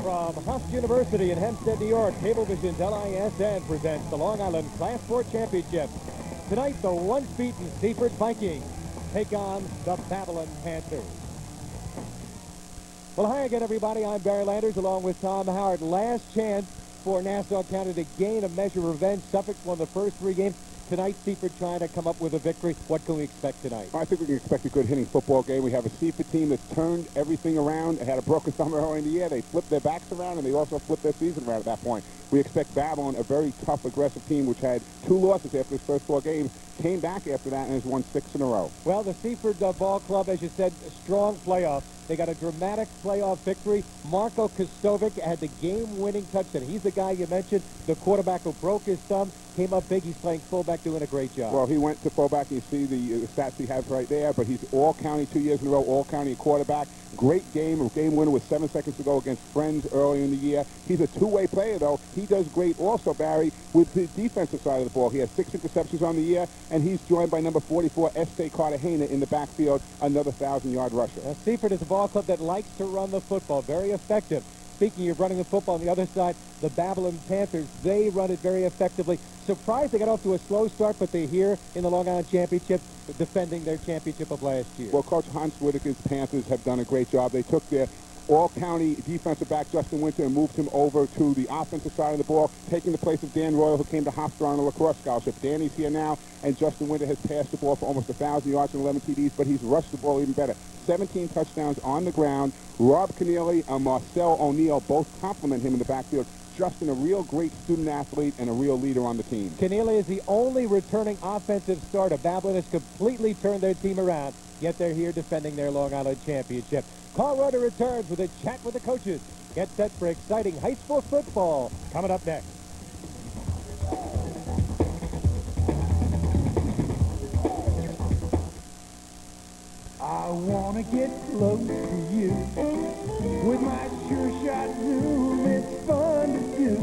From Hofstra University in Hempstead, New York, Cablevision's LISN presents the Long Island Class 4 Championship. Tonight, the once-beaten Seaford Vikings take on the Babylon Panthers. Well, hi again, everybody. I'm Barry Landers, along with Tom Howard. Last chance for Nassau County to gain a measure of revenge. Suffolk won the first 3 games. Tonight, Seaford trying to come up with a victory. What can we expect tonight? I think we can expect a good hitting football game. We have a Seaford team that's turned everything around. They had a broken thumb early in the year. They flipped their backs around, and they also flipped their season around at that point. We expect Babylon, a very tough, aggressive team, which had 2 losses after its first 4 games, came back after that and has won 6 in a row. Well, the Seaford Ball Club, as you said, strong playoff. They got a dramatic playoff victory. Marko Kostovic had the game-winning touchdown. He's the guy you mentioned, the quarterback who broke his thumb, came up big. He's playing fullback, doing a great job. Well, he went to fullback. You see the stats he has right there, but he's all-county 2 years in a row, all-county quarterback. Great game, a game winner with 7 seconds to go against Friends early in the year. He's a two-way player, though. He does great also, Barry, with the defensive side of the ball. He has 6 interceptions on the year, and he's joined by number 44, Estee Cartagena, in the backfield, another 1,000-yard rusher. Seaford is a ball club that likes to run the football, very effective. Speaking of running the football, on the other side, the Babylon Panthers, they run it very effectively. Surprised they got off to a slow start, but they're here in the Long Island Championship, defending their championship of last year. Well, Coach Hans Whitaker's Panthers have done a great job. They took their all-county defensive back, Justin Winter, and moved him over to the offensive side of the ball, taking the place of Dan Royal, who came to Hofstra on a lacrosse scholarship. Danny's here now, and Justin Winter has passed the ball for almost 1,000 yards and 11 TDs, but he's rushed the ball even better. 17 touchdowns on the ground. Rob Keneally and Marcel O'Neill both compliment him in the backfield. Justin, a real great student athlete and a real leader on the team. Keneally is the only returning offensive starter. Babylon has completely turned their team around, yet they're here defending their Long Island Championship. Carl Rudder returns with a chat with the coaches. Get set for exciting high school football coming up next. I want to get close to you. With my sure shot zoom, it's fun to do.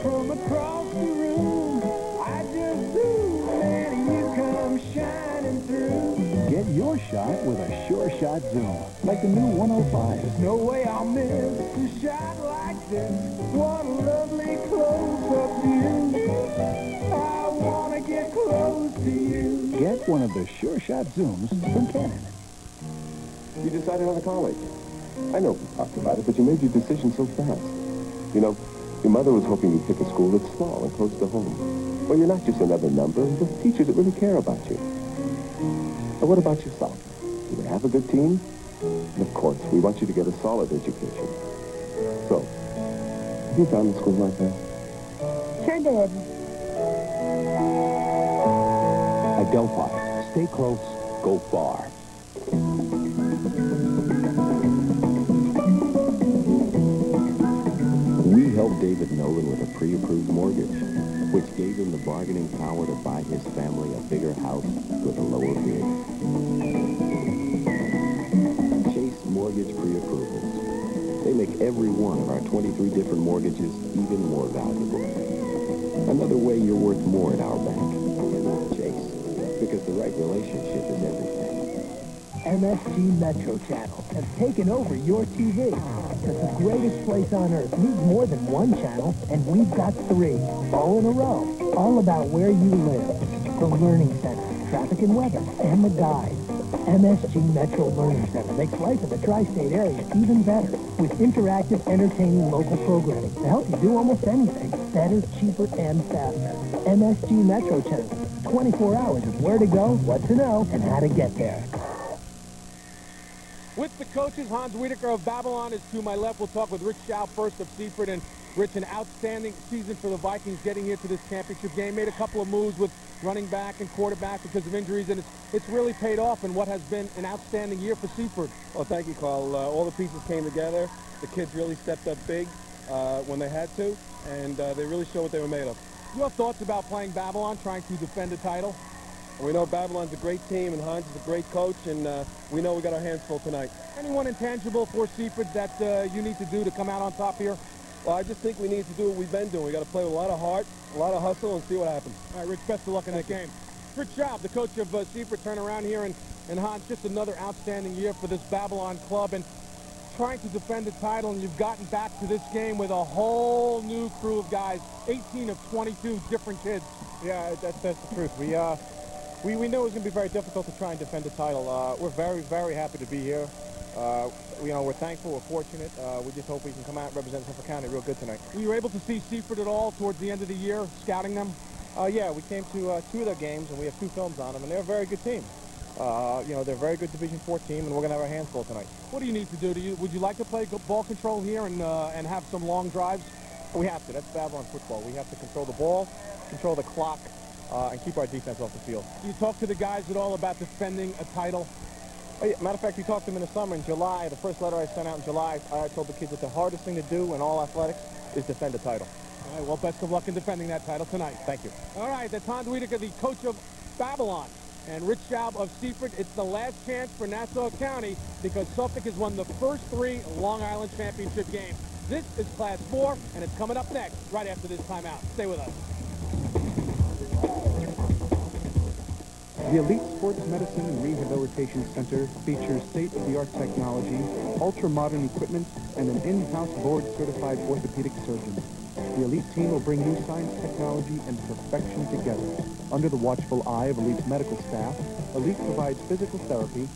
From across the room, I just zoom and you come shining through. Get your shot with a sure shot zoom, like the new 105. There's no way I'll miss a shot like this. What a lovely close-up view. I want to get close to you. Get one of the sure shot zooms from Canon. You decided on a college. I know we talked about it, but you made your decision so fast. You know, your mother was hoping you'd pick a school that's small and close to home. Well, you're not just another number, with teachers that really care about you. But what about yourself? Do we have a good team? And of course, we want you to get a solid education. So, have you found a school like that? Sure did. At Delphi, stay close, go far. We helped David Nolan with a pre-approved mortgage, which gave him the bargaining power to buy his family a bigger house with a lower bid. Chase Mortgage Pre-Approvals. They make every one of our 23 different mortgages even more valuable. Another way you're worth more at our bank. Chase, because the right relationship is everything. MSG Metro channels have taken over your TV. Because the greatest place on earth needs more than one channel, and we've got 3, all in a row, all about where you live. The Learning Center, traffic and weather, and the guide. MSG Metro Learning Center makes life in the tri-state area even better, with interactive, entertaining local programming to help you do almost anything better, cheaper, and faster. MSG Metro channel, 24 hours of where to go, what to know, and how to get there. With the coaches, Hans Whitaker of Babylon is to my left. We'll talk with Rich Schau first of Seaford. And Rich, an outstanding season for the Vikings getting here to this championship game. Made a couple of moves with running back and quarterback because of injuries, and it's really paid off in what has been an outstanding year for Seaford. Well, thank you, Carl. All the pieces came together. The kids really stepped up big when they had to, and they really showed what they were made of. Your thoughts about playing Babylon, trying to defend a title? We know Babylon's a great team, and Hans is a great coach, and we know we got our hands full tonight. Anyone intangible for Seaford that you need to do to come out on top here? Well, I just think we need to do what we've been doing. We got to play with a lot of heart, a lot of hustle, and see what happens. All right, Rich, best of luck in that game. Rich Schau, the coach of Seaford, turn around here, and Hans, just another outstanding year for this Babylon club. And trying to defend the title, and you've gotten back to this game with a whole new crew of guys, 18 of 22 different kids. Yeah, that's the truth. We knew it was going to be very difficult to try and defend the title. We're very, very happy to be here. We're thankful, we're fortunate. We just hope we can come out and represent Seaford County real good tonight. Were you able to see Seaford at all towards the end of the year, scouting them? Yeah, we came to 2 of their games, and we have 2 films on them, and they're a very good team. They're a very good Division IV team, and we're going to have our hands full tonight. What do you need to do? Would you like to play ball control here and have some long drives? We have to. That's Babylon football. We have to control the ball, control the clock, and keep our defense off the field. Do you talk to the guys at all about defending a title? Matter of fact, we talked to them in the summer, in July. The first letter I sent out in July, I told the kids that the hardest thing to do in all athletics is defend a title. All right, well, best of luck in defending that title tonight. Thank you. All right, that's Hans Wiedeker, the coach of Babylon, and Rich Schaub of Seaford. It's the last chance for Nassau County because Suffolk has won the first 3 Long Island Championship games. This is Class 4, and it's coming up next, right after this timeout. Stay with us. The Elite Sports Medicine and Rehabilitation Center features state-of-the-art technology, ultra-modern equipment, and an in-house board-certified orthopedic surgeon. The Elite team will bring new science, technology, and perfection together. Under the watchful eye of Elite's medical staff, Elite provides physical therapy,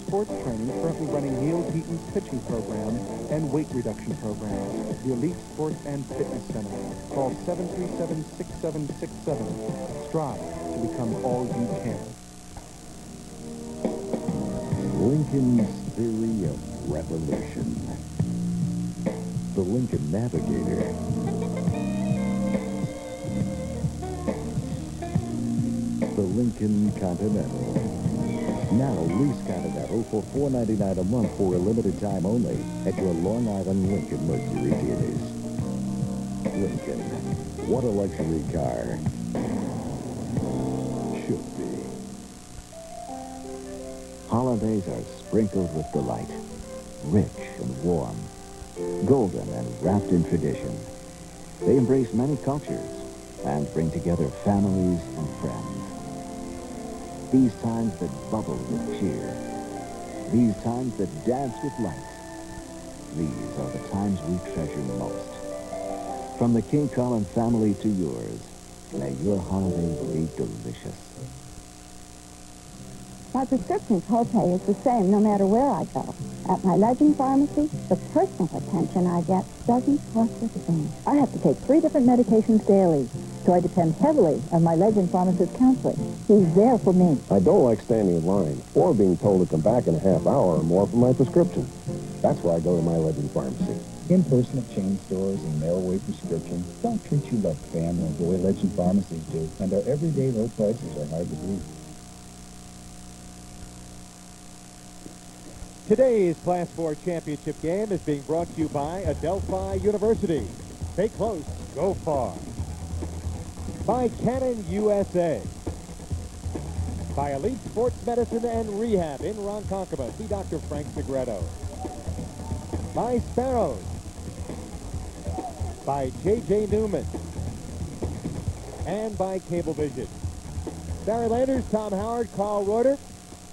sports training, currently running Neil Heaton's pitching program, and weight reduction programs. The Elite Sports and Fitness Center. Call 737-6767. Strive to become all you can. Lincoln's theory of revolution. The Lincoln Navigator. The Lincoln Continental. Now lease Continental for $4.99 a month for a limited time only at your Long Island Lincoln Mercury dealers. Lincoln. What a luxury car. Should be. Holidays are sprinkled with delight, rich and warm, golden and wrapped in tradition. They embrace many cultures and bring together families and friends. These times that bubble with cheer, these times that dance with light, these are the times we treasure most. From the King Colin family to yours, may your holidays be delicious. My prescription copay is the same no matter where I go. At my Legend Pharmacy, the personal attention I get doesn't cost a thing. I have to take 3 different medications daily, so I depend heavily on my Legend Pharmacist counselor. He's there for me. I don't like standing in line or being told to come back in a half hour or more for my prescription. That's why I go to my Legend Pharmacy. In-person at chain stores and mail-away prescriptions don't treat you like family the way Legend Pharmacies do, and our everyday low prices are hard to beat. Today's Class 4 championship game is being brought to you by Adelphi University. Stay close, go far. By Canon USA. By Elite Sports Medicine and Rehab in Ronkonkoma. See Dr. Frank Segretto. By Sparrows. By J.J. Newman. And by Cablevision. Barry Landers, Tom Howard, Carl Reuter.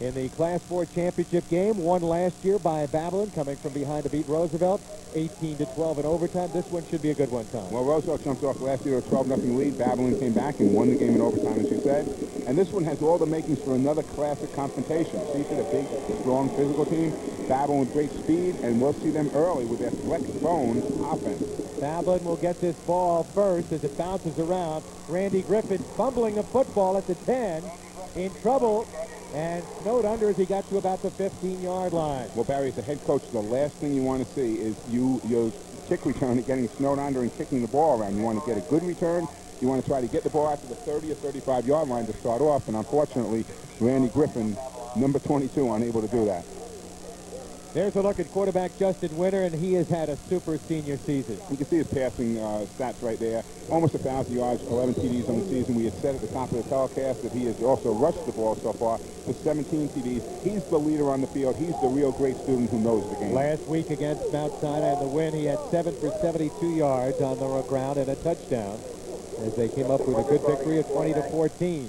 In the Class 4 championship game, won last year by Babylon, coming from behind to beat Roosevelt, 18-12 in overtime. This one should be a good one, Tom. Well, Roosevelt jumped off last year with a 12-0 lead. Babylon came back and won the game in overtime, as you said. And this one has all the makings for another classic confrontation. Seaford, a big, strong, physical team. Babylon with great speed, and we'll see them early with their flex-bone offense. Babylon will get this ball first as it bounces around. Randy Griffin fumbling a football at the 10, in trouble. And snowed under as he got to about the 15-yard line. Well, Barry, as the head coach, the last thing you want to see is your kick return getting snowed under and kicking the ball around. You want to get a good return. You want to try to get the ball out to the 30 or 35-yard line to start off. And unfortunately, Randy Griffin, number 22, unable to do that. There's a look at quarterback Justin Winter, and he has had a super senior season. You can see his passing stats right there. Almost 1,000 yards, 11 TDs on the season. We had said at the top of the telecast that he has also rushed the ball so far to 17 TDs. He's the leader on the field. He's the real great student who knows the game. Last week against Mount Sinai in the win, he had 7 for 72 yards on the ground and a touchdown as they came up with a good victory of 20-14.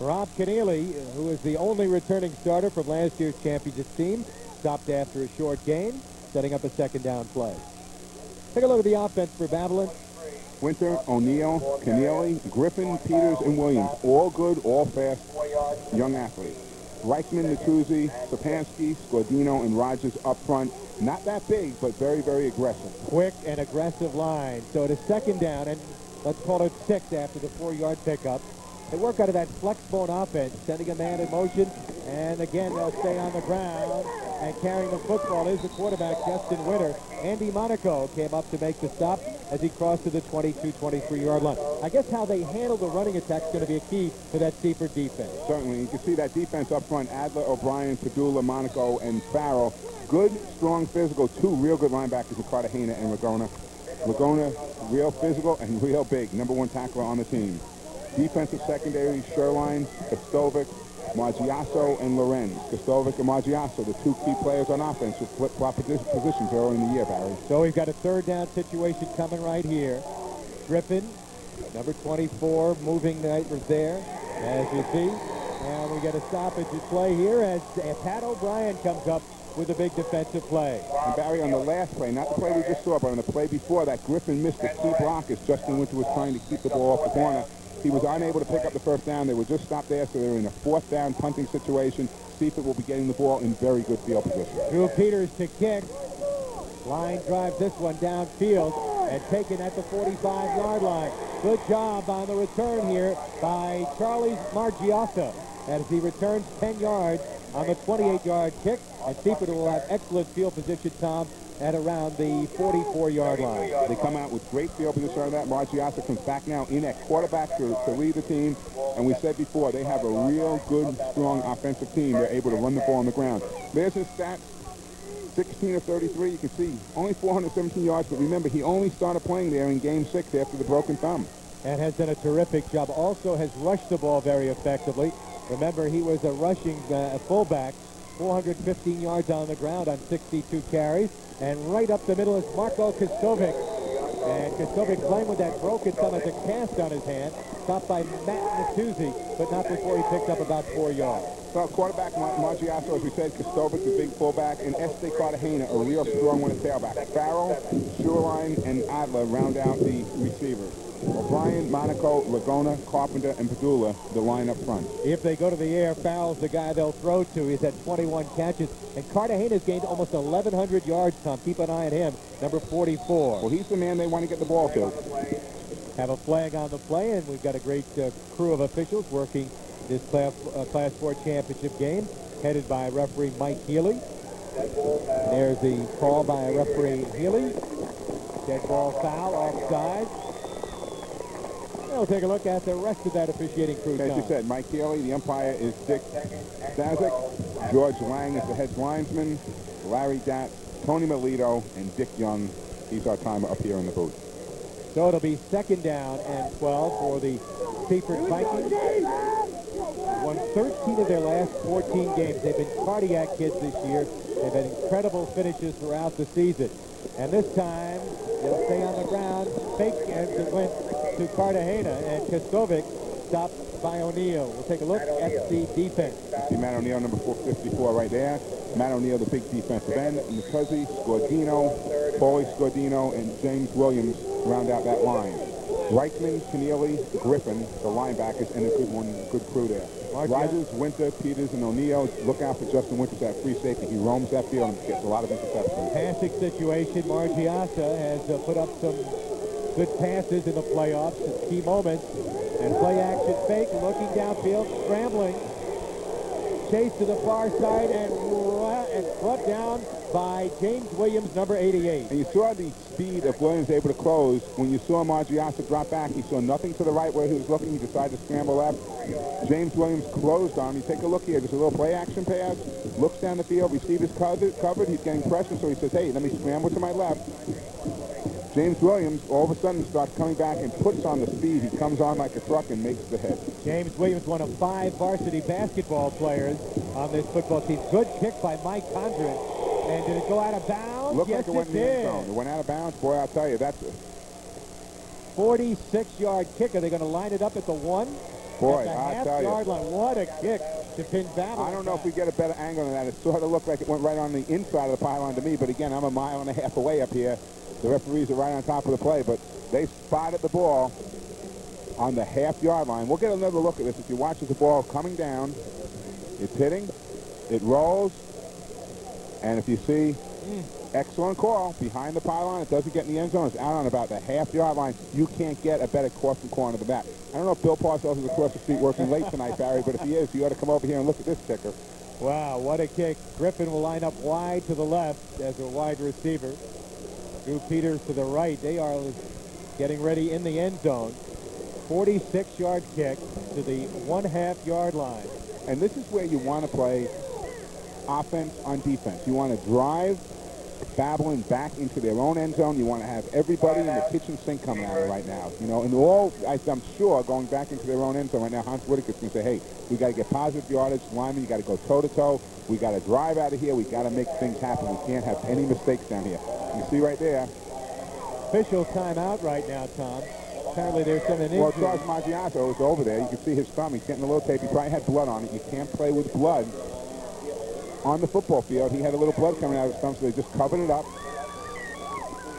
Rob Keneally, who is the only returning starter from last year's championship team, stopped after a short game. setting up a second down play. Take a look at the offense for Babylon. Winter, O'Neill, Keneally, Griffin, Peters, and Williams. All good, all fast young athletes. Reichman, Natuzzi, Sapansky, Scordino, and Rogers up front. Not that big, but very, very aggressive. Quick and aggressive line. So it is second down, and let's call it 6 after the 4-yard pickup. They work out of that flex bone offense, sending a man in motion, and again, they'll stay on the ground. And carrying the football is the quarterback, Justin Winter. Andy Monaco came up to make the stop as he crossed to the 22-23-yard line. I guess how they handle the running attack is going to be a key for that Seaford defense. Certainly. You can see that defense up front, Adler, O'Brien, Padula, Monaco, and Farrell. Good, strong, physical. 2 real good linebackers in Cartagena and Laguna. Laguna, real physical and real big. #1 tackler on the team. Defensive secondary, Sherline, Kostovic, Margiasso, and Lorenz. Kostovic and Margiasso, the 2 key players on offense who flip-flop positions early in the year, Barry. So we've got a third down situation coming right here. Griffin, number 24, moving right there, as you see. And we get a stoppage at play here as Pat O'Brien comes up with a big defensive play. And Barry, on the last play, not the play we just saw, but on the play before that, Griffin missed a key block as Justin Winter was trying to keep the ball off the corner. He was unable to pick up the first down. They were just stopped there, so they're in a 4th down punting situation. Seaford will be getting the ball in very good field position. Drew Peters to kick. Line drives this one downfield and taken at the 45-yard line. Good job on the return here by Charlie Margiasso as he returns 10 yards on the 28-yard kick. And Seaford will have excellent field position, Tom, at around the 44-yard line. They come out with great field position on that. Margiasso comes back now in at quarterback to lead the team. And we said before, they have a real good, strong offensive team. They're able to run the ball on the ground. There's his stats. 16 of 33, you can see. Only 417 yards, but remember, he only started playing there in Game 6 after the broken thumb. And has done a terrific job. Also has rushed the ball very effectively. Remember, he was a rushing fullback. 415 yards on the ground on 62 carries. And right up the middle is Marko Kostovic. And Kostovic playing with that broken thumb as a cast on his hand. Stopped by Matt Natuzzi, but not before he picked up about 4 yards. So quarterback Margiasso, as we said, Kostovic, the big fullback, and Este Cartagena, a real strong one at tailback. Farrell, Shoreline, and Adler round out the receivers. O'Brien, Monaco, Laguna, Carpenter, and Padula, the line up front. If they go to the air, Farrell's the guy they'll throw to. He's had 21 catches. And Cartagena's gained almost 1,100 yards, Tom. Keep an eye on him, number 44. Well, he's the man they want to get the ball to. Have a flag on the play, and we've got a great crew of officials working this Class 4 championship game, headed by referee Mike Healy. There's the call by referee Healy. Dead ball foul, offside. We'll take a look at the rest of that officiating crew. As you said, Mike Healy, the umpire is Dick Stazik. George Lang is the head linesman. Larry Datt, Tony Melito, and Dick Young. He's our timer up here in the booth. So it'll be second down and 12 for the Seaford Vikings. Won 13 of their last 14 games. They've been cardiac kids this year. They've had incredible finishes throughout the season. And this time, they'll stay on the ground, fake as it went to Cartagena, and Kostovic stopped by O'Neill. We'll take a look at the defense. You see Matt O'Neill, number 454 right there. Matt O'Neill, the big defensive end. Natuzzi, Scordino, Paulie Scordino, and James Williams round out that line. Reichman, Keneally, Griffin, the linebackers, and a good crew there. Rogers, Winter, Peters, and O'Neill. Look out for Justin Winters at free safety. He roams that field and gets a lot of interceptions. Passing situation, Margiasso has put up some good passes in the playoffs at key moments. And play action fake, looking downfield, scrambling. Chase to the far side and brought down by James Williams, number 88. And you saw the speed of Williams able to close. When you saw Margiasso drop back, he saw nothing to the right where he was looking. He decided to scramble left. James Williams closed on him. You take a look here. There's a little play action pass. Looks down the field. Receiver's covered. He's getting pressure, so he says, hey, let me scramble to my left. James Williams all of a sudden starts coming back and puts on the speed. He comes on like a truck and makes the hit. James Williams, one of 5 varsity basketball players on this football team. Good kick by Mike Condren. And did it go out of bounds? Looked yes, like it went in the end zone. It went out of bounds. Boy, I'll tell you, that's a 46-yard kick. Are they going to line it up at the 1? Boy, at the I'll tell half-yard you. line. What a kick to pin Babylon. I don't know if we get a better angle than that. It sort of looked like it went right on the inside of the pylon to me, but again, I'm a mile and a half away up here. The referees are right on top of the play, but they spotted the ball on the half-yard line. We'll get another look at this. If you watch the ball coming down, it's hitting, it rolls, and if you see, excellent call behind the pylon. It doesn't get in the end zone. It's out on about the half-yard line. You can't get a better crossing corner than that. I don't know if Bill Parcells is across the street working late tonight, Barry, but if he is, you ought to come over here and look at this kicker. Wow, what a kick. Griffin will line up wide to the left as a wide receiver. Drew Peters to the right. They are getting ready in the end zone. 46-yard kick to the 1/2-yard line. And this is where you want to play offense on defense. You want to drive Babylon back into their own end zone. You want to have everybody in the kitchen sink coming at it right now. You know, and all, I'm sure, going back into their own end zone right now, Hans Whitaker's going to say, hey, we got to get positive yardage. Lineman, you got to go toe-to-toe. We got to drive out of here. We got to make things happen. We can't have any mistakes down here. You see right there. Official timeout right now, Tom. Apparently there's an injury. Well, Charles Maggiato is over there. You can see his thumb. He's getting a little tape. He probably had blood on it. You can't play with blood on the football field. He had a little blood coming out of his thumb, so they just covered it up.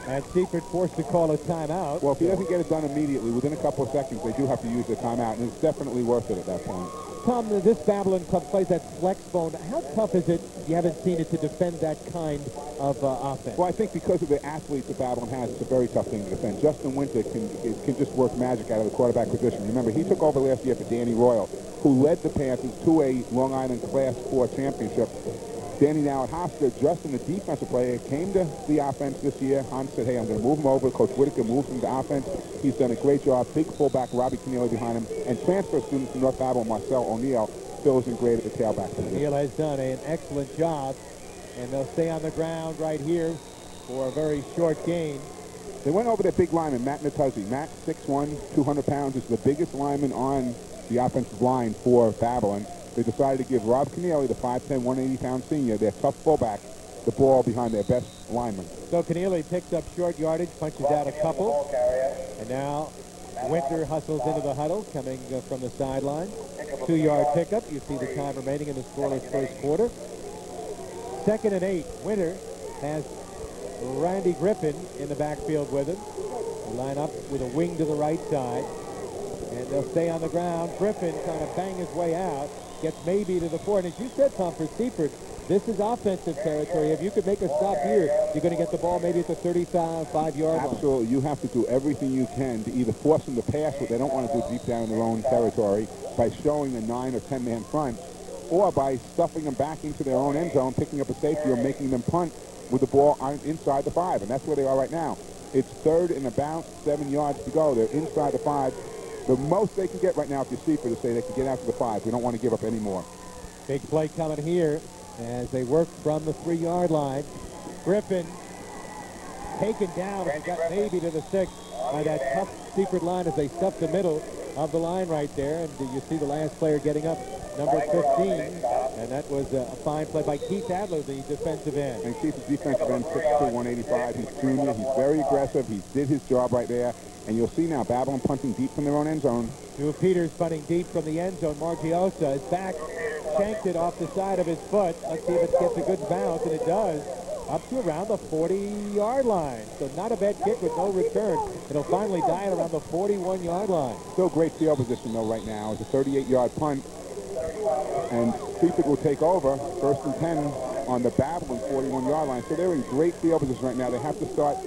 And Seaford forced to call a timeout. Well, if he doesn't get it done immediately, within a couple of seconds, they do have to use the timeout, and it's definitely worth it at that point. Tom, this Babylon club plays that flex bone. How tough is it, you haven't seen it, to defend that kind of offense? Well, I think because of the athletes that Babylon has, it's a very tough thing to defend. Justin Winter can just work magic out of the quarterback position. Remember, he took over last year for Danny Royal, who led the Panthers to a Long Island Class 4 championship. Danny now at Hofstra, Justin, the defensive player, came to the offense this year. Hans said, hey, I'm going to move him over. Coach Whitaker moved him to offense. He's done a great job. Big fullback, Robbie Keneally behind him. And transfer student from North Babylon, Marcel O'Neill, fills in great at the tailback position. O'Neill has done an excellent job, and they'll stay on the ground right here for a very short gain. They went over their big lineman, Matt Natuzzi. Matt, 6'1", 200 pounds, is the biggest lineman on the offensive line for Babylon. They decided to give Rob Keneally, the 5'10", 180-pound senior, their tough fullback, the ball behind their best lineman. So Keneally picks up short yardage, punches out a couple, and now Winter hustles into the huddle, coming from the sideline. 2-yard pickup. You see the time remaining in the scoreless first quarter. 2nd and 8. Winter has Randy Griffin in the backfield with him. They line up with a wing to the right side, and they'll stay on the ground. Griffin trying to bang his way out. Gets maybe to the 4. And as you said, Tom, for Seaford, this is offensive territory. If you could make a stop here, you're going to get the ball maybe at the 35-yard line. Absolutely. You have to do everything you can to either force them to pass what they don't want to do deep down in their own territory by showing a 9 or 10-man front, or by stuffing them back into their own end zone, picking up a safety, or making them punt with the ball inside the 5. And that's where they are right now. It's 3rd and about 7 yards to go. They're inside the 5. The most they can get right now, if you see, for to say they can get out to the 5. We don't want to give up any more. Big play coming here as they work from the 3-yard line. Griffin taken down, and got maybe to the 6 by that tough Seaford line as they stuff the middle of the line right there. And you see the last player getting up, number 15. And that was a fine play by Keith Adler, the defensive end. And Keith's defensive end, 6'2", 185. He's junior. He's very aggressive. He did his job right there. And you'll see now Babylon punting deep from their own end zone. Drew Peters punting deep from the end zone. Margiosa is back, shanked it off the side of his foot. Let's see if it gets a good bounce, and it does. Up to around the 40-yard line. So not a bad kick with no return. It'll finally die at around the 41-yard line. Still great field position, though, right now. It's a 38-yard punt. And Seaford will take over, 1st and 10 on the Babylon 41-yard line. So they're in great field position right now. They have to start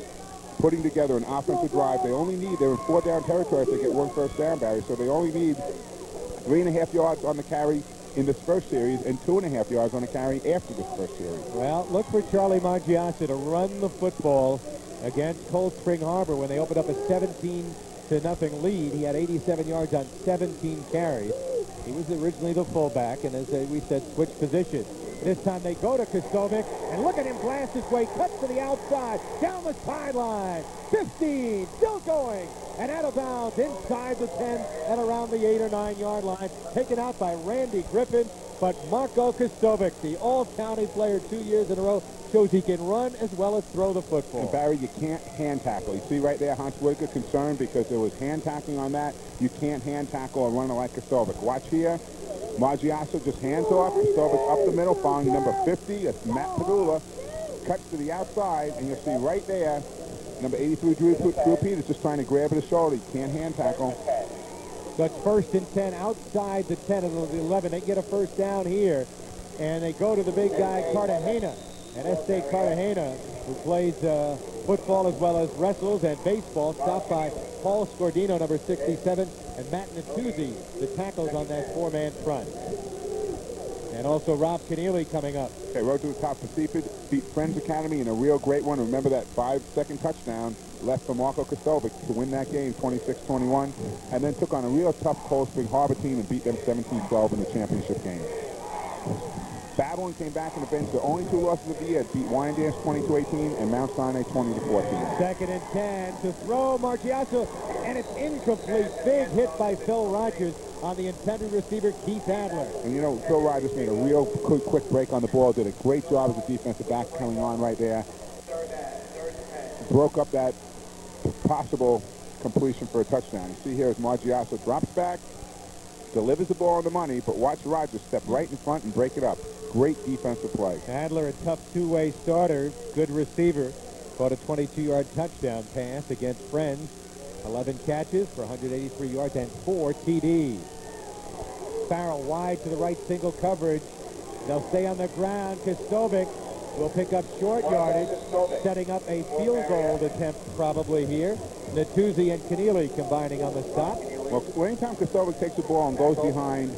putting together an offensive drive. They're in 4-down territory if they get 1 first down, Barry. So they only need 3.5 yards on the carry in this first series and 2.5 yards on the carry after this first series. Well, look for Charlie Maggiaso to run the football against Cold Spring Harbor when they opened up a 17-0 lead. He had 87 yards on 17 carries. He was originally the fullback, and as we said, switched positions. This time they go to Kostovic, and look at him blast his way, cuts to the outside, down the sideline, 15, still going, and out of bounds inside the 10 and around the 8 or 9 yard line, taken out by Randy Griffin. But Marco Kostovic, the all-county player 2 years in a row, shows he can run as well as throw the football. And Barry, you can't hand tackle. You see right there, Hans Whitaker concerned because there was hand tackling on that. You can't hand tackle a runner like Kostovic. Watch here. Margiasso just hands off. Kostovic up the middle, following number 50. That's Matt Padula. Cuts to the outside, and you'll see right there, number 83, Drew Peters, just trying to grab at his shoulder. He can't hand tackle. So it's 1st and 10 outside the 10 of the 11. They get a first down here, and they go to the big guy, Cartagena. And Este Cartagena, who plays football as well as wrestles and baseball, stopped by Paul Scordino, number 67, and Matt Natuzzi, the tackles on that four-man front. And also Rob Keneally coming up. Okay, road to the top for Seaford. Beat Friends Academy in a real great one. Remember that 5-second touchdown left for Marco Kostovic to win that game, 26-21. And then took on a real tough Cold Spring Harbor team and beat them 17-12 in the championship game. Babylon came back on the bench. The only 2 losses of the year. Beat Wyandanche 20-18 and Mount Sinai 20-14. 2nd and 10 to throw Margiasso, and it's incomplete. Big hit by Phil Rogers on the intended receiver, Keith Adler. And you know, Phil Rogers made a real quick break on the ball. Did a great job as a defensive back coming on right there. Broke up that possible completion for a touchdown. You see here as Margiasso drops back, delivers the ball on the money, but watch Rogers step right in front and break it up. Great defensive play. Adler, a tough two-way starter, good receiver. Caught a 22-yard touchdown pass against Friends. 11 catches for 183 yards and 4 TDs. Farrell wide to the right, single coverage. They'll stay on the ground. Kostovic will pick up short yardage, setting up a field goal attempt probably here. Natuzzi and Keneally combining on the stop. Well, anytime Kostovic takes the ball and goes behind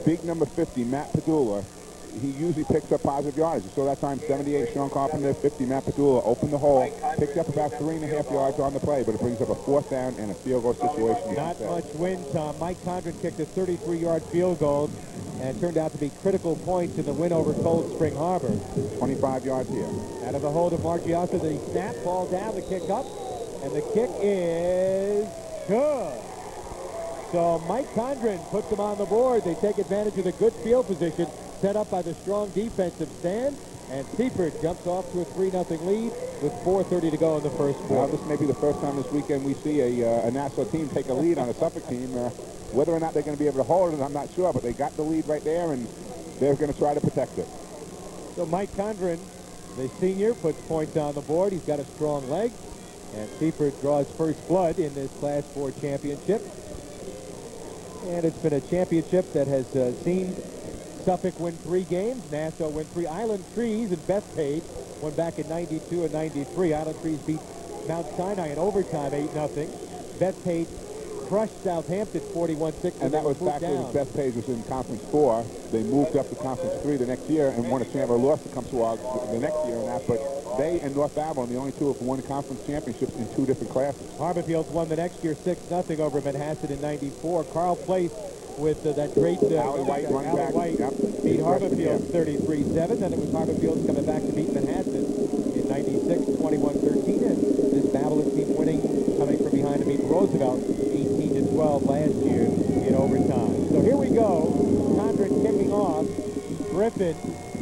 big number 50, Matt Padula, he usually picks up positive yardage. You saw that time, 78, Sean Carpenter, 50, Matt Padula, opened the hole, picked up about 3.5 yards on the play, but it brings up a 4th down and a field goal situation. Not much wind, Tom. Mike Condren kicked a 33-yard field goal, and it turned out to be critical points in the win over Cold Spring Harbor. 25 yards here. Out of the hold of Margiasso, the snap, ball down, the kick up, and the kick is good. So Mike Condren puts them on the board. They take advantage of the good field position set up by the strong defensive stand, and Seaford jumps off to a 3-0 lead with 4:30 to go in the first quarter. Well, this may be the first time this weekend we see a Nassau team take a lead on a Suffolk team. Whether or not they're going to be able to hold it, I'm not sure, but they got the lead right there, and they're going to try to protect it. So Mike Condren, the senior, puts points on the board. He's got a strong leg, and Seaford draws first blood in this Class 4 championship. And it's been a championship that has seen Suffolk win 3 games, Nassau win 3. Island Trees and Bethpage won back in 92 and 93. Island Trees beat Mount Sinai in overtime 8-0. Bethpage crushed Southampton 41-6. And that was back when Bethpage was in Conference 4. They moved up to Conference 3 the next year and won a champion, lost to Comstock the next year and that, but they and North Babylon, the only 2 have won conference championships in 2 different classes. Harborfields won the next year 6-0 over Manhasset in 94. Carl Place with that great Allie White running back. Yep. Beat Harborfields 33-7. Then it was Harborfields coming back to beat Manhasset in 96, 21-13. And this Babylon team winning, coming from behind to beat Roosevelt 18-12 last year in overtime. So here we go. Condren kicking off. Griffin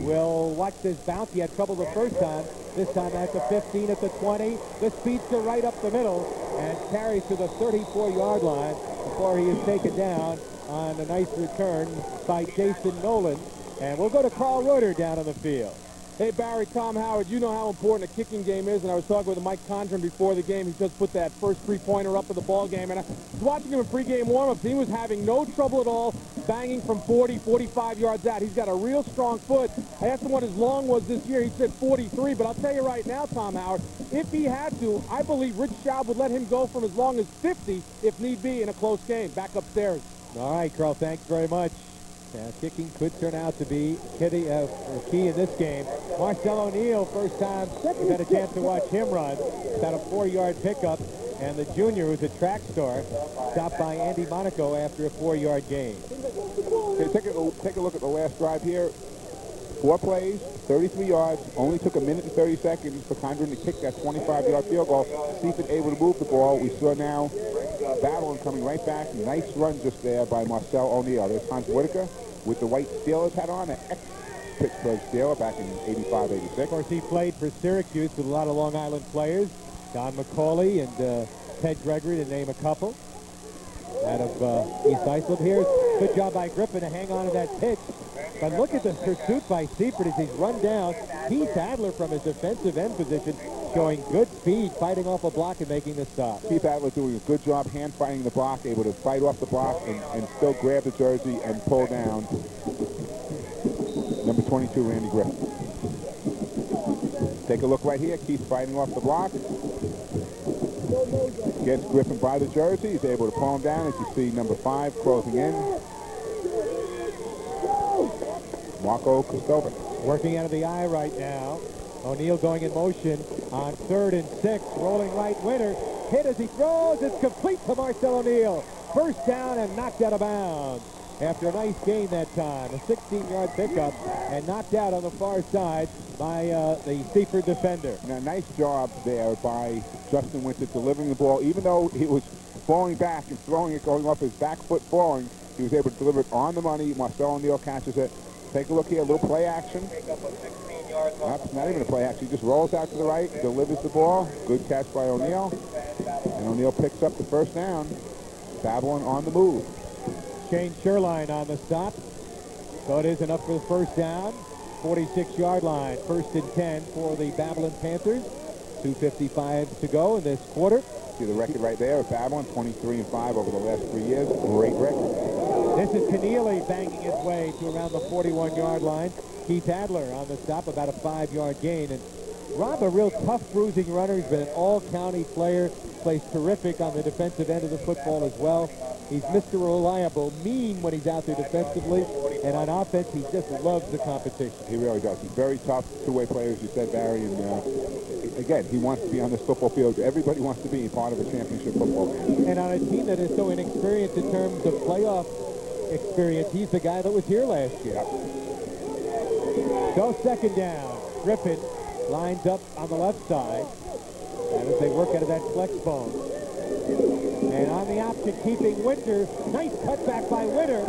will watch this bounce. He had trouble the first time. This time at the 15, at the 20. The speedster right up the middle and carries to the 34-yard line before he is taken down on a nice return by Jason Nolan. And we'll go to Carl Reuter down on the field. Hey, Barry, Tom Howard, you know how important a kicking game is, and I was talking with Mike Condren before the game. He just put that first three-pointer up in the ball game, and I was watching him in pregame warm-ups. He was having no trouble at all banging from 40, 45 yards out. He's got a real strong foot. I asked him what his long was this year. He said 43, but I'll tell you right now, Tom Howard, if he had to, I believe Rich Schaub would let him go from as long as 50 if need be in a close game. Back upstairs. All right, Carl, thanks very much. Kicking could turn out to be key in this game. Marcel O'Neill, first time we've had a chance to watch him run. About a 4-yard pickup. And the junior, who's a track star, stopped by Andy Monaco after a 4-yard gain. Okay, take a look at the last drive here. 4 plays, 33 yards. Only took 1 minute and 30 seconds for Condren to kick that 25-yard field goal. Seaford able to move the ball. We saw now Babylon coming right back. Nice run just there by Marcel O'Neill. There's Hans Whitaker with the white Steelers hat on, an ex-Pittsburgh Steeler back in 85-86. Of course, he played for Syracuse with a lot of Long Island players. Don McCauley and Ted Gregory, to name a couple. out of East Iceland. Here's good job by Griffin to hang on to that pitch. But look at the pursuit by Seaford as he's run down. Keith Adler from his defensive end position showing good speed, fighting off a block and making the stop. Keith Adler doing a good job hand fighting the block, able to fight off the block and still grab the jersey and pull down number 22, Randy Griffin. Take a look right here. Keith fighting off the block. Gets Griffin by the jersey. He's able to pull him down. As you see, number 5 closing in. Marco Kostovic. Working out of the eye right now. O'Neill going in motion on 3rd and 6. Rolling right, Winter. Hit as he throws. It's complete to Marcel O'Neill. First down and knocked out of bounds. After a nice gain that time. A 16-yard pickup and knocked out on the far side by the Seaford defender. Now, nice job there by Justin Winter delivering the ball. Even though he was falling back and throwing it, going off his back foot falling, he was able to deliver it on the money. Marcel O'Neill catches it. Take a look here, a little play action. Nope, not even a play action. He just rolls out to the right, delivers the ball. Good catch by O'Neill. And O'Neill picks up the first down. Babylon on the move. Shane Sherline on the stop. So it is enough for the first down. 46-yard line. 1st and 10 for the Babylon Panthers. 2:55 to go in this quarter. See the record right there of Babylon, 23-5 over the last 3 years. Great record. This is Keneally banging his way to around the 41-yard line. Keith Adler on the stop, about a 5-yard gain. And Rob, a real tough bruising runner. He's been an all-county player. Plays terrific on the defensive end of the football as well. He's Mr. Reliable, mean when he's out there defensively. And on offense, he just loves the competition. He really does. He's very tough, two-way player, as you said, Barry. And again, he wants to be on this football field. Everybody wants to be part of a championship football game. And on a team that is so inexperienced in terms of playoff experience, he's the guy that was here last year. Yep. So 2nd down. Griffin lines up on the left side. And as they work out of that flex bone. And on the option, keeping Winter. Nice cutback by Winter.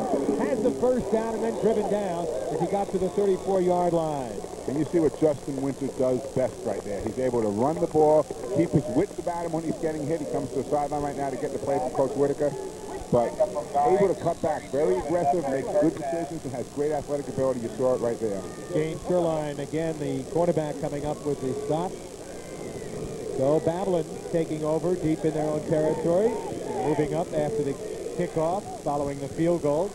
Has the first down and then driven down as he got to the 34-yard line. And you see what Justin Winter does best right there. He's able to run the ball, keep his wits about him when he's getting hit. He comes to the sideline right now to get the play from Coach Whitaker. But able to cut back, very aggressive, makes good decisions, and has great athletic ability. You saw it right there. Shane Sherline, again, the quarterback coming up with the stop. So Babylon taking over deep in their own territory, moving up after the kickoff, following the field goal.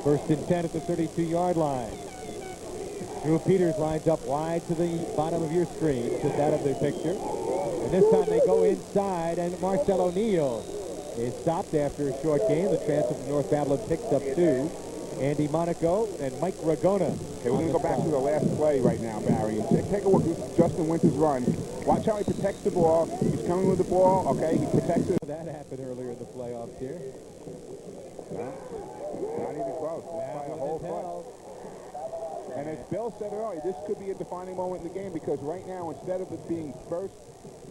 1st and 10 at the 32-yard line. Drew Peters lines up wide to the bottom of your screen, just out of the picture. And this time they go inside, and Marcel O'Neill is stopped after a short game. The transfer from North Babylon picks up 2. Andy Monaco and Mike Ragona. Okay, we're going to go back to the last play right now, Barry. And take a look at Justin Winter's run. Watch how he protects the ball. He's coming with the ball, okay? He protects it. That happened earlier in the playoffs here. No, not even close. By a whole foot. And as Bill said earlier, this could be a defining moment in the game because right now, instead of it being 1st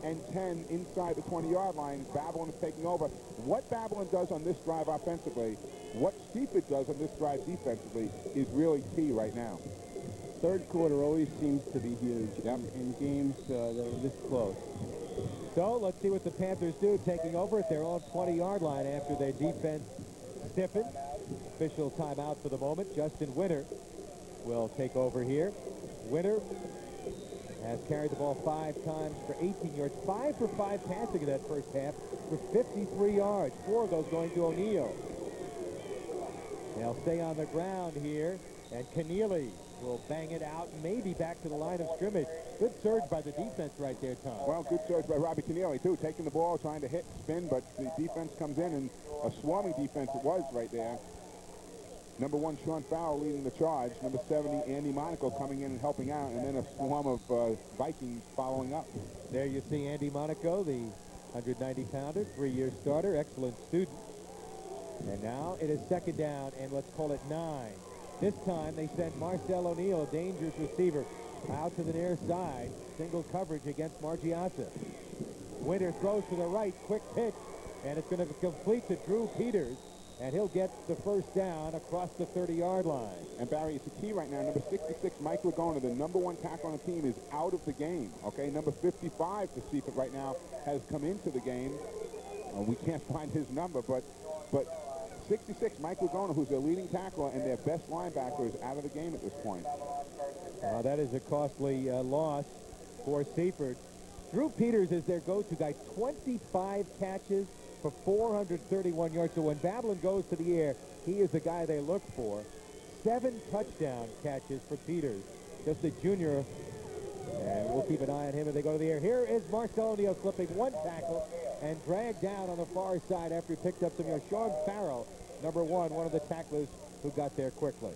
and 10 inside the 20-yard line, Babylon is taking over. What Babylon does on this drive offensively, what Seaford does on this drive defensively is really key right now. 3rd quarter always seems to be huge in games that are this close. So let's see what the Panthers do, taking over at their own 20-yard line after their defense stiffened. Official timeout for the moment. Justin Winter will take over here. Winter has carried the ball 5 times for 18 yards. 5 for 5 passing in that first half for 53 yards. 4 of those going to O'Neill. They'll stay on the ground here, and Keneally will bang it out, maybe back to the line of scrimmage. Good surge by the defense right there, Tom. Well, good surge by Robbie Keneally, too, taking the ball, trying to hit, spin, but the defense comes in, and a swarming defense it was right there. Number 1, Sean Farrell leading the charge. Number 70, Andy Monaco coming in and helping out, and then a swarm of Vikings following up. There you see Andy Monaco, the 190-pounder, 3-year starter, excellent student. And now it is 2nd down, and let's call it 9. This time they send Marcel O'Neill, a dangerous receiver, out to the near side. Single coverage against Margiasa. Winter throws to the right, quick pitch, and it's going to complete to Drew Peters. And he'll get the first down across the 30-yard line. And, Barry, it's a key right now. Number 66, Mike Lagona, the number 1 tackle on the team, is out of the game. Okay, number 55 for Seaford right now has come into the game. We can't find his number, but 66, Mike Lagona, who's their leading tackler and their best linebacker, is out of the game at this point. That is a costly loss for Seaford. Drew Peters is their go-to guy. 25 catches for 431 yards. So when Babylon goes to the air, he is the guy they look for. 7 touchdown catches for Peters. Just a junior. And we'll keep an eye on him as they go to the air. Here is Marcel O'Neill slipping one tackle and dragged down on the far side after he picked up some yards. Sean Farrell, number one of the tacklers who got there quickly.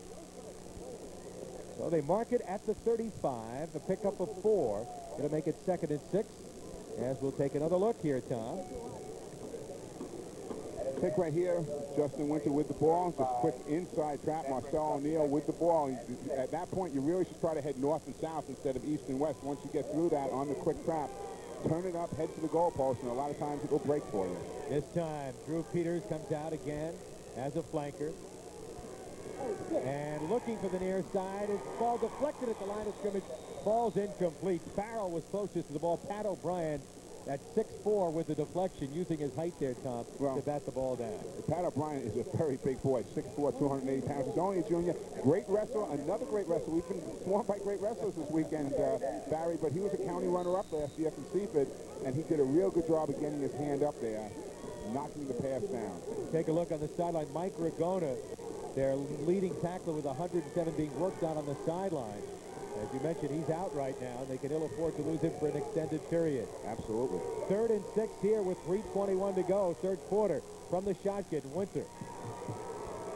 So they mark it at the 35, the pickup of 4. Going to make it 2nd and 6. As we'll take another look here, Tom. Pick right here, Justin Winter with the ball. Just quick inside trap, Marcel O'Neill with the ball. At that point, you really should try to head north and south instead of east and west. Once you get through that on the quick trap, turn it up, head to the goalpost, and a lot of times it will break for you. This time, Drew Peters comes out again as a flanker. And looking for the near side. It's ball deflected at the line of scrimmage. Ball's incomplete. Farrell was closest to the ball. Pat O'Brien at 6'4" with the deflection, using his height there, Tom, to bat the ball down. Pat O'Brien is a very big boy, 6'4", 280 pounds. He's only a junior. Great wrestler, another great wrestler. We've been swarmed by great wrestlers this weekend, Barry, but he was a county runner-up last year from Seaford, and he did a real good job of getting his hand up there, knocking the pass down. Take a look on the sideline. Mike Ragona, their leading tackler, with 107 being worked on the sideline. As you mentioned, he's out right now, and they can ill afford to lose him for an extended period. Absolutely. 3rd and 6 here with 3:21 to go, third quarter. From the shotgun, Winter.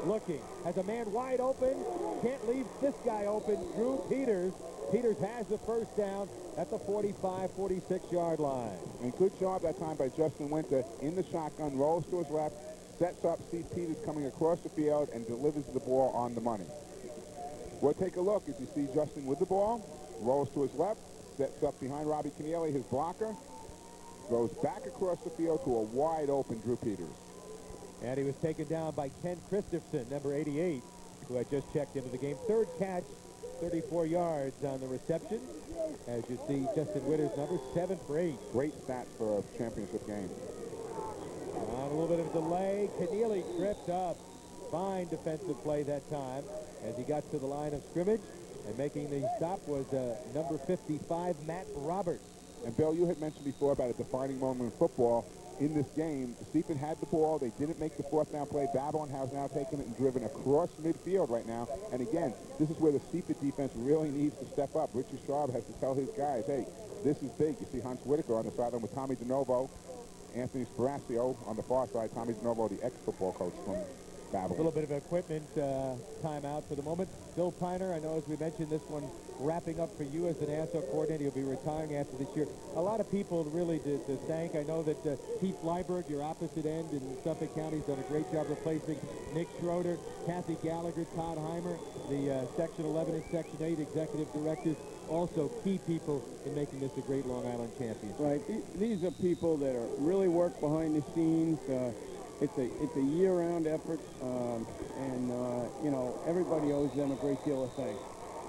Looking, has a man wide open. Can't leave this guy open. Drew Peters. Peters has the first down at the 45, 46-yard line. And good job that time by Justin Winter in the shotgun, rolls to his left, sets up, sees Peters coming across the field, and delivers the ball on the money. We'll take a look as you see Justin with the ball, rolls to his left, sets up behind Robbie Keneally, his blocker, goes back across the field to a wide-open Drew Peters. And he was taken down by Ken Christensen, number 88, who had just checked into the game. 3rd catch, 34 yards on the reception. As you see, Justin Winter's number 7 for 8. Great stats for a championship game. On a little bit of a delay, Keneally tripped up. Fine defensive play that time as he got to the line of scrimmage, and making the stop was number 55, Matt Roberts. And Bill, you had mentioned before about a defining moment in football. In this game, Seaford had the ball. They didn't make the 4th down play. Babylon has now taken it and driven across midfield right now. And again, this is where the Seaford defense really needs to step up. Richard Schaub has to tell his guys, hey, this is big. You see Hans Whitaker on the sideline with Tommy DeNovo, Anthony Sparaccio on the far side. Tommy DeNovo, the ex-football coach from Babylon. A little bit of equipment timeout for the moment. Bill Piner, I know as we mentioned, this one wrapping up for you as an ASSO coordinator. You'll be retiring after this year. A lot of people really to thank. I know that Keith Leiberg, your opposite end in Suffolk County, has done a great job replacing Nick Schroeder, Kathy Gallagher, Todd Heimer, the Section 11 and Section 8 executive directors. Also key people in making this a great Long Island championship. Right. These are people that are really work behind the scenes. It's a year-round effort, and you know, everybody owes them a great deal of thanks.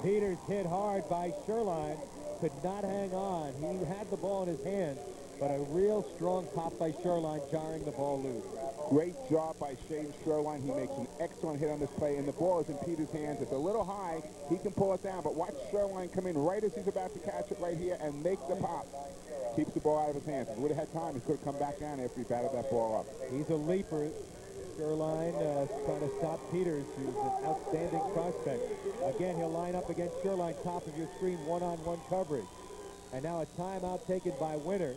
Peters hit hard by Sherline, could not hang on. He had the ball in his hand, but a real strong pop by Sherline, jarring the ball loose. Great job by Shane Sherline. He makes an excellent hit on this play, and the ball is in Peters' hands. It's a little high. He can pull it down, but watch Sherline come in right as he's about to catch it right here and make the pop. Keeps the ball out of his hands. If he would have had time, he could have come back down after he batted that ball up. He's a leaper. Sherline trying to stop Peters, who's an outstanding prospect. Again, he'll line up against Sherline, top of your screen, one-on-one coverage. And now a timeout taken by Winter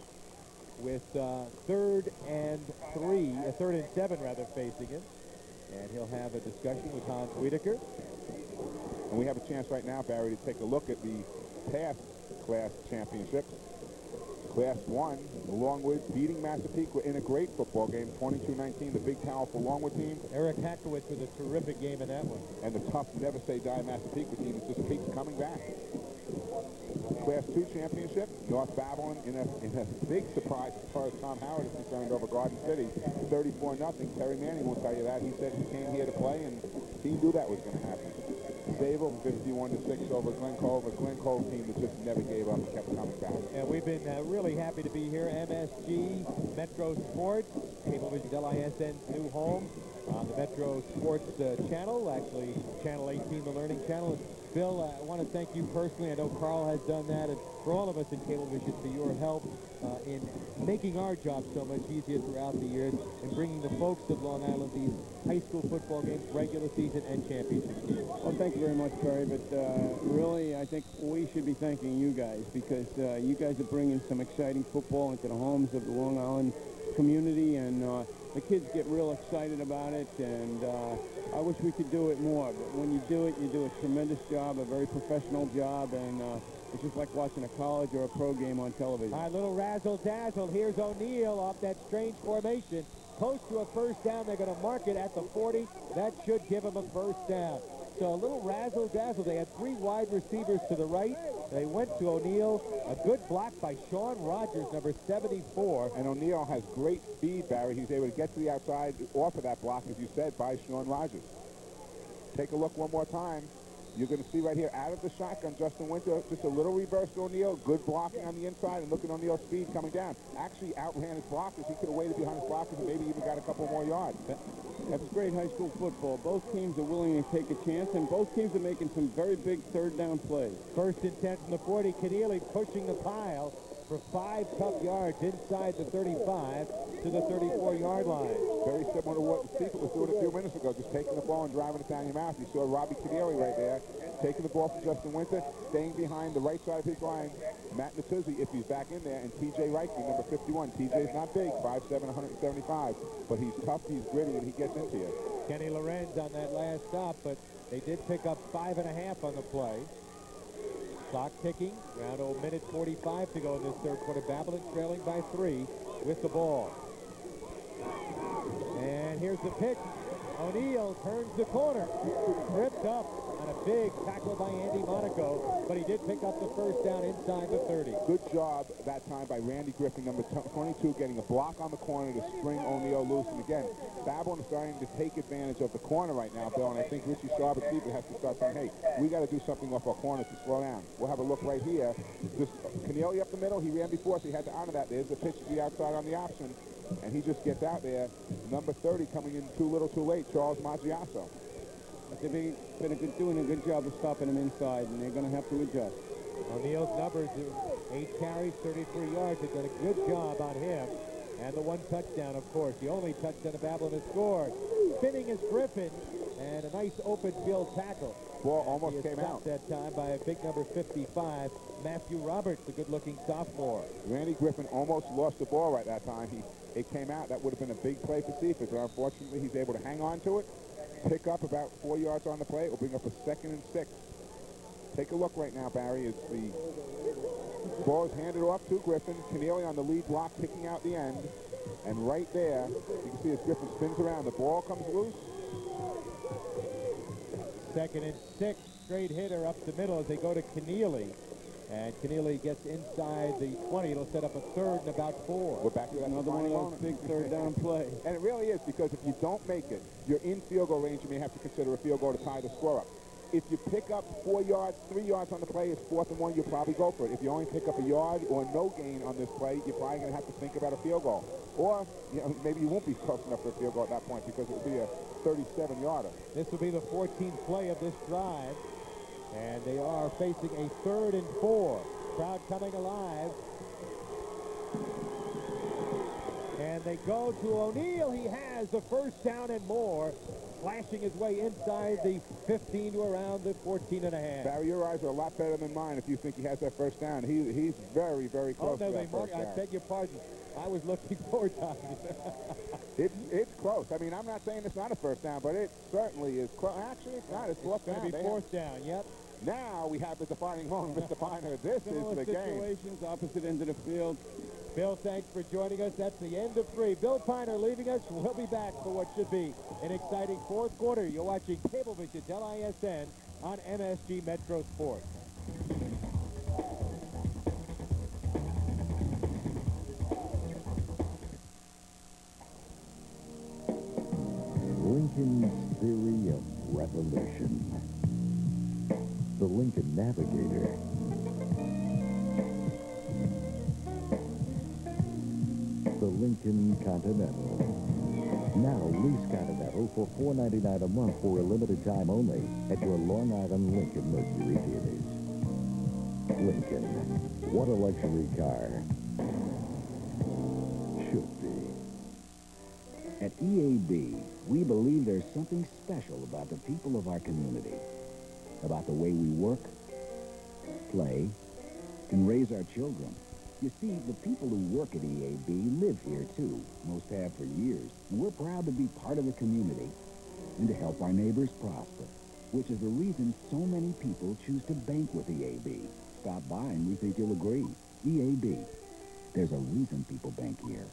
with 3rd and 7 rather, facing him. And he'll have a discussion with Hans Whitaker. And we have a chance right now, Barry, to take a look at the past class championships. Class 1, Longwood beating Massapequa in a great football game, 22-19, the big, powerful Longwood team. Eric Hackowitz with a terrific game in that one. And the tough, never-say-die Massapequa team is just keeps coming back. Class 2 championship, North Babylon in a big surprise as far as Tom Howard is concerned over Garden City, 34-0. Terry Manning will tell you that. He said he came here to play, and he knew that was going to happen. Sable 51-6 over Glen Cove, a Glen Cove team that just never gave up and kept coming back. And we've been really happy to be here. MSG, Metro Sports, Cablevision LISN's new home on the Metro Sports channel, actually Channel 18, the Learning Channel. Bill, I want to thank you personally. I know Carl has done that, and for all of us in Cablevision for your help in making our job so much easier throughout the years and bringing the folks of Long Island these high school football games, regular season and championship games. Well, thank you very much, Barry, but really I think we should be thanking you guys because you guys are bringing some exciting football into the homes of the Long Island community, and the kids get real excited about it, and I wish we could do it more, but when you do a tremendous job, a very professional job, and it's just like watching a college or a pro game on television. All right, little razzle-dazzle. Here's O'Neal off that strange formation. Close to a first down. They're going to mark it at the 40. That should give them a first down. So a little razzle-dazzle. They had three wide receivers to the right. They went to O'Neal. A good block by Sean Rogers, number 74. And O'Neal has great speed, Barry. He's able to get to the outside off of that block, as you said, by Sean Rogers. Take a look one more time. You're going to see right here, out of the shotgun, Justin Winter, just a little reverse to O'Neal, good blocking on the inside, and look at O'Neal's speed coming down. Actually outran his blockers. He could have waited behind his blockers and maybe even got a couple more yards. That's great high school football. Both teams are willing to take a chance, and both teams are making some very big third down plays. First and 10 from the 40. Keneally pushing the pile for 5 tough yards inside the 35 to the 34-yard line. Very similar to what Seaford was doing a few minutes ago, just taking the ball and driving it down your mouth. You saw Robbie Keneally right there, taking the ball from Justin Winter, staying behind the right side of his line. Matt Natuzzi, if he's back in there, and T.J. Reichman, number 51. T.J.'s not big, 5'7", 175, but he's tough, he's gritty, and he gets into you. Kenny Lorenz on that last stop, but they did pick up 5.5 on the play. Clock ticking, around a minute 45 to go in this third quarter. Babylon trailing by 3 with the ball. And here's the pitch. O'Neal turns the corner. Ripped up on a big tackle by Andy Monaco, but he did pick up the first down inside the 30. Good job that time by Randy Griffin, number 22, getting a block on the corner to spring O'Neal loose. And again, Babylon is starting to take advantage of the corner right now, Bill, and I think Richie Sharp and Seaford has to start saying, hey, we got to do something off our corners to slow down. We'll have a look right here. Just Keneally up the middle. He ran before, so he had to honor that. There's the pitch to the outside on the option, and he just gets out there. Number 30 coming in too little too late, Charles Maggiasso. They've been doing a good job of stopping him inside, and they're going to have to adjust. O'Neal's numbers are 8 carries, 33 yards. They've done a good job on him. And the 1 touchdown, of course. The only touchdown of Babylon has scored. Spinning is Griffin, and a nice open field tackle. Ball almost came out that time by a big number 55, Matthew Roberts, a good-looking sophomore. Randy Griffin almost lost the ball right that time. It came out. That would have been a big play for Seaford, but unfortunately he's able to hang on to it, pick up about 4 yards on the play. It will bring up a 2nd and 6. Take a look right now, Barry, as the ball is handed off to Griffin. Keneally on the lead block, kicking out the end. And right there, you can see as Griffin spins around, the ball comes loose. 2nd and 6, straight hitter up the middle as they go to Keneally. And Keneally gets inside the 20. It'll set up a 3rd and about 4. We're back to that another one of those big third down plays. And it really is, because if you don't make it, you're in field goal range. You may have to consider a field goal to tie the score up. If you pick up 4 yards, 3 yards on the play, it's 4th and 1, you'll probably go for it. If you only pick up a yard or no gain on this play, you're probably going to have to think about a field goal. Or, you know, maybe you won't be close enough for a field goal at that point because it will be a 37-yarder. This will be the 14th play of this drive. And they are facing a 3rd and 4. Crowd coming alive. And they go to O'Neal. He has the first down and more. Flashing his way inside the 15 to around the 14 and a half. Barry, your eyes are a lot better than mine if you think he has that first down. He's very, very close to that first down. I beg your pardon. I was looking for it, Tommy. It's close. I mean, I'm not saying it's not a first down, but it certainly is close. Actually, it's not. It's fourth down. It's going to be 4th down, yep. Now we have the defining moment, Mr. Piner. This is the game. Situations, opposite end of the field. Bill, thanks for joining us. That's the end of 3. Bill Piner leaving us. We'll be back for what should be an exciting 4th quarter. You're watching Cablevision LISN on MSG Metro Sports. Lincoln's theory of revolution. The Lincoln Navigator. The Lincoln Continental. Now lease Continental for $4.99 a month for a limited time only at your Long Island Lincoln Mercury dealers. Lincoln, what a luxury car should be. At EAB, we believe there's something special about the people of our community, about the way we work, play, and raise our children. You see, the people who work at EAB live here, too. Most have for years. We're proud to be part of the community and to help our neighbors prosper, which is the reason so many people choose to bank with EAB. Stop by and we think you'll agree. EAB. There's a reason people bank here.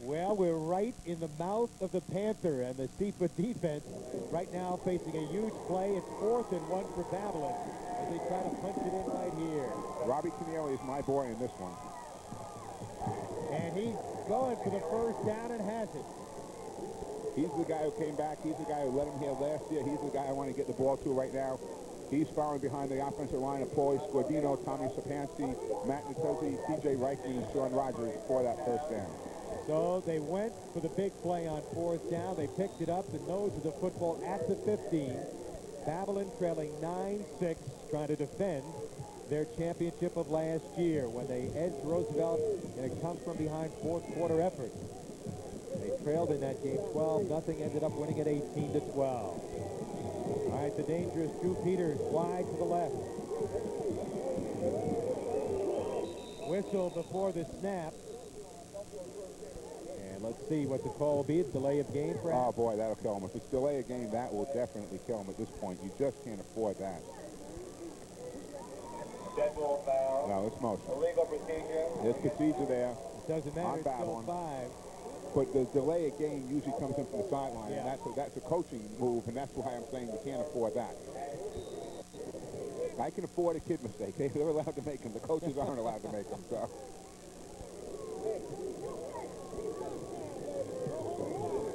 Well, we're right in the mouth of the Panther, and the Seaford defense right now facing a huge play. It's 4th and 1 for Babylon as they try to punch it in right here. Robbie Keneally is my boy in this one. And he's going for the first down and has it. He's the guy who came back. He's the guy who led him here last year. He's the guy I want to get the ball to right now. He's following behind the offensive line of Paulie Scordino, Tommy Sapansky, Matt Natozzi, T.J. Reichman, and Sean Rogers for that first down. So they went for the big play on 4th down. They picked it up, the nose of the football at the 15. Babylon trailing 9-6, trying to defend their championship of last year when they edged Roosevelt in a come-from-behind fourth-quarter effort. They trailed in that game 12-0, ended up winning at 18-12. All right, the dangerous Drew Peters wide to the left. Whistle before the snap. And let's see what the call will be. It's delay of game, perhaps. Oh, boy, that'll kill him. If it's delay of game, that will definitely kill him at this point. You just can't afford that. Schedule foul. No, it's motion. Illegal procedure. There's procedure there. It doesn't matter. It's still 5. But the delay of game usually comes in from the sideline, Yeah. and that's a coaching move, and that's why I'm saying you can't afford that. I can afford a kid mistake. They're allowed to make them. The coaches aren't allowed to make them. So.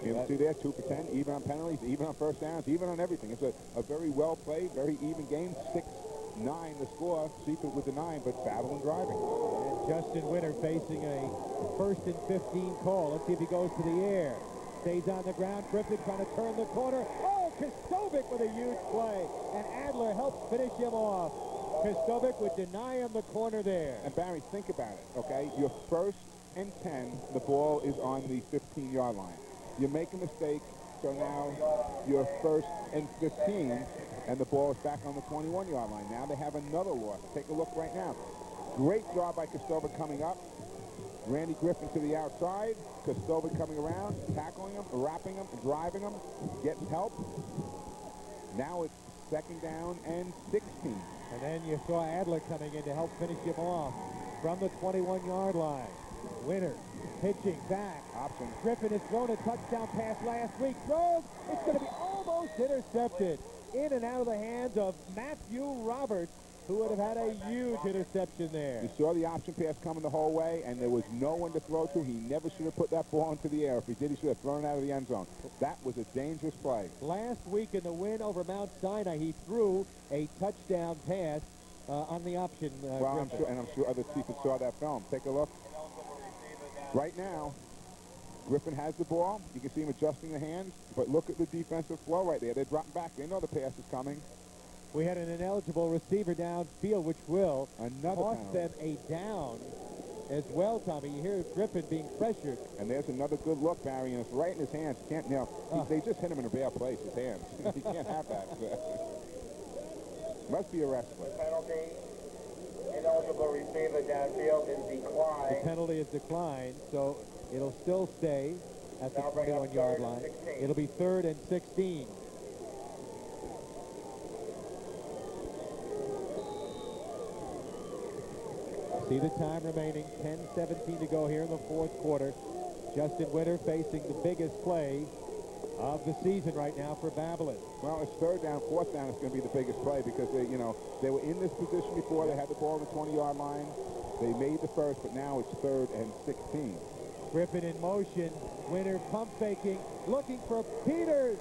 You see there, 2 for 10, even on penalties, even on first downs, even on everything. It's a very well played, very even game. 6-9 the score. Seaford with the 9, but Babylon driving. And Justin Winter facing a 1st and 15 call. Let's see if he goes to the air. Stays on the ground. Griffin trying to turn the corner. Oh, Kostovic with a huge play. And Adler helps finish him off. Kostovic would deny him the corner there. And Barry, think about it, okay? Your 1st and 10, the ball is on the 15-yard line. You make a mistake, so now you're 1st and 15, and the ball is back on the 21-yard line. Now they have another loss. Take a look right now. Great job by Kostovic coming up. Randy Griffin to the outside. Kostovic coming around, tackling him, wrapping him, driving him, gets help. Now it's 2nd down and 16. And then you saw Adler coming in to help finish him off from the 21-yard line. Winter pitching back. Option. Griffin has thrown a touchdown pass last week. Throws. It's going to be almost intercepted. In and out of the hands of Matthew Roberts, who would have had a huge interception there. You saw the option pass coming the whole way, and there was no one to throw to. He never should have put that ball into the air. If he did, he should have thrown it out of the end zone. That was a dangerous play. Last week in the win over Mount Sinai, he threw a touchdown pass on the option. Well, I'm sure other people saw that film. Take a look. Right now, Griffin has the ball. You can see him adjusting the hands, but look at the defensive flow right there. They're dropping back. They know the pass is coming. We had an ineligible receiver downfield, which will cost them a down as well, Tommy. You hear Griffin being pressured. And there's another good look, Barry, and it's right in his hands. Can't, you know, they just hit him in a bad place, his hands. You can't have that. Must be a wrestler. Penalty. Ineligible receiver downfield is declined. The penalty is declined, so it'll still stay at the 21-yard line. It'll be 3rd and 16. See the time remaining, 10:17 to go here in the 4th quarter. Justin Winter facing the biggest play of the season right now for Babylon. Well, it's 3rd down, 4th down is going to be the biggest play because they were in this position before. They had the ball on the 20-yard line. They made the first, but now it's 3rd and 16. Griffin in motion. Winter pump faking, looking for Peters.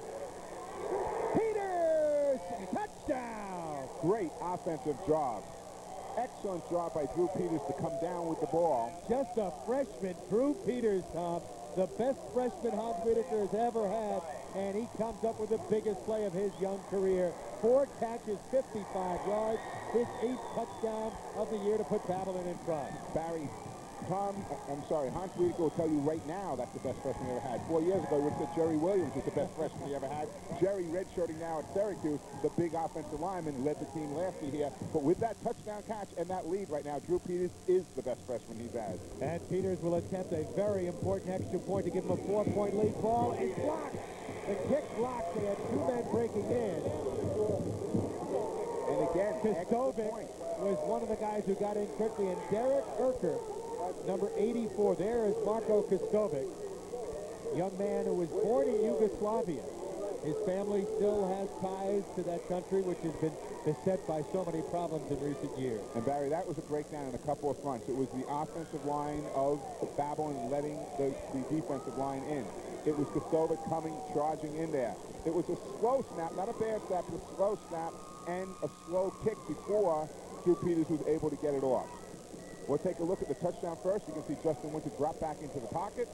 Peters! Touchdown! Great offensive job Excellent job by Drew Peters to come down with the ball. Just a freshman, Drew Peters, Tom. The best freshman Hans Whitaker has ever had, and he comes up with the biggest play of his young career. 4 catches, 55 yards, his 8th touchdown of the year to put Babylon in front. Barry, Hans Whitaker will tell you right now that's the best freshman he ever had. 4 years ago, he would have said Jerry Williams was the best freshman he ever had. Jerry, redshirting now at Syracuse, the big offensive lineman, led the team last year here. But with that touchdown catch and that lead right now, Drew Peters is the best freshman he's had. And Peters will attempt a very important extra point to give him a 4-point lead. Ball is blocked. The kick blocked. They had 2 men breaking in. And again, Kostovic was one of the guys who got in quickly, and Derek Urker, number 84. There is Marko Kostovic, young man who was born in Yugoslavia. His family still has ties to that country, which has been beset by so many problems in recent years. And Barry, that was a breakdown in a couple of fronts. It was the offensive line of Babylon letting the defensive line in. It was Kostovic coming, charging in there. It was a slow snap, not a bad snap, but a slow snap and a slow kick before Drew Peters was able to get it off. We'll take a look at the touchdown first. You can see Justin Winter drop back into the pocket.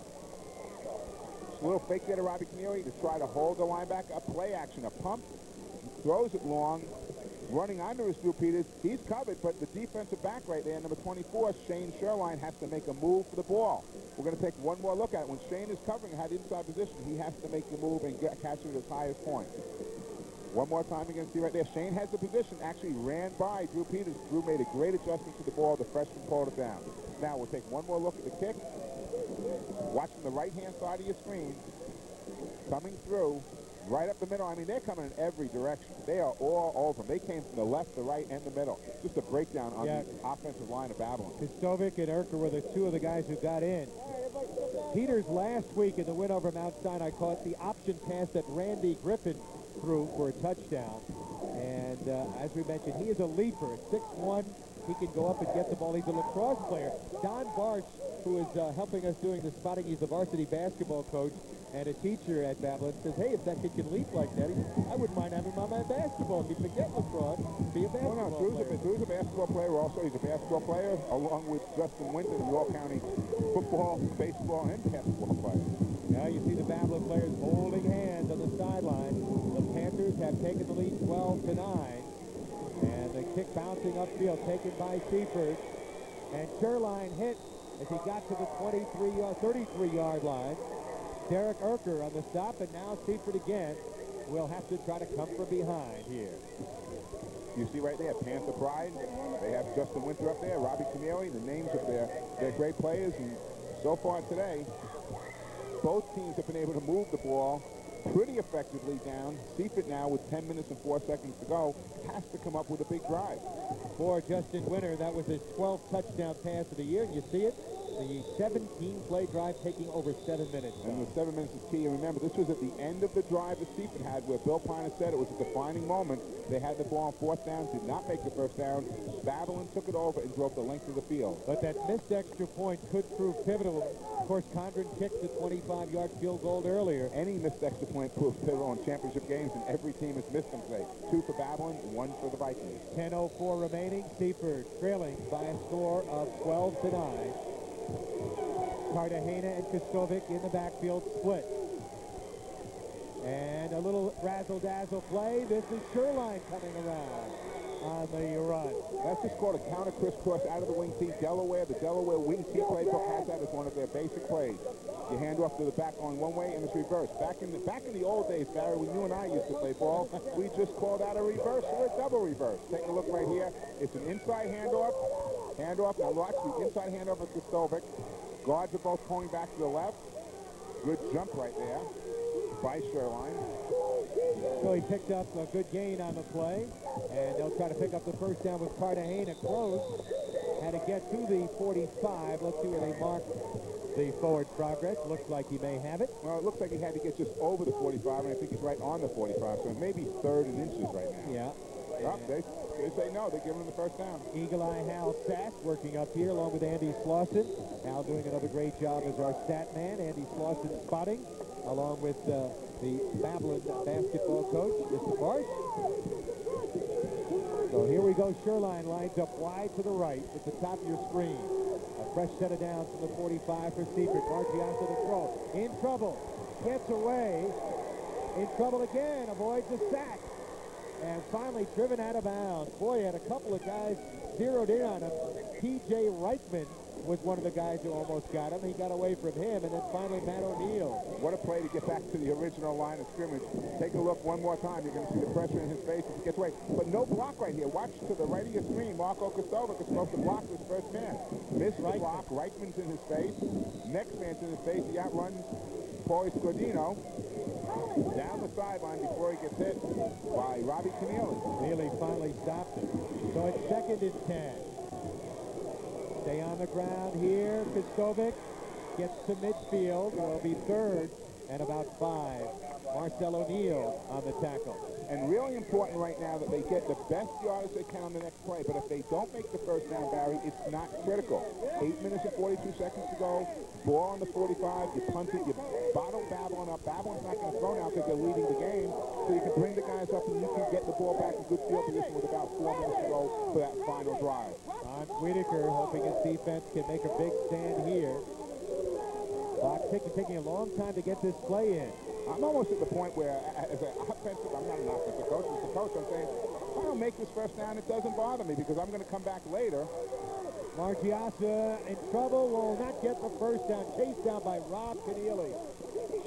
Just a little fake there to Robbie Keneally to try to hold the linebacker. A play action, a pump. Throws it long. Running under is Drew Peters. He's covered, but the defensive back right there, number 24, Shane Sherline, has to make a move for the ball. We're going to take one more look at it. When Shane is covering, had inside position, he has to make the move and catch it at his highest point. One more time, you can see right there, Shane has the position, actually ran by Drew Peters. Drew made a great adjustment to the ball. The freshman pulled it down. Now we'll take one more look at the kick. Watch from the right-hand side of your screen. Coming through, right up the middle. I mean, they're coming in every direction. They are all over. They came from the left, the right, and the middle. Just a breakdown on the offensive line of Babylon. Kostovic and Urker were the 2 of the guys who got in. Peters last week in the win over Mount Sinai caught the option pass that Randy Griffin threw for a touchdown. And as we mentioned, he is a leaper. At 6'1", he can go up and get the ball. He's a lacrosse player. Don Barsh, who is helping us doing the spotting, he's the varsity basketball coach and a teacher at Babylon, says, hey, if that kid can leap like that, I wouldn't mind having him on my basketball. If you forget lacrosse, be a basketball player. Drew's a basketball player also. He's a basketball player, along with Justin Winter, the York County football, baseball, and basketball player. Now you see the Babylon players holding hands on the sideline. The Panthers have taken the lead 12-9. And the kick bouncing upfield, taken by Seaford. And Sherline hit as he got to the 33-yard line. Derek Urker on the stop, and now Seaford again will have to try to come from behind here. You see right there, Panther Pride. They have Justin Winter up there, Robbie Keneally, the names of their great players. And so far today, both teams have been able to move the ball pretty effectively down. Seaford now, with 10 minutes and 4 seconds to go, has to come up with a big drive. For Justin Winter, that was his 12th touchdown pass of the year, and you see it. The 17-play drive taking over 7 minutes. And the 7 minutes is key. And remember, this was at the end of the drive that Seaford had, where Bill Piner said it was a defining moment. They had the ball on 4th down, did not make the 1st down. Babylon took it over and drove the length of the field. But that missed extra point could prove pivotal. Of course, Condren kicked the 25-yard field goal earlier. Any missed extra point proves pivotal in championship games, and every team has missed them today. 2 for Babylon, 1 for the Vikings. 10:04 remaining. Seaford trailing by a score of 12-9. Cartagena and Kostovic in the backfield split. And a little razzle-dazzle play. This is Sherline coming around on the run. That's just called a counter crisscross out of the wing team. Delaware, the Delaware wing team playbook has that as one of their basic plays. You hand off to the back on one way, and it's reverse. Back in the old days, Barry, when you and I used to play ball, we just called out a reverse or a double reverse. Take a look right here. It's an inside handoff. Now watch the inside handoff of Kostovic. Guards are both pulling back to the left. Good jump right there by Sherline. So he picked up a good gain on the play, and they'll try to pick up the 1st down with Cartagena close. Had to get to the 45. Let's see where they mark the forward progress. Looks like he may have it. Well, it looks like he had to get just over the 45, and I think he's right on the 45, so maybe 3rd in inches right now. Yeah. Oh, they say no. They give him the 1st down. Eagle Eye Hal Sass working up here along with Andy Slauson. Hal doing another great job as our stat man. Andy Slauson spotting along with the Babylon basketball coach, Mr. Barsh. So here we go. Sherline lines up wide to the right at the top of your screen. A fresh set of downs from the 45 for Seaford. Margiasa to throw. In trouble. Gets away. In trouble again. Avoids a sack. And finally driven out of bounds. Boy, had a couple of guys zeroed in on him. T.J. Reichman was one of the guys who almost got him. He got away from him, and then finally Matt O'Neill. What a play to get back to the original line of scrimmage. Take a look one more time. You're going to see the pressure in his face as he gets away. But no block right here. Watch to the right of your screen. Marco Kostovic is supposed to block this first man. Missed the block. Reichman's in his face. Next man's in his face. He outruns Paulie Scordino down the sideline before he gets hit by Robbie Keneally. Keneally finally stopped him. So it's 2nd and 10. Stay on the ground here. Kostovic gets to midfield. It'll be 3rd and about 5. Marcel O'Neill on the tackle. And really important right now that they get the best yardage they can on the next play. But if they don't make the first down, Barry, it's not critical. 8 minutes and 42 seconds to go. Ball on the 45. You punt it. You bottle Babylon up. Babylon's not going to throw now because they're leading the game. So you can bring the guys up and you can get the ball back in good field position with about 4 minutes to go for that final drive. Ron Whitaker hoping his defense can make a big stand here. Clock taking a long time to get this play in. I'm almost at the point where, as an offensive, I'm not an offensive coach, as a coach, I'm saying, if I don't make this first down, it doesn't bother me because I'm going to come back later. Margiasa in trouble, will not get the first down. Chased down by Rob Keneally.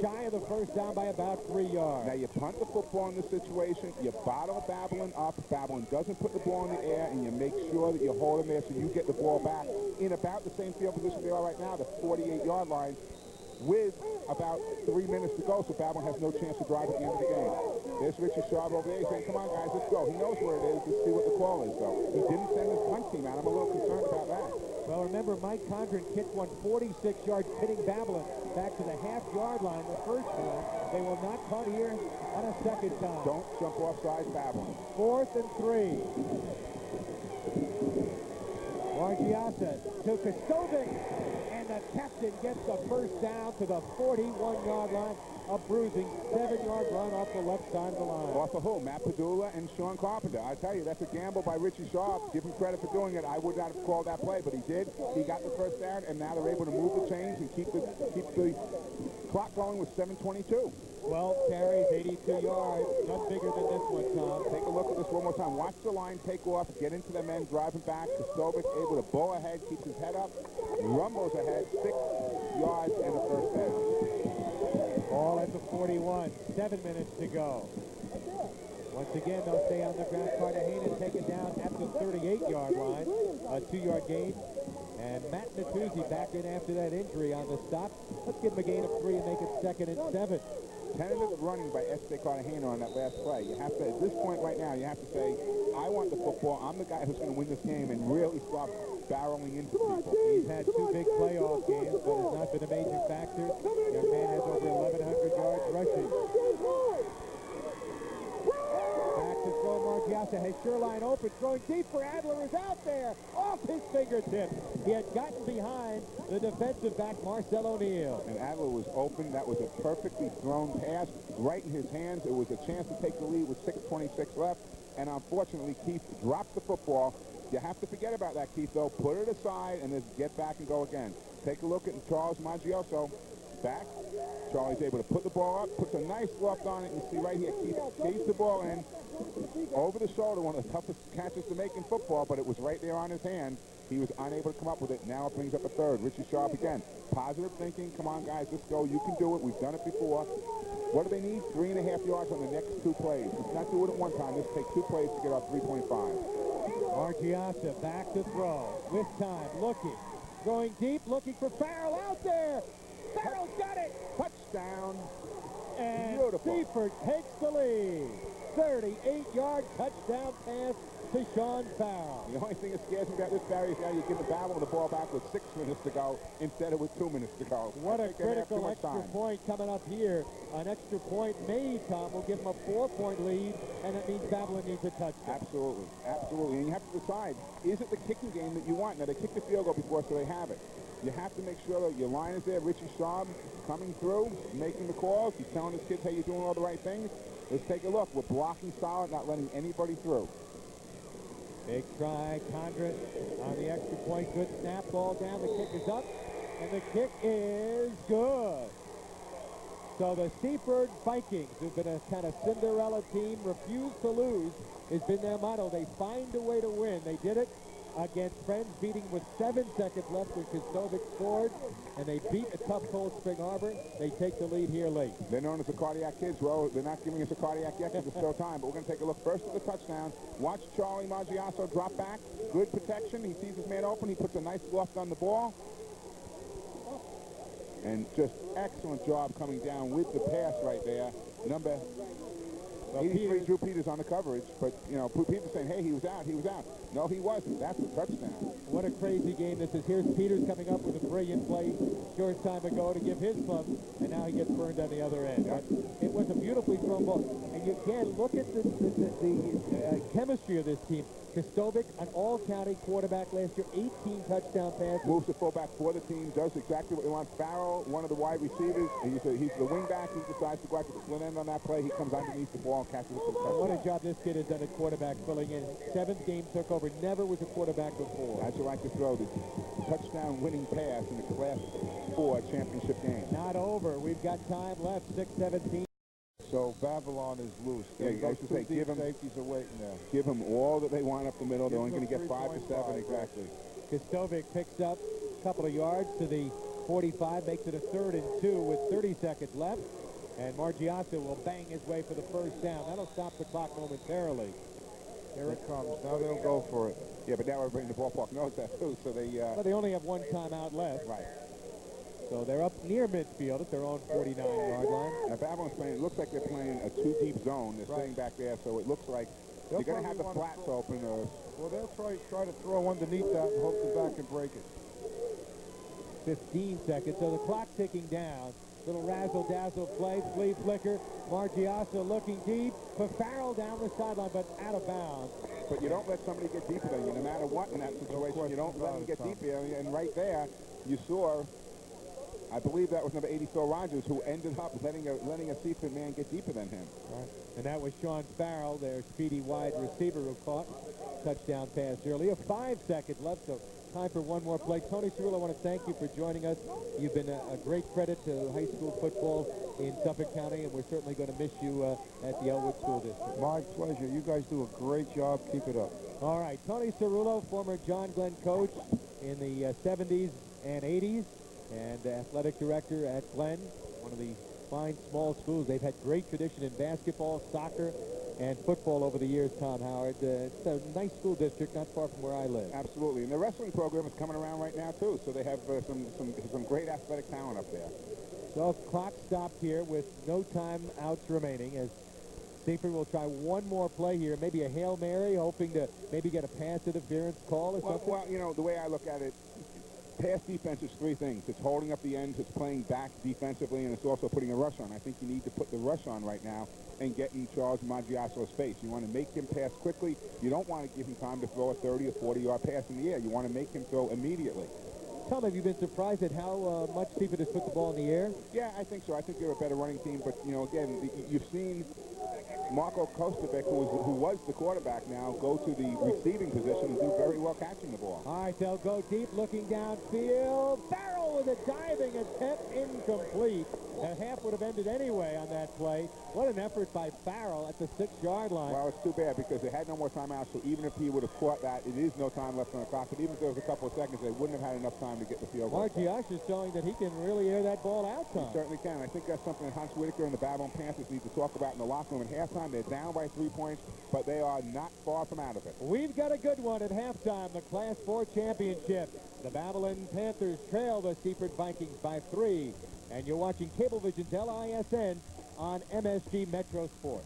Shy of the first down by about 3 yards. Now you punt the football in this situation, you bottle Babylon up, Babylon doesn't put the ball in the air, and you make sure that you hold them there so you get the ball back in about the same field position they are right now, the 48-yard line, with about 3 minutes to go, so Babylon has no chance to drive at the end of the game. There's Richie Sharp over there saying, come on, guys, let's go. He knows where it is. Let's see what the call is, though. He didn't send his punt team out. I'm a little concerned about that. Well, remember, Mike Condren kicked one 46 yards, pitting Babylon back to the half-yard line the first time. They will not punt here on a second time. Don't jump offside Babylon. 4th and 3. Margiasa to Kostovic. And the captain gets the first down to the 41-yard line. A bruising 7-yard run off the left side of the line. Off the who? Matt Padula and Sean Carpenter. I tell you, that's a gamble by Richie Sharp. Give him credit for doing it. I would not have called that play, but he did. He got the first down, and now they're able to move the chains and keep the clock going with 7:22. 12 carries, 82 yards. Not bigger than this one, Tom. Take a look at this one more time. Watch the line take off, get into the men, driving back. Kostovic able to bow ahead, keeps his head up, rumbles ahead, 6 yards and a first down. Ball at the 41, 7 minutes to go. Once again, they'll stay on the ground. Cartagena take it down at the 38-yard line. A 2-yard gain. And Matt Natuzzi back in after that injury on the stop. Let's give him a gain of 3 and make it 2nd and 7. Tentative running by S.J. Cartagena on that last play. You have to, at this point right now, you have to say, I want the football. I'm the guy who's going to win this game and really start barreling into people. He's had 2 big playoff games, but has not been a major factor. Young man has over 1,100 yards rushing. Back to throw. Margiasa has Sherline open, throwing deep for Adler, who's out there, off his fingertips. He had gotten behind the defensive back, Marcel O'Neill. And Adler was open. That was a perfectly thrown pass right in his hands. It was a chance to take the lead with 6:26 left. And unfortunately, Keith dropped the football. You have to forget about that, Keith, though. Put it aside and just get back and go again. Take a look at Charles Maggioso. Back. Charlie's able to put the ball up, puts a nice loft on it. You see right here, Keith gave the ball in over the shoulder, one of the toughest catches to make in football, but it was right there on his hand. He was unable to come up with it. Now it brings up a 3rd. Richie Sharp again. Positive thinking. Come on, guys, let's go. You can do it. We've done it before. What do they need? 3.5 yards on the next 2 plays. Let's not do it at one time. Let's take 2 plays to get our 3.5. Margiasa back to throw. With time, looking. Throwing deep, looking for Farrell out there. Farrell's got it. Touchdown. And Beautiful. Seaford takes the lead. 38-yard touchdown pass to Sean Farrell. The only thing that scares me about this, Barry, is now you give the Babylon the ball back with 6 minutes to go instead of with 2 minutes to go. What a critical extra point coming up here. An extra point made, Tom, will give them a 4-point lead, and that means Babylon needs a touchdown. Absolutely. Absolutely. And you have to decide, is it the kicking game that you want? Now, they kicked the field goal before, so they have it. You have to make sure that your line is there. Richie Schaub coming through, making the calls. He's telling his kids, hey, you're doing all the right things. Let's take a look. We're blocking solid, not letting anybody through. Big try, Condren on the extra point. Good snap, ball down. The kick is up, and the kick is good. So the Seaford Vikings, who've been a kind of Cinderella team, refuse to lose, has been their motto. They find a way to win. They did it against Friends, beating with 7 seconds left when Kostovic scored, and they beat a tough Cold Spring Harbor. They take the lead here late. They're known as the Cardiac Kids. Well, they're not giving us a cardiac yet because there's still time, but we're going to take a look first at the touchdown. Watch Charlie Maggiasso drop back. Good protection. He sees his man open. He puts a nice loft on the ball. And just excellent job coming down with the pass right there. Number 83, Drew Peters on the coverage, but, you know, Peters saying, hey, he was out. No, he wasn't. That's a touchdown. What a crazy game this is. Here's Peters coming up with a brilliant play short time ago to give his club, and now he gets burned on the other end. But it was a beautifully thrown ball. And you can look at the chemistry of this team. Kostovic, an all-county quarterback last year, 18 touchdown passes. Moves the fullback for the team, does exactly what they want. Farrell, one of the wide receivers, he's the wingback. He decides to go out to the split end on that play. He comes underneath the ball and catches it for the touchdown. What a job this kid has done at quarterback, filling in. 7th game took over. Never was a quarterback before. How'd you like to throw the touchdown winning pass in the Class 4 championship game? Not over. We've got time left, 6:17. So Babylon is loose. Yeah, I should say, give them safeties are waiting there. Give them all that they want up the middle. They're only going to get 5 to 7 exactly. Kostovic picks up a couple of yards to the 45, makes it a 3rd and 2 with 30 seconds left. And Margiasso will bang his way for the first down. That'll stop the clock momentarily. Here it comes. Now they'll go for it. Yeah, but now everybody in the ballpark knows that too. So they. But they only have one timeout left. Right. So they're up near midfield at their own 49-yard line. Now Babylon's playing. It looks like they're playing a 2-deep zone. They're sitting back there, so it looks like they're going to have the flats open. Well, they'll try to throw underneath that and hope the back can break it. 15 seconds. So the clock ticking down. Little razzle-dazzle play, flea flicker. Margiasso looking deep for Farrell down the sideline, but out of bounds. But you don't let somebody get deeper than you, no matter what in that situation. You don't let them get deeper. And right there, you saw, I believe that was number 80, Phil Rogers, who ended up letting a Seaford man get deeper than him. Right. And that was Sean Farrell, their speedy wide receiver, who caught touchdown pass earlier. 5 seconds left, so time for one more play. Tony Cerullo, I want to thank you for joining us. You've been a great credit to high school football in Suffolk County, and we're certainly going to miss you at the Elwood School District. My pleasure. You guys do a great job. Keep it up. All right. Tony Cerullo, former John Glenn coach in the 70s and 80s, and athletic director at Glenn, one of the fine small schools. They've had great tradition in basketball, soccer, and football over the years, Tom Howard. It's a nice school district, not far from where I live. Absolutely. And the wrestling program is coming around right now, too. So they have some great athletic talent up there. So clock stopped here with no timeouts remaining as Seaford will try one more play here, maybe a Hail Mary, hoping to maybe get a pass interference call or something. Well, you know, the way I look at it, pass defense is 3 things. It's holding up the ends, it's playing back defensively, and it's also putting a rush on. I think you need to put the rush on right now and get in Charles Maggiasso's face. You want to make him pass quickly. You don't want to give him time to throw a 30 or 40-yard pass in the air. You want to make him throw immediately. Tom, have you been surprised at how much Seaford has put the ball in the air? Yeah, I think so. I think they're a better running team. But, you know, again, you've seen Marco Kostovic, who was the quarterback now, go to the receiving position and do very well catching the ball. All right, they'll go deep, looking downfield. Farrell with a diving attempt, incomplete. And half would have ended anyway on that play. What an effort by Farrell at the 6-yard line. Well, it's too bad because they had no more timeouts, so even if he would have caught that, it is no time left on the clock. But even if there was a couple of seconds, they wouldn't have had enough time to get the field goal. Margiasso is showing that he can really air that ball out, Tom. He certainly can. I think that's something that Hans Whitaker and the Babylon Panthers need to talk about in the locker room. At halftime, they're down by 3 points, but they are not far from out of it. We've got a good one at halftime, the Class 4 championship. The Babylon Panthers trail the Seaford Vikings by 3. And you're watching Cablevision's LISN on MSG Metro Sports.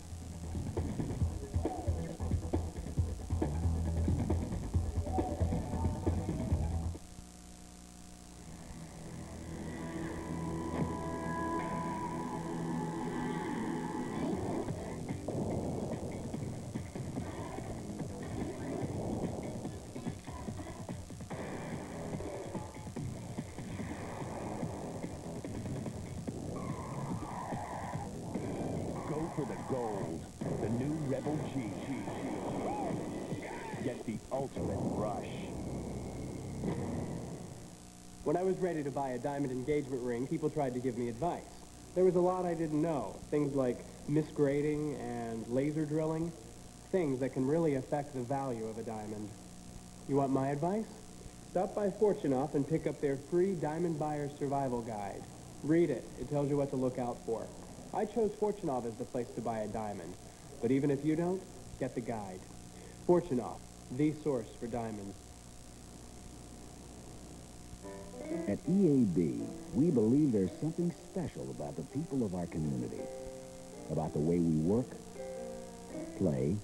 For the goal. When I was ready to buy a diamond engagement ring, people tried to give me advice. There was a lot I didn't know, things like misgrading and laser drilling, things that can really affect the value of a diamond. You want my advice? Stop by Fortunoff and pick up their free Diamond Buyer Survival Guide. Read it. It tells you what to look out for. I chose Fortunoff as the place to buy a diamond. But even if you don't, get the guide. Fortunoff, the source for diamonds. At EAB, we believe there's something special about the people of our community, about the way we work, play,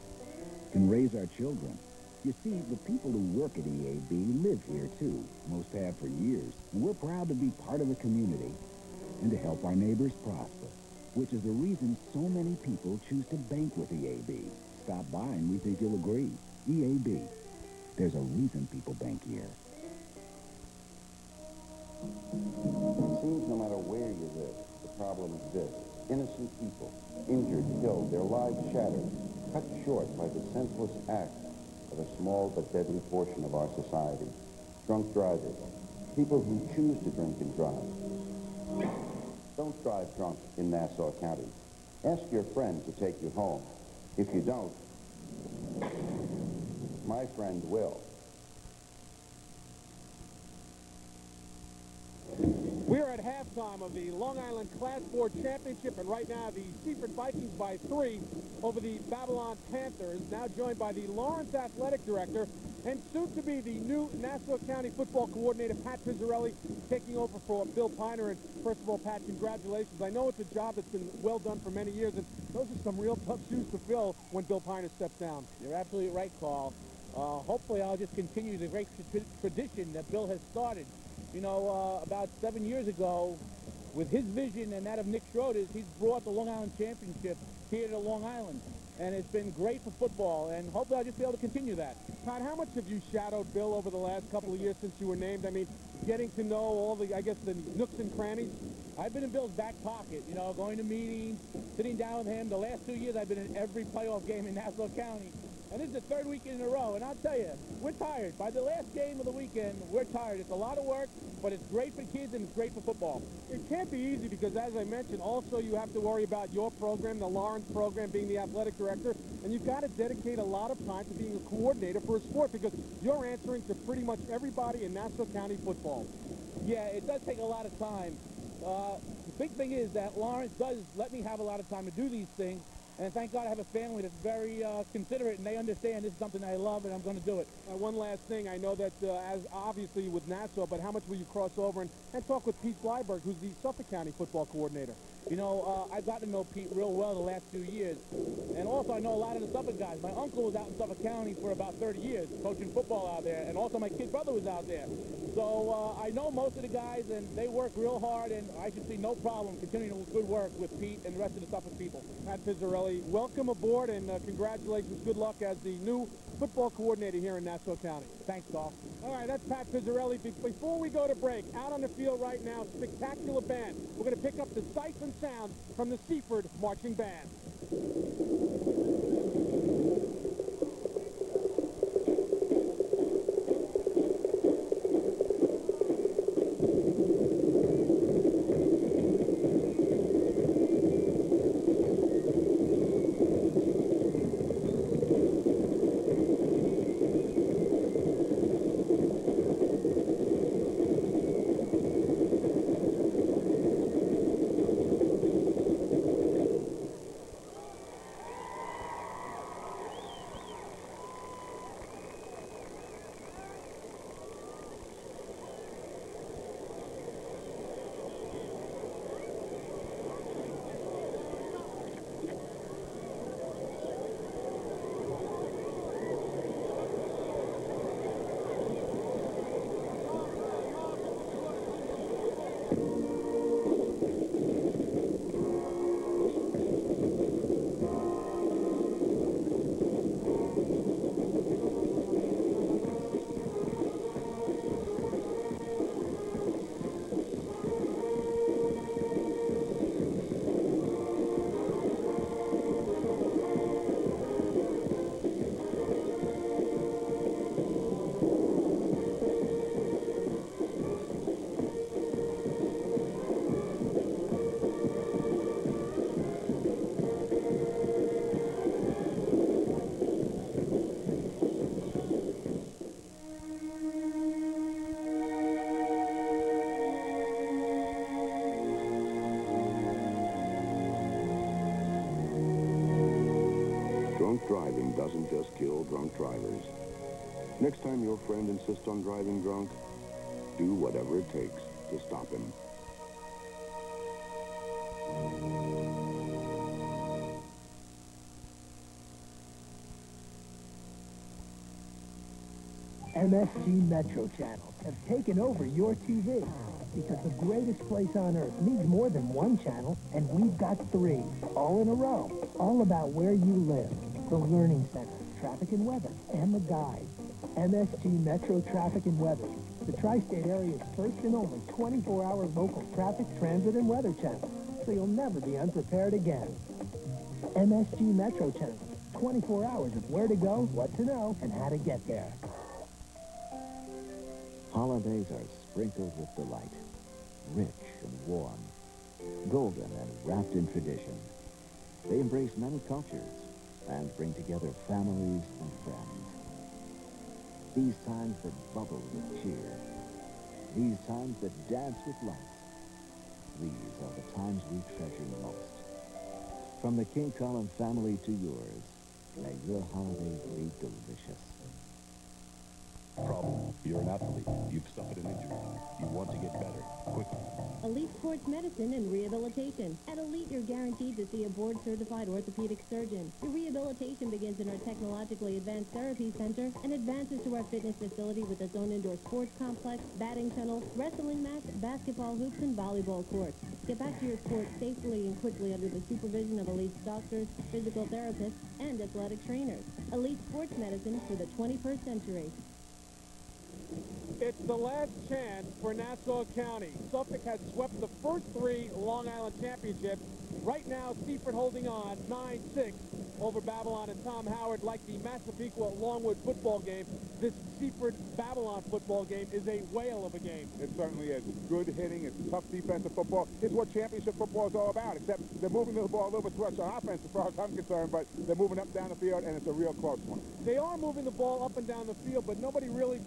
and raise our children. You see, the people who work at EAB live here, too. Most have for years, and we're proud to be part of the community and to help our neighbors prosper, which is the reason so many people choose to bank with EAB. Stop by and we think you'll agree. EAB. There's a reason people bank here. It seems no matter where you live, the problem is this. Innocent people, injured, killed, their lives shattered, cut short by the senseless act of a small but deadly portion of our society. Drunk drivers, people who choose to drink and drive. Don't drive drunk in Nassau County. Ask your friend to take you home. If you don't, my friend will. We are at halftime of the Long Island Class 4 Championship, and right now the Seaford Vikings by 3 over the Babylon Panthers, now joined by the Lawrence Athletic Director and soon to be the new Nassau County Football Coordinator, Pat Pizzarelli, taking over for Bill Piner. And first of all, Pat, congratulations. I know it's a job that's been well done for many years, and those are some real tough shoes to fill when Bill Piner steps down. You're absolutely right, Carl. Hopefully I'll just continue the great tradition that Bill has started. You know, about 7 years ago, with his vision and that of Nick Schroeder's, he's brought the Long Island Championship here to Long Island. And it's been great for football, and hopefully I'll just be able to continue that. Pat, how much have you shadowed Bill over the last couple of years since you were named? I mean, getting to know all the, I guess, the nooks and crannies? I've been in Bill's back pocket, you know, going to meetings, sitting down with him. The last 2 years I've been in every playoff game in Nassau County. And this is the third weekend in a row, and I'll tell you, we're tired. By the last game of the weekend, we're tired. It's a lot of work, but it's great for kids and it's great for football. It can't be easy because, as I mentioned, also you have to worry about your program, the Lawrence program, being the athletic director, and you've got to dedicate a lot of time to being a coordinator for a sport because you're answering to pretty much everybody in Nassau County football. Yeah, it does take a lot of time. The big thing is that Lawrence does let me have a lot of time to do these things. And thank God I have a family that's very considerate, and they understand this is something I love, and I'm going to do it. One last thing. I know that, as obviously with Nassau, but how much will you cross over and talk with Pete Flyberg, who's the Suffolk County football coordinator? You know, I've gotten to know Pete real well the last 2 years. And also, I know a lot of the Suffolk guys. My uncle was out in Suffolk County for about 30 years, coaching football out there. And also, my kid brother was out there. So I know most of the guys, and they work real hard, and I should see no problem continuing good work with Pete and the rest of the Suffolk people. Pat Pizzarelli, welcome aboard, and congratulations. Good luck as the new football coordinator here in Nassau County. Thanks, Carl. All right, that's Pat Pizzarelli. Before we go to break, out on the field right now, spectacular band. We're going to pick up the sights and sounds from the Seaford Marching Band. and doesn't just kill drunk drivers. Next time your friend insists on driving drunk, do whatever it takes to stop him. MSG Metro channels have taken over your TV because the greatest place on earth needs more than one channel, and we've got three, all in a row, all about where you live, the Learning Center, traffic and weather, and the guide. MSG Metro Traffic and Weather, the tri-state area's first and only 24-hour local traffic, transit, and weather channel, so you'll never be unprepared again. MSG Metro channel, 24 hours of where to go, what to know, and how to get there. Holidays are sprinkled with delight, rich and warm, golden and wrapped in tradition. They embrace many cultures and bring together families and friends. These times that bubble with cheer, these times that dance with lights, these are the times we treasure most. From the King Colin family to yours, may your holidays be delicious. Problem. You're an athlete. You've suffered an injury. You want to get better, quickly. Elite Sports Medicine and Rehabilitation. At Elite, you're guaranteed to see a board-certified orthopedic surgeon. Your rehabilitation begins in our technologically advanced therapy center and advances to our fitness facility with its own indoor sports complex, batting tunnel, wrestling mats, basketball hoops, and volleyball courts. Get back to your sport safely and quickly under the supervision of Elite's doctors, physical therapists, and athletic trainers. Elite Sports Medicine for the 21st century. It's the last chance for Nassau County. Suffolk has swept the first three Long Island championships. Right now, Seaford holding on 9-6 over Babylon, and Tom Howard, like the Massapequa-Longwood football game, this Seaford-Babylon football game is a whale of a game. It certainly is. It's good hitting. It's tough defensive football. It's what championship football is all about, except they're moving the ball a little bit too much on offense as far as I'm concerned, but they're moving up down the field, and it's a real close one. They are moving the ball up and down the field, but nobody really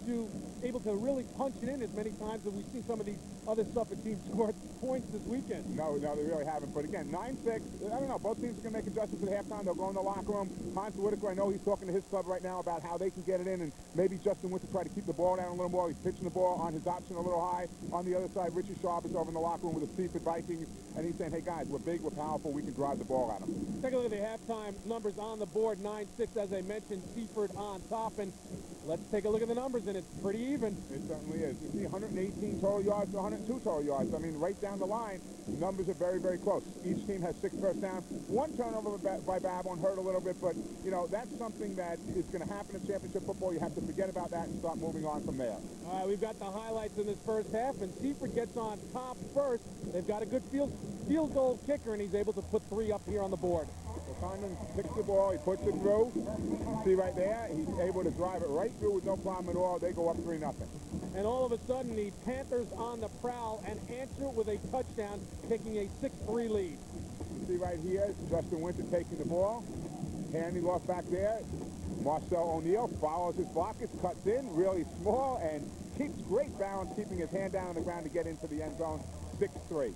able to really punch it in as many times as we've seen some of these other Suffolk teams score points this weekend. No, they really haven't. But again, 9-6, I don't know, both teams are going to make adjustments at halftime. They'll go in the locker room. Hans Whitaker, I know he's talking to his club right now about how they can get it in, and maybe Justin Winter try to keep the ball down a little more. He's pitching the ball on his option a little high. On the other side, Richard Sharp is over in the locker room with the Seaford Vikings, and he's saying, hey, guys, we're big, we're powerful, we can drive the ball at them. Take a look at the halftime numbers on the board. 9-6, as I mentioned, Seaford on top, and let's take a look at the numbers, and it's pretty even. It certainly is. You see 118 total yards to 102 total yards. I mean, right down the line, the numbers are very, very close. Each team has 6 first downs. One turnover by Babylon hurt a little bit, but, you know, that's something that is going to happen in championship football. You have to forget about that and start moving on from there. All right, we've got the highlights in this first half, and Seaford gets on top first. They've got a good field goal kicker, and he's able to put 3 up here on the board. So Condon picks the ball, he puts it through. See right there, he's able to drive it right through with no problem at all. They go up 3-0. And all of a sudden, the Panthers on the prowl and answer with a touchdown, taking a 6-3 lead. You see right here, Justin Winter taking the ball. Handing off back there. Marcel O'Neill follows his blockers, cuts in, really small, and keeps great balance, keeping his hand down on the ground to get into the end zone. 6-3.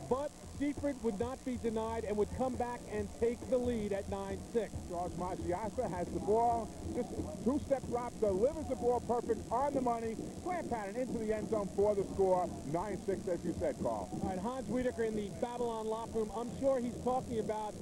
But Seaford would not be denied and would come back and take the lead at 9-6. George Maciasa has the ball, just 2-step drop, delivers the ball perfect on the money, slant pattern into the end zone for the score. 9-6, as you said, Carl. All right, Hans Whitaker in the Babylon locker room. I'm sure he's talking about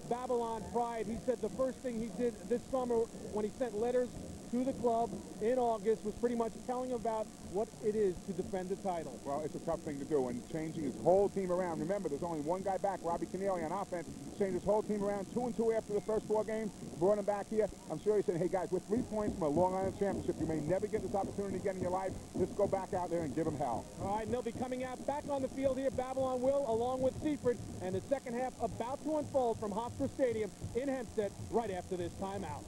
Babylon pride. He said the first thing he did this summer when he sent letters to the club in August was pretty much telling about what it is to defend the title. Well, it's a tough thing to do, and changing his whole team around. Remember, there's only one guy back, Robbie Keneally, on offense. Changed his whole team around 2-2 after the first 4 games. Brought him back here. I'm sure he said, hey, guys, with 3 points from a Long Island championship, you may never get this opportunity again in your life. Let's go back out there and give him hell. All right, and they'll be coming out back on the field here. Babylon will, along with Seaford, and the second half about to unfold from Hofstra Stadium in Hempstead right after this timeout.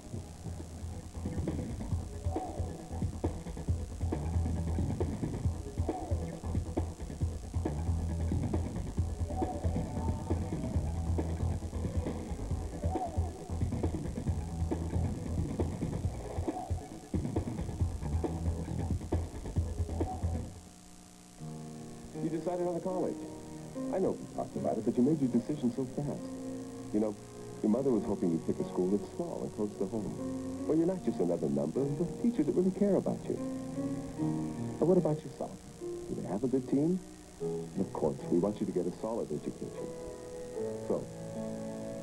You decided on a college. I know we talked about it, but you made your decision so fast. You know, Your mother was hoping you'd pick a school that's small and close to home. Well, you're not just another number, but teachers that really care about you. But what about yourself? Do they have a good team? And of course, we want you to get a solid education. So,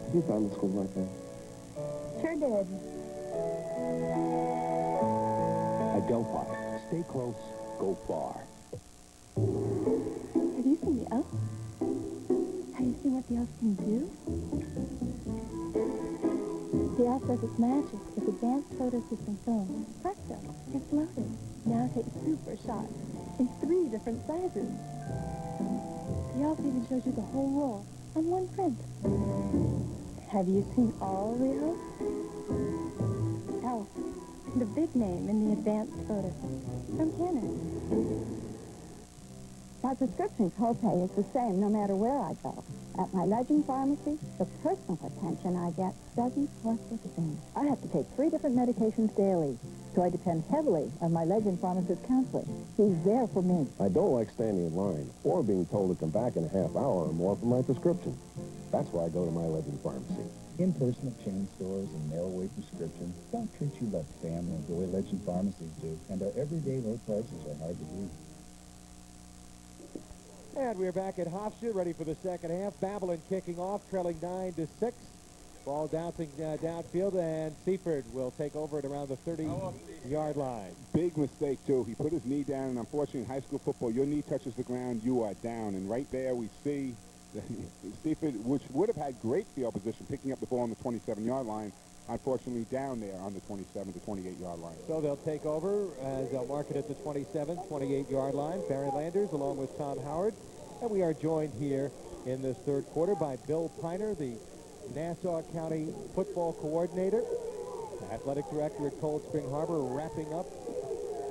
have you found a school like that? Sure did. At Delphi, stay close, go far. Have you seen the elf? Have you seen what the elf can do? The elf does its magic with advanced photo system film. Presto, it's loaded. Now take super shots in 3 different sizes. The elf even shows you the whole roll on one print. Have you seen all the elf? Elf, the big name in the advanced photo from Canon. My prescription copay is the same no matter where I go. At my Legend Pharmacy, the personal attention I get doesn't cost a thing. I have to take 3 different medications daily, so I depend heavily on my Legend Pharmacist counselor. He's there for me. I don't like standing in line or being told to come back in a half hour or more for my prescription. That's why I go to my Legend Pharmacy. Impersonal chain stores and mail-away prescriptions don't treat you like family the way Legend Pharmacies do, and our everyday low prices are hard to beat. And we're back at Hofstra, ready for the second half. Babylon kicking off, trailing 9-6. Ball bouncing downfield, and Seaford will take over at around the 30-yard line. Big mistake, too. He put his knee down, and unfortunately in high school football, your knee touches the ground, you are down. And right there we see Seaford, which would have had great field position, picking up the ball on the 27-yard line, unfortunately down there on the 27 to 28-yard line. So they'll take over as they'll mark it at the 27, 28-yard line. Barry Landers along with Tom Howard. And we are joined here in this third quarter by Bill Piner, the Nassau County football coordinator, athletic director at Cold Spring Harbor, wrapping up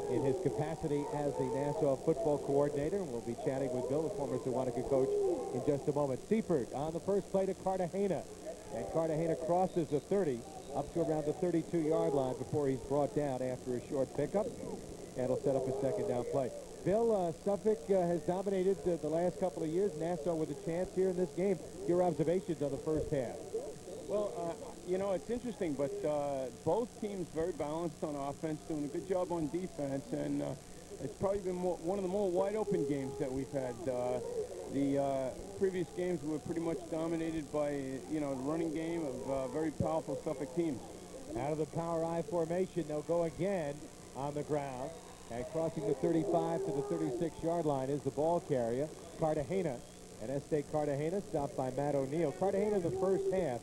in his capacity as the Nassau football coordinator. And we'll be chatting with Bill, the former Sewanaka coach, in just a moment. Seaford on the first play to Cartagena. And Cartagena crosses the 30 up to around the 32-yard line before he's brought down after a short pickup. And he'll set up a second down play. Bill, Suffolk has dominated the last couple of years. Nassau with a chance here in this game. Your observations on the first half? Well, you know, it's interesting, but both teams very balanced on offense, doing a good job on defense, and it's probably been one of the more wide-open games that we've had. The previous games were pretty much dominated by, you know, the running game of very powerful Suffolk teams. Out of the power I formation, they'll go again on the ground. And crossing the 35 to the 36-yard line is the ball carrier, Cartagena. And Estate Cartagena stopped by Matt O'Neill. Cartagena in the first half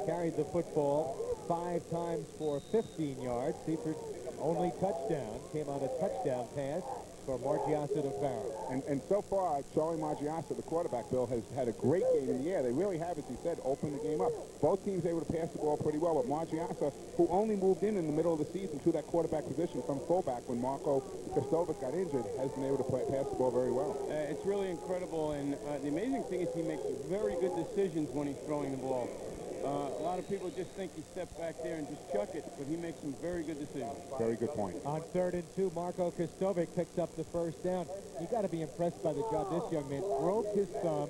carried the football 5 times for 15 yards. Seaford's only touchdown came on a touchdown pass for Margiasa to Farrell. And so far, Charlie Margiasa, the quarterback, Bill, has had a great game in the air. They really have, as he said, opened the game up. Both teams able to pass the ball pretty well, but Margiasa, who only moved in the middle of the season to that quarterback position from fullback when Marco Kostovic got injured, has been able to pass the ball very well. It's really incredible, and the amazing thing is he makes very good decisions when he's throwing the ball. A lot of people just think he stepped back there and just chuck it, but he makes some very good decisions. Very good point. On 3rd and 2, Marco Kostovic picks up the first down. You got to be impressed by the job this young man broke his thumb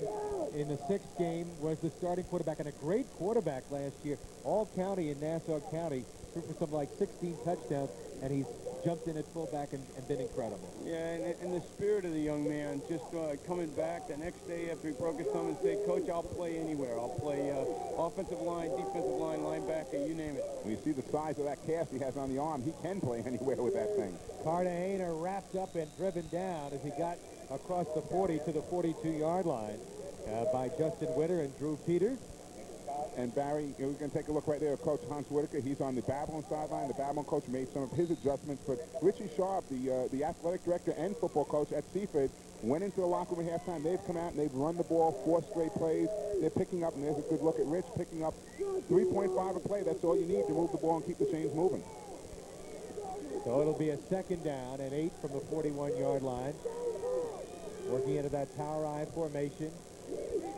in the 6th game, was the starting quarterback, and a great quarterback last year. All county in Nassau County, threw for something like 16 touchdowns, and he's jumped in at fullback and been incredible. Yeah, and the spirit of the young man, just coming back the next day after he broke his thumb and say, Coach, I'll play anywhere. I'll play offensive line, defensive line, linebacker, you name it. When you see the size of that cast he has on the arm, he can play anywhere with that thing. Cartagena wrapped up and driven down as he got across the 40 to the 42-yard line by Justin Witter and Drew Peters. And Barry, we're going to take a look right there at Coach Hans Whitaker. He's on the Babylon sideline. The Babylon coach made some of his adjustments, but Richie Sharp, the athletic director and football coach at Seaford, went into the locker room at halftime. They've come out and they've run the ball 4 straight plays. They're picking up, and there's a good look at Rich, picking up 3.5 a play. That's all you need to move the ball and keep the chains moving. So it'll be a second down and 8 from the 41-yard line. Working into that power I formation.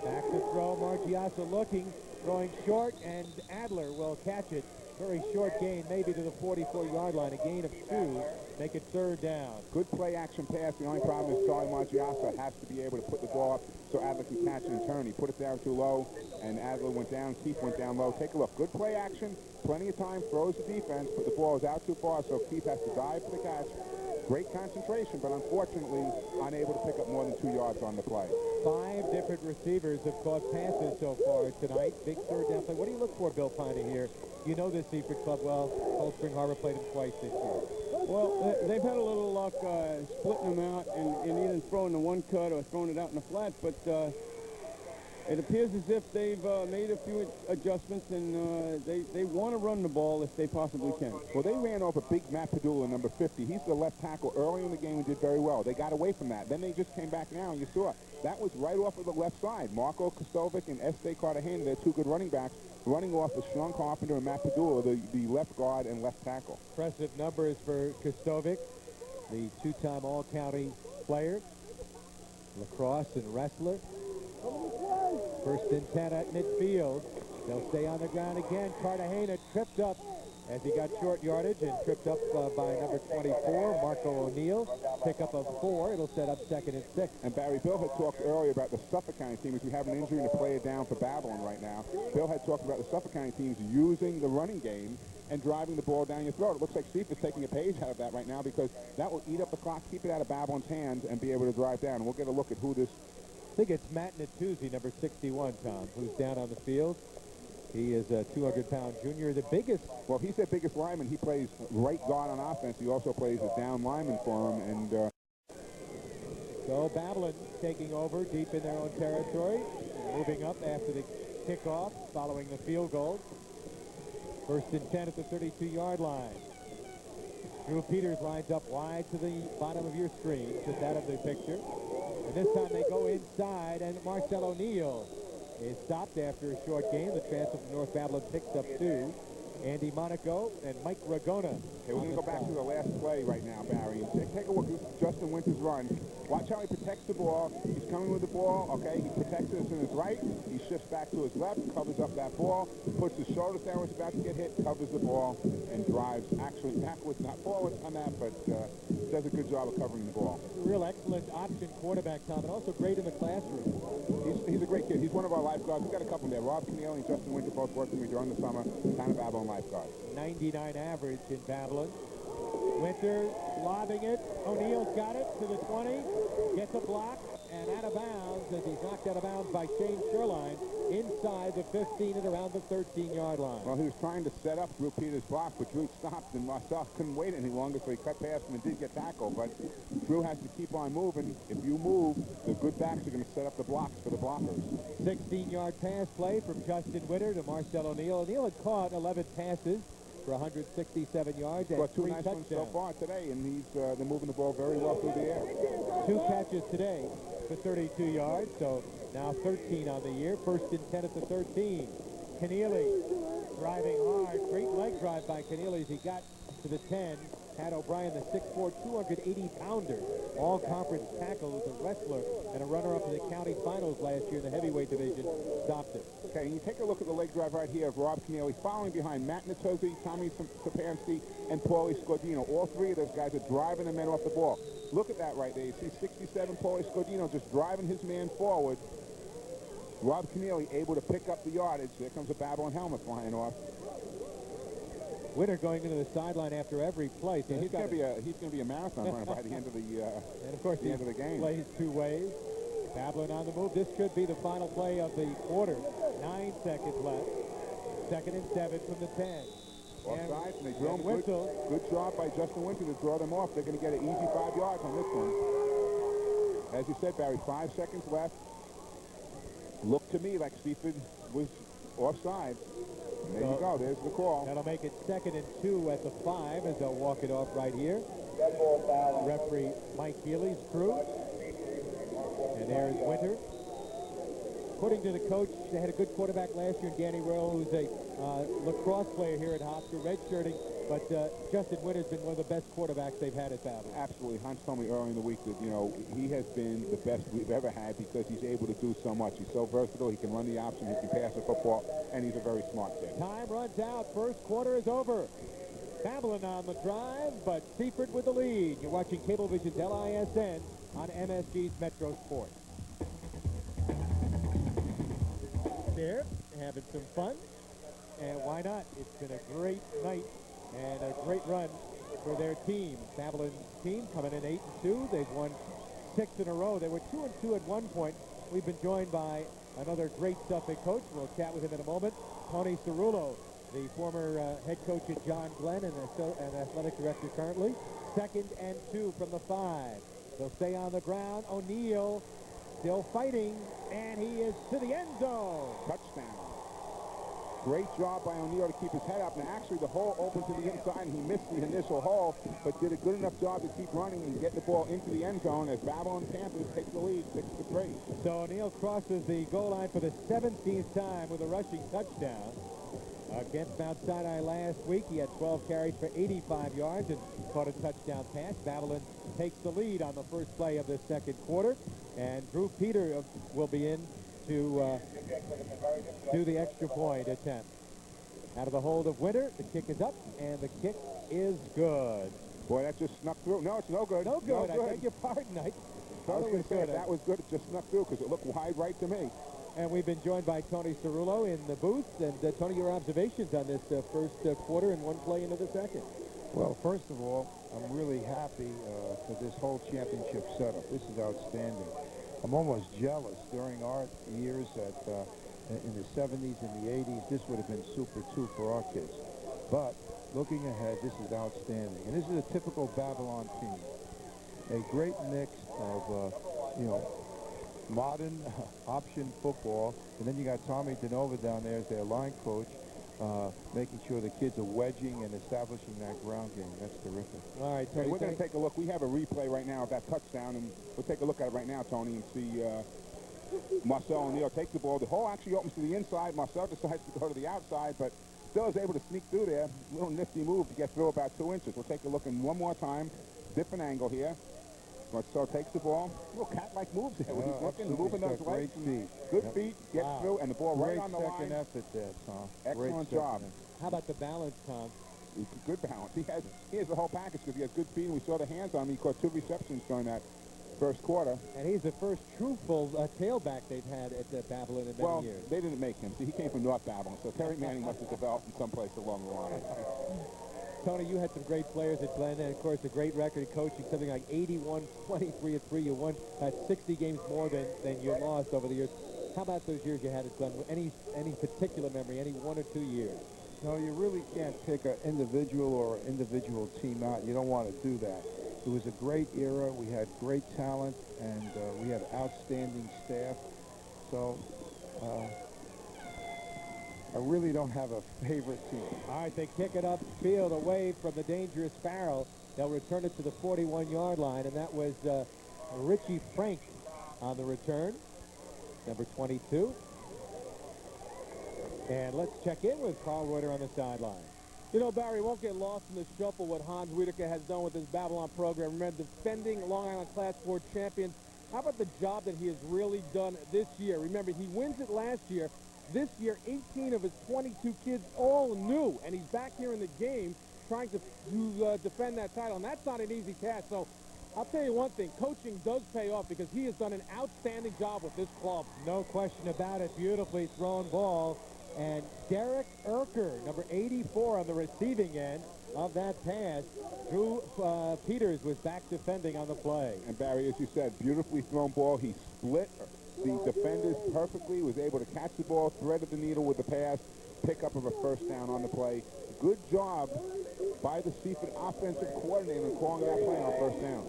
Back to throw. Margiasa looking, throwing short, and Adler will catch it Very short gain, maybe to the 44-yard line. A gain of 2. Make it 3rd down. Good play-action pass. The only problem is Charlie Margiasa has to be able to put the ball up so Adler can catch it and turn. He put it down too low, and Adler went down. Keith went down low. Take a look. Good play-action. Plenty of time. Throws the defense, but the ball is out too far, so Keith has to dive for the catch. Great concentration, but unfortunately unable to pick up more than 2 yards on the play. 5 different receivers have caught passes so far tonight. Big 3rd down play. What do you look for, Bill Piney, here? You know this Seaford club well. Cold Spring Harbor played him twice this year. Well, they've had a little luck splitting them out and either throwing the one cut or throwing it out in the flat, but it appears as if they've made a few adjustments, and they want to run the ball if they possibly can. Well, they ran over big Matt Padula, number 50. He's the left tackle early in the game and did very well. They got away from that. Then they just came back now, and you saw that was right off of the left side. Marco Kostovic and Este Cartagena, they're 2 good running backs, running off of Sean Carpenter and Matt Padula, the left guard and left tackle. Impressive numbers for Kostovic, the 2-time All-County player, lacrosse and wrestler. 1st and 10 at midfield. They'll stay on the ground again. Cartagena tripped up as he got short yardage and tripped up by number 24, Marco O'Neill. Pickup of 4. It'll set up 2nd and 6. And Barry, Bill had talked earlier about the Suffolk County team. If you have an injury and a player down for Babylon right now, Bill had talked about the Suffolk County teams using the running game and driving the ball down your throat. It looks like Seaford's taking a page out of that right now because that will eat up the clock, keep it out of Babylon's hands, and be able to drive down. And we'll get a look at who this... I think it's Matt Natuzzi, number 61, Tom, who's down on the field. He is a 200-pound junior, the biggest. Well, he's their biggest lineman. He plays right guard on offense. He also plays a down lineman for him. And so Babylon taking over deep in their own territory, moving up after the kickoff, following the field goal. 1st and 10 at the 32-yard line. Drew Peters lines up wide to the bottom of your screen, just out of the picture. And this time they go inside, and Marcel O'Neill is stopped after a short game. The transfer from North Babylon picks up 2. Andy Monaco and Mike Ragona. Okay, we're going to go back to the last play right now, Barry. And take a look at Justin Winter's run. Watch how he protects the ball. He's coming with the ball, okay? He protects it in his right. He shifts back to his left, covers up that ball, puts his shoulders down when he's about to get hit, covers the ball, and drives actually backwards, not forwards on that, but does a good job of covering the ball. A real excellent option quarterback, Tom, and also great in the classroom. He's a great kid. He's one of our lifeguards. We've got a couple there. Rob Keneally and Justin Winter both working with me during the summer. Town of Babylon lifeguards. 99 average in Babylon. Winter lobbing it. O'Neill's got it to the 20. Gets a block and out of bounds as he's knocked out of bounds by Shane Sherline inside the 15 and around the 13-yard line. Well, he was trying to set up Drew Peters' block, but Drew stopped, and Marcel couldn't wait any longer, so he cut past him and did get tackled. But Drew has to keep on moving. If you move, the good backs are going to set up the blocks for the blockers. 16-yard pass play from Justin Winter to Marcel O'Neill. O'Neill had caught 11 passes for 167 yards and 2 nice ones so far today, and they're moving the ball very well through the air. 2 catches today for 32 yards, so now 13 on the year. 1st and 10 at the 13. Keneally driving hard. Great leg drive by Keneally as he got to the 10. Pat O'Brien, the 6'4", 280-pounder, all-conference tackle, was a wrestler and a runner-up in the county finals last year in the heavyweight division, stopped it. Okay, and you take a look at the leg drive right here of Rob Keneally, following behind Matt Natuzzi, Tommy Sapansky, and Paulie Scordino. All 3 of those guys are driving the men off the ball. Look at that right there. You see 67 Paulie Scordino just driving his man forward. Rob Keneally able to pick up the yardage. There comes a Babylon helmet flying off. Winter going into the sideline after every play. So yeah, he's going to be a marathon runner by the end of the and of course the end of the game. Plays 2 ways. Babylon on the move. This could be the final play of the quarter. 9 seconds left. 2nd and 7 from the 10. Offside, and they draw him. Good job by Justin Winter to draw them off. They're going to get an easy 5 yards on this one. As you said, Barry, 5 seconds left. Looked to me like Seaford was offside. There you go. There's the call. That'll make it 2nd and 2 at the 5 as they'll walk it off right here. Referee Mike Healy's crew. And there's Winter. According to the coach, they had a good quarterback last year, Danny Royal, who's a lacrosse player here at Hofstra, redshirting But Justin Winter's been one of the best quarterbacks they've had at Babylon. Absolutely. Hans told me earlier in the week that, you know, he has been the best we've ever had because he's able to do so much. He's so versatile. He can run the option. He can pass the football, and he's a very smart kid. Time runs out. First quarter is over. Babylon on the drive, but Seaford with the lead. You're watching Cablevision's LISN on MSG's Metro Sports. There, having some fun, and why not? It's been a great night and a great run for their team. Babylon's team coming in 8-2. They've won 6 in a row. They were 2-2 at one point. We've been joined by another great Suffolk coach. We'll chat with him in a moment. Tony Cerullo, the former head coach at John Glenn and athletic director currently. 2nd and 2 from the 5. They'll stay on the ground. O'Neal still fighting, and he is to the end zone. Touchdown. Great job by O'Neal to keep his head up. And actually, the hole opened to the inside, and he missed the initial hole, but did a good enough job to keep running and get the ball into the end zone as Babylon Panthers take the lead 6-3. So O'Neal crosses the goal line for the 17th time with a rushing touchdown. Against Mount Sinai last week, he had 12 carries for 85 yards and caught a touchdown pass. Babylon takes the lead on the first play of the second quarter, and Drew Peter will be in to do the extra point attempt. Out of the hold of Winter, the kick is up, and the kick is good. Boy, that just snuck through. No, it's no good. No good. I beg your pardon. I was going to say, if that was good, it just snuck through because it looked wide right to me. And we've been joined by Tony Cerullo in the booth. And, Tony, your observations on this first quarter and one play into the second. Well, first of all, I'm really happy for this whole championship setup. This is outstanding. I'm almost jealous. During our years in the 70s and the 80s, this would have been Super 2 for our kids. But looking ahead, this is outstanding. And this is a typical Babylon team. A great mix of, modern option football. And then you got Tommy DeNova down there as their line coach, making sure the kids are wedging and establishing that ground game. That's terrific. All right, Tony, we're going to take a look. We have a replay right now of that touchdown, and we'll take a look at it right now, Tony, and see Marcel O'Neal take the ball. The hole actually opens to the inside. Marcel decides to go to the outside, but still is able to sneak through there. Little nifty move to get through about 2 inches. We'll take a look in one more time. Different angle here. Marcel takes the ball. Little cat-like moves there when he's looking, moving those legs. Good feet, gets through, and the ball right on the line. Great second effort there, Tom. Excellent job. How about the balance, Tom? Good balance. He has the whole package because he has good feet, and we saw the hands on him. He caught 2 receptions during that first quarter. And he's the first truthful tailback they've had at Babylon in many years. They didn't make him. See, he came from North Babylon, so Terry Manning must have developed in someplace along the line. Tony, you had some great players at Glenn, and of course a great record of coaching, something like 81-23-3. You won 60 games more than you lost over the years. How about those years you had at Glenn? Any particular memory, any 1 or 2 years? No, you really can't pick an individual or individual team out. You don't want to do that. It was a great era. We had great talent, and we had outstanding staff. So I really don't have a favorite team. All right, they kick it upfield away from the dangerous Farrell. They'll return it to the 41-yard line, and that was Richie Frank on the return, number 22. And let's check in with Carl Reuter on the sideline. You know, Barry, won't get lost in the shuffle what Hans Wiedeke has done with his Babylon program. Remember, defending Long Island Class 4 champions. How about the job that he has really done this year? Remember, he wins it last year. This year, 18 of his 22 kids all new, and he's back here in the game trying to defend that title, and that's not an easy task. So I'll tell you one thing, coaching does pay off because he has done an outstanding job with this club. No question about it. Beautifully thrown ball. And Derek Erker, number 84 on the receiving end of that pass. Drew Peters was back defending on the play. And Barry, as you said, beautifully thrown ball. He split the defenders perfectly, was able to catch the ball, threaded the needle with the pass, pick up of a first down on the play. Good job by the Seaford offensive coordinator calling that play on first down.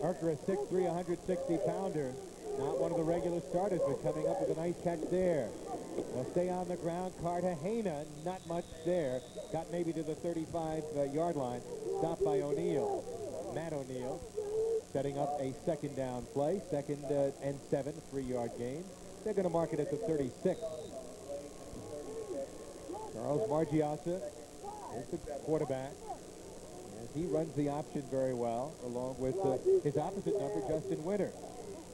Erker, a 6'3", 160-pounder. Not one of the regular starters, but coming up with a nice catch there. They'll stay on the ground. Cartagena, not much there. Got maybe to the 35-yard line. Stopped by O'Neal. Matt O'Neal setting up a second down play. 2nd and 7, 3-yard gain. They're going to mark it at the 36. Charles Margiasa is the quarterback. as he runs the option very well, along with his opposite number, Justin Winter.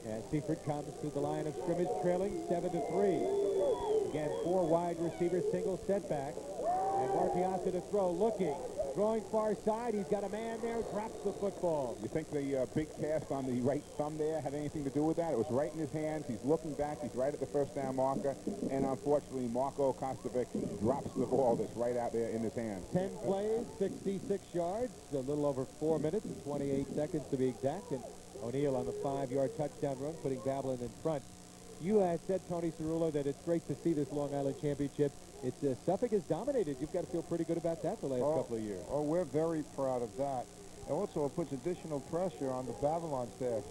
As Seaford comes to the line of scrimmage, trailing 7-3. Again, 4 wide receivers, single setback. And Martiasa to throw, looking. Throwing far side. He's got a man there, drops the football. You think the big cast on the right thumb there had anything to do with that? It was right in his hands. He's looking back. He's right at the first down marker. And unfortunately, Marko Kostovic drops the ball that's right out there in his hands. 10 plays, 66 yards, a little over 4 minutes and 28 seconds to be exact. And O'Neal on the 5-yard touchdown run, putting Babylon in front. You had said, Tony Cerullo, that it's great to see this Long Island Championship. It's Suffolk has dominated. You've got to feel pretty good about that the last couple of years. Oh, we're very proud of that. And also, it puts additional pressure on the Babylon staff.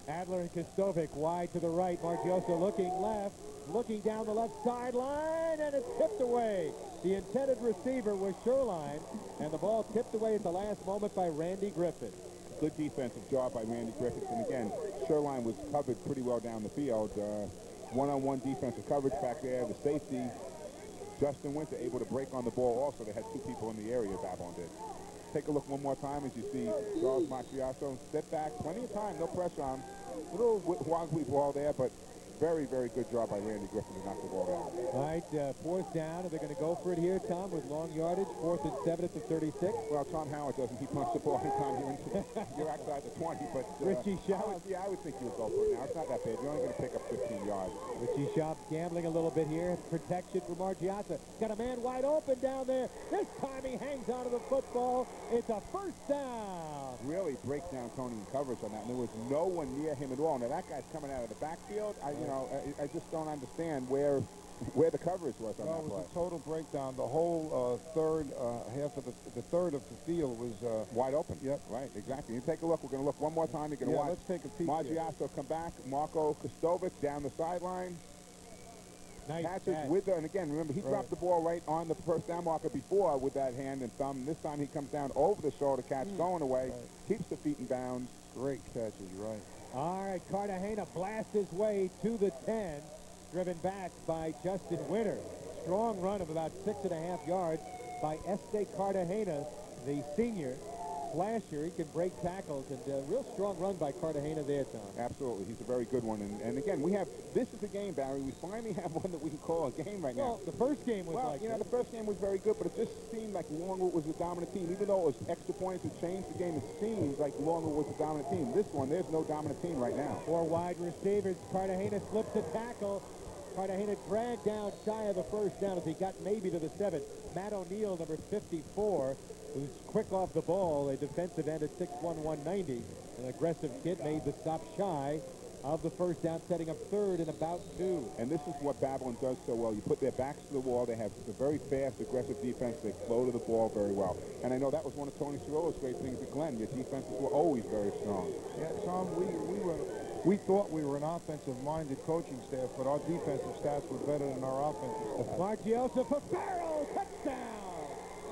Adler and Kostovic wide to the right. Margioso looking left, looking down the left sideline, and it's tipped away. The intended receiver was Shoreline, and the ball tipped away at the last moment by Randy Griffin. Good defensive job by Randy Griffiths. And again, Shoreline was covered pretty well down the field. One-on-one defensive coverage back there. The safety, Justin Winter, able to break on the ball also. They had 2 people in the area, Babylon did. Take a look one more time as you see Charles Martiaso step back. Plenty of time, no pressure on him. A little wobbly ball there, but very, very good job by Randy Griffin to knock the ball down. All right, 4th down, and they're going to go for it here, Tom, with long yardage, 4th and 7 at the 36. Well, Tom Howard doesn't. He punts the ball anytime you're outside the 20, but Richie Schaub. I would think you would go for it now. It's not that bad. You're only going to pick up 15 yards. Richie Schaub gambling a little bit here. Protection for Margiasa. Got a man wide open down there. This time he hangs onto the football. It's a 1st down. Really breaks down Tony in coverage on that, and there was no one near him at all. Now, that guy's coming out of the backfield. I just don't understand where the coverage was on that play. It was a total breakdown. The whole third half of the third of the field was wide open. Yep. Right, exactly. You take a look. We're going to look one more time. You're going to watch. Let's take a peek. Margiaso come back. Marko Kostovic down the sideline. Nice catches catch. with and again, remember, he dropped the ball right on the first down marker before with that hand and thumb. This time he comes down over the shoulder catch, going away, keeps the feet in bounds. Great catches, right. All right, Cartagena blasts his way to the 10, driven back by Justin Winter. Strong run of about 6.5 yards by Este Cartagena, the senior flasher. He can break tackles, and a real strong run by Cartagena there, Tom. Absolutely. He's a very good one. And again, this is a game, Barry. We finally have one that we can call a game right now. Well, the first game was the first game was very good, but it just seemed like Longwood was the dominant team. Even though it was extra points that changed the game, it seems like Longwood was the dominant team. This one, there's no dominant team right now. 4 wide receivers. Cartagena slips a tackle. Cartagena dragged down shy of the first down as he got maybe to the 7th. Matt O'Neal, number 54, who's quick off the ball, a defensive end at 6'1", 190. An aggressive kid made the stop shy of the first down, setting up third and about 2. And this is what Babylon does so well. You put their backs to the wall. They have a very fast, aggressive defense. They flow to the ball very well. And I know that was one of Tony Cerullo's great things at Glenn. Your defenses were always very strong. Yeah, Tom, we thought we were an offensive-minded coaching staff, but our defensive stats were better than our offensive stats. Margioso for Farrell, touchdown!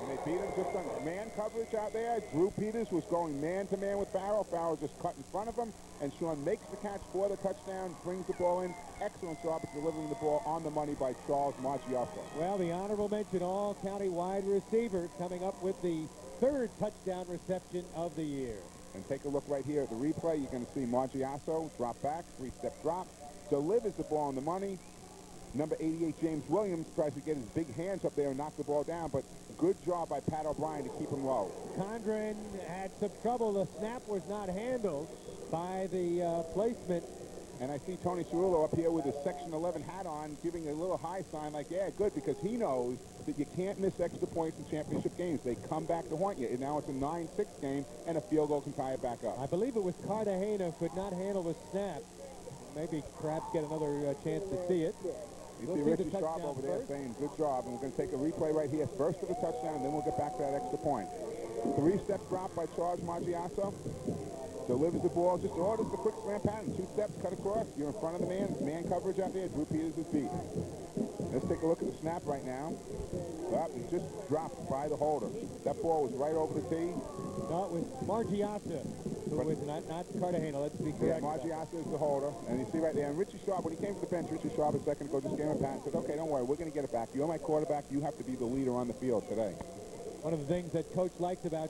And they beat him just on man coverage out there. Drew Peters was going man-to-man with Farrell. Farrell just cut in front of him, and Sean makes the catch for the touchdown, brings the ball in. Excellent job of delivering the ball on the money by Charles Margioso. Well, the honorable mention all-county wide receiver coming up with the 3rd touchdown reception of the year. And take a look right here at the replay. You're going to see Margioso drop back, 3-step drop, delivers the ball on the money. Number 88, James Williams, tries to get his big hands up there and knock the ball down, but good job by Pat O'Brien to keep him low. Condren had some trouble. The snap was not handled by the placement. And I see Tony Cerullo up here with his Section 11 hat on, giving a little high sign like, yeah, good, because he knows that you can't miss extra points in championship games. They come back to haunt you. And now it's a 9-6 game, and a field goal can tie it back up. I believe it was Cartagena could not handle the snap. Maybe perhaps get another chance to see it. You see Richie Schaub over there saying, good job. And we're going to take a replay right here. First for the touchdown, and then we'll get back to that extra point. 3-step drop by Charles Margioso. Delivers the ball, just orders the quick slant pattern. 2 steps, cut across. You're in front of the man. Man coverage out there. Drew Peters is beat. Let's take a look at the snap right now. It just dropped by the holder. That ball was right over the tee. No, it was Margioso, who was not Cartagena. Let's be correct. Yeah, Margioso is the holder. And you see right there, and Richie Schaub, when he came to the bench, Richie Schaub a second ago just gave him a pat and said, okay, don't worry, we're going to get it back. You're my quarterback. You have to be the leader on the field today. One of the things that Coach likes about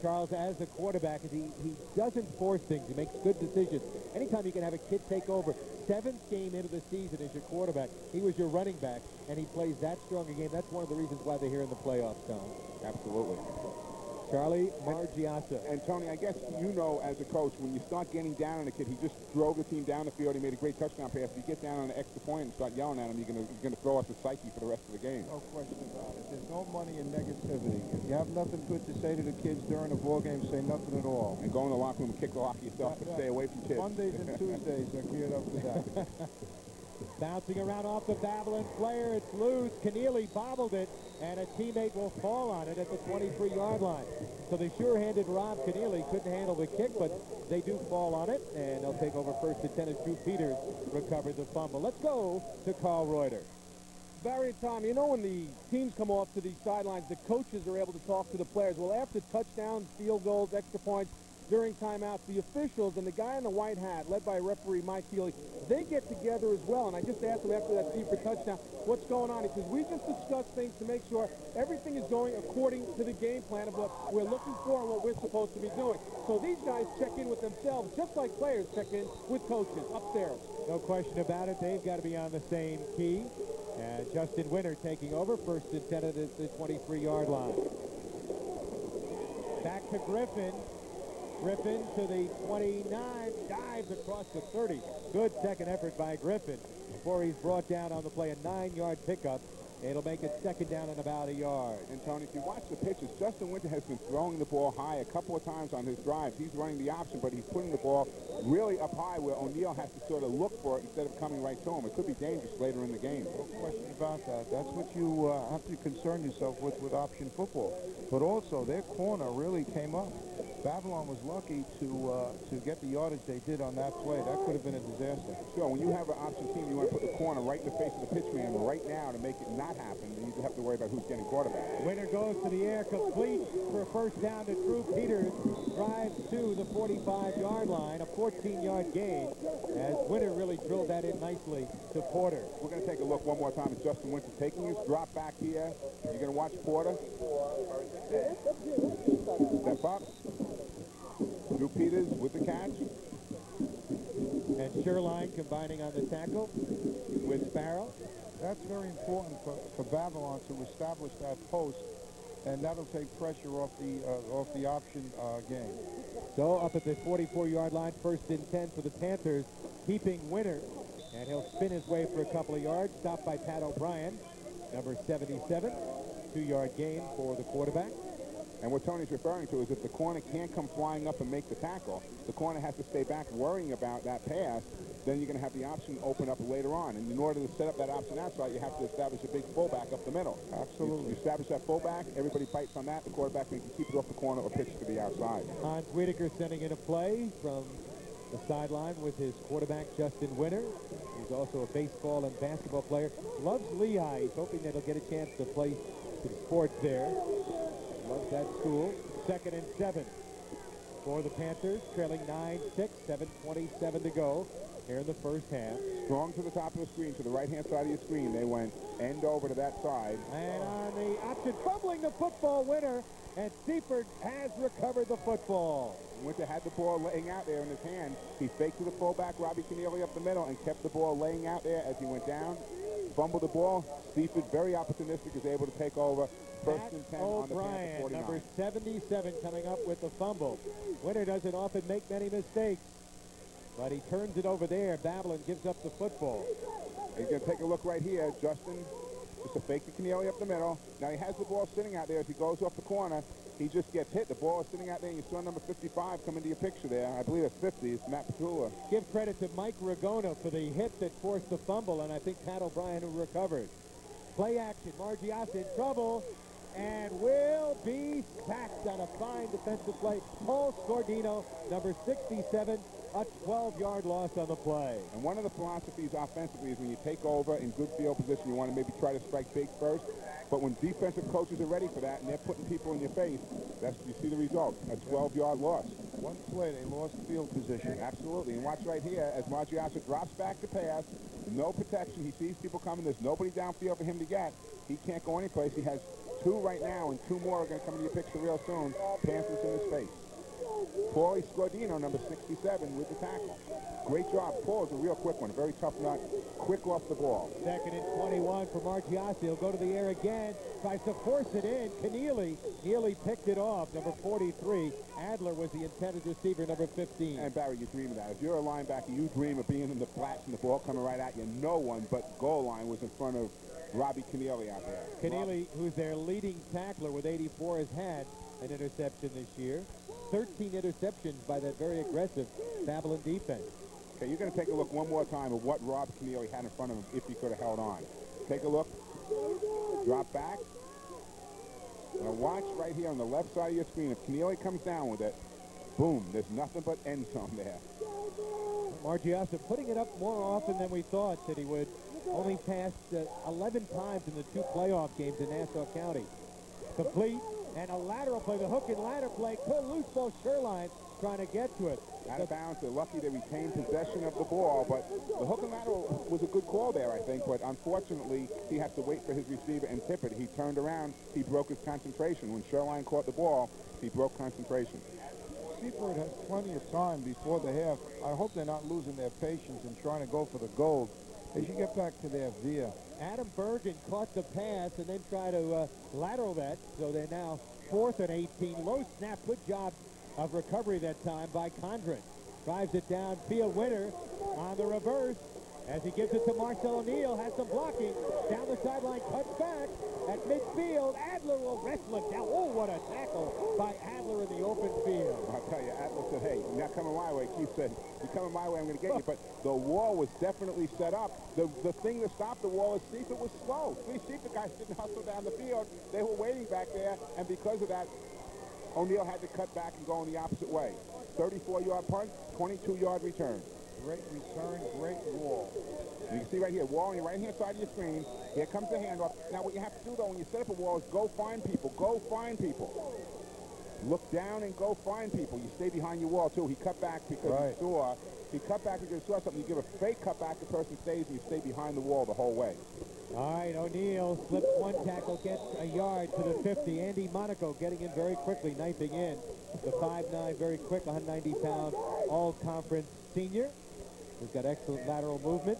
Charles as a quarterback is he doesn't force things. He makes good decisions. Anytime you can have a kid take over, 7th game into the season as your quarterback, he was your running back, and he plays that strong a game. That's one of the reasons why they're here in the playoffs, Tom. Absolutely. Charlie Margiasa. And Tony, I guess you know as a coach, when you start getting down on a kid, he just drove the team down the field. He made a great touchdown pass. If you get down on an extra point and start yelling at him, you're gonna throw off the psyche for the rest of the game. No question about it. There's no money in negativity. If you have nothing good to say to the kids during a ball game, say nothing at all. And go in the locker room and kick the locker yourself, but stay away from kids. Mondays and Tuesdays are geared up for that. Bouncing around off the Babylon player, it's loose. Keneally bobbled it, and a teammate will fall on it at the 23-yard line. So the sure-handed Rob Keneally couldn't handle the kick, but they do fall on it, and they'll take over first and 10 as Drew Peters recovered the fumble. Let's go to Carl Reuter. Barry and Tom, you know when the teams come off to these sidelines, the coaches are able to talk to the players. Well, after touchdowns, field goals, extra points, during timeouts, the officials and the guy in the white hat, led by referee Mike Healy, they get together as well. And I just asked him after that Seaford touchdown, what's going on? He says, we just discussed things to make sure everything is going according to the game plan of what we're looking for and what we're supposed to be doing. So these guys check in with themselves, just like players check in with coaches upstairs. No question about it. They've got to be on the same key. And Justin Winter taking over, first and 10 at the 23-yard line. Back to Griffin. Griffin to the 29, dives across the 30. Good second effort by Griffin before he's brought down on the play. A 9-yard pickup. It'll make it second down and about a yard. And, Tony, if you watch the pitches, Justin Winter has been throwing the ball high a couple of times on his drives. He's running the option, but he's putting the ball really up high where O'Neal has to sort of look for it instead of coming right to him. It could be dangerous later in the game. No question about that. That's what you have to concern yourself with option football. But also, their corner really came up. Babylon was lucky to get the yardage they did on that play. That could have been a disaster. Sure, when you have an option team, you want to put the corner right in the face of the pitchman right now to make it not happen. You have to worry about who's getting quarterback. Winter goes to the air, complete for a first down to Drew Peters. Drives to the 45-yard line, a 14-yard gain, as Winter really drilled that in nicely to Porter. We're going to take a look one more time at Justin Winter taking his drop back here. You're going to watch Porter. Step up. Drew Peters with the catch. And Sherline combining on the tackle with Sparrow. That's very important for Babylon to establish that post, and that'll take pressure off the option game. So up at the 44-yard line, first and 10 for the Panthers, keeping Winter. And he'll spin his way for a couple of yards, stopped by Pat O'Brien, number 77. 2-yard gain for the quarterback. And what Tony's referring to is if the corner can't come flying up and make the tackle, the corner has to stay back worrying about that pass, then you're going to have the option open up later on. And in order to set up that option outside, you have to establish a big fullback up the middle. Absolutely. You establish that fullback, everybody bites on that, the quarterback can keep it off the corner or pitch to the outside. Hans Wiedeker sending in a play from the sideline with his quarterback, Justin Winter. He's also a baseball and basketball player. Loves Lehigh. He's hoping that he'll get a chance to play some sports there. Loves that school. Second and 7 for the Panthers, trailing 9-6, 7:27 to go here in the first half. Strong to the top of the screen, to the right-hand side of your screen. They went end over to that side. And on the option, fumbling the football, Winter, and Seaford has recovered the football. Winter had the ball laying out there in his hand. He faked to the fullback, Robbie Keneally, up the middle, and kept the ball laying out there as he went down. Fumbled the ball. Seaford, very opportunistic, is able to take over. First and 10 on the Panther 49. Number 77, coming up with the fumble. Winter doesn't often make many mistakes, but he turns it over there. Babylon gives up the football. He's going to take a look right here. Justin, just a fake to Keneally up the middle. Now he has the ball sitting out there as he goes off the corner. He just gets hit. The ball is sitting out there, and you saw number 55 come into your picture there. I believe that's 50. It's Matt Petula. Give credit to Mike Ragona for the hit that forced the fumble, and I think Pat O'Brien who recovered. Play action. Margiasa in trouble and will be sacked on a fine defensive play. Paul Scordino, number 67, a 12-yard loss on the play. And one of the philosophies offensively is when you take over in good field position, you want to maybe try to strike big first. But when defensive coaches are ready for that and they're putting people in your face, you see the result, a 12-yard loss. One play, they lost field position. Absolutely. And watch right here as Margiasa drops back to pass. No protection. He sees people coming. There's nobody downfield for him to get. He can't go anyplace. He has 2 right now, and 2 more are going to come into your picture real soon. Panthers in his face. Paulie Scordino, number 67, with the tackle. Great job. Paul is a real quick one, a very tough nut, quick off the ball. 2nd and 21 for Margiassi. He'll go to the air again, tries to force it in. Keneally picked it off, number 43. Adler was the intended receiver, number 15. And Barry, you dream of that. If you're a linebacker, you dream of being in the flats and the ball coming right at you. No one but goal line was in front of Robbie Keneally out there. Keneally, who's their leading tackler with 84, has had an interception this year. 13 interceptions by that very aggressive Babylon defense. Okay, you're going to take a look one more time at what Rob Keneally had in front of him if he could have held on. Take a look. Drop back. Now watch right here on the left side of your screen. If Keneally comes down with it, boom, there's nothing but end zone there. Margiassi putting it up more often than we thought that he would. Only passed 11 times in the 2 playoff games in Nassau County. Complete, and a lateral play, the hook and ladder play. Could loose ball, Sherline trying to get to it. Out of bounds. They're lucky they retained possession of the ball, but the hook and lateral was a good call there, I think, but unfortunately, he had to wait for his receiver and tip it. He turned around, he broke his concentration. When Sherline caught the ball, he broke concentration. Seaford has plenty of time before the half. I hope they're not losing their patience and trying to go for the gold. They should get back to their veer. Adam Bergen caught the pass and then tried to lateral that, so they're now 4th and 18. Low snap, good job of recovery that time by Condren. Drives it downfield. Winter on the reverse as he gives it to Marcel O'Neill. Has some blocking. Down the sideline, cuts back at midfield. Adler will wrestle it down. Oh, what a tackle by Adler in the open field. I'll tell you, Adler said, hey, you're not coming my way. Keith said, you're coming my way, I'm going to get you. But the wall was definitely set up. The thing that stopped the wall is Seaford was slow. 3 Seaford guys didn't hustle down the field. They were waiting back there, and because of that, O'Neill had to cut back and go in the opposite way. 34-yard punt, 22-yard return. Great return, great wall. You can see right here, wall on your right-hand side of your screen. Here comes the handoff. Now, what you have to do, though, when you set up a wall is go find people. Go find people. Look down and go find people. You stay behind your wall, too. He cut back because he saw. He cut back because he saw something. You give a fake cut back, the person stays, and you stay behind the wall the whole way. All right, O'Neill slips 1 tackle, gets a yard to the 50. Andy Monaco getting in very quickly, knifing in. The 5'9", very quick, 190-pound all-conference senior. He's got excellent lateral movement,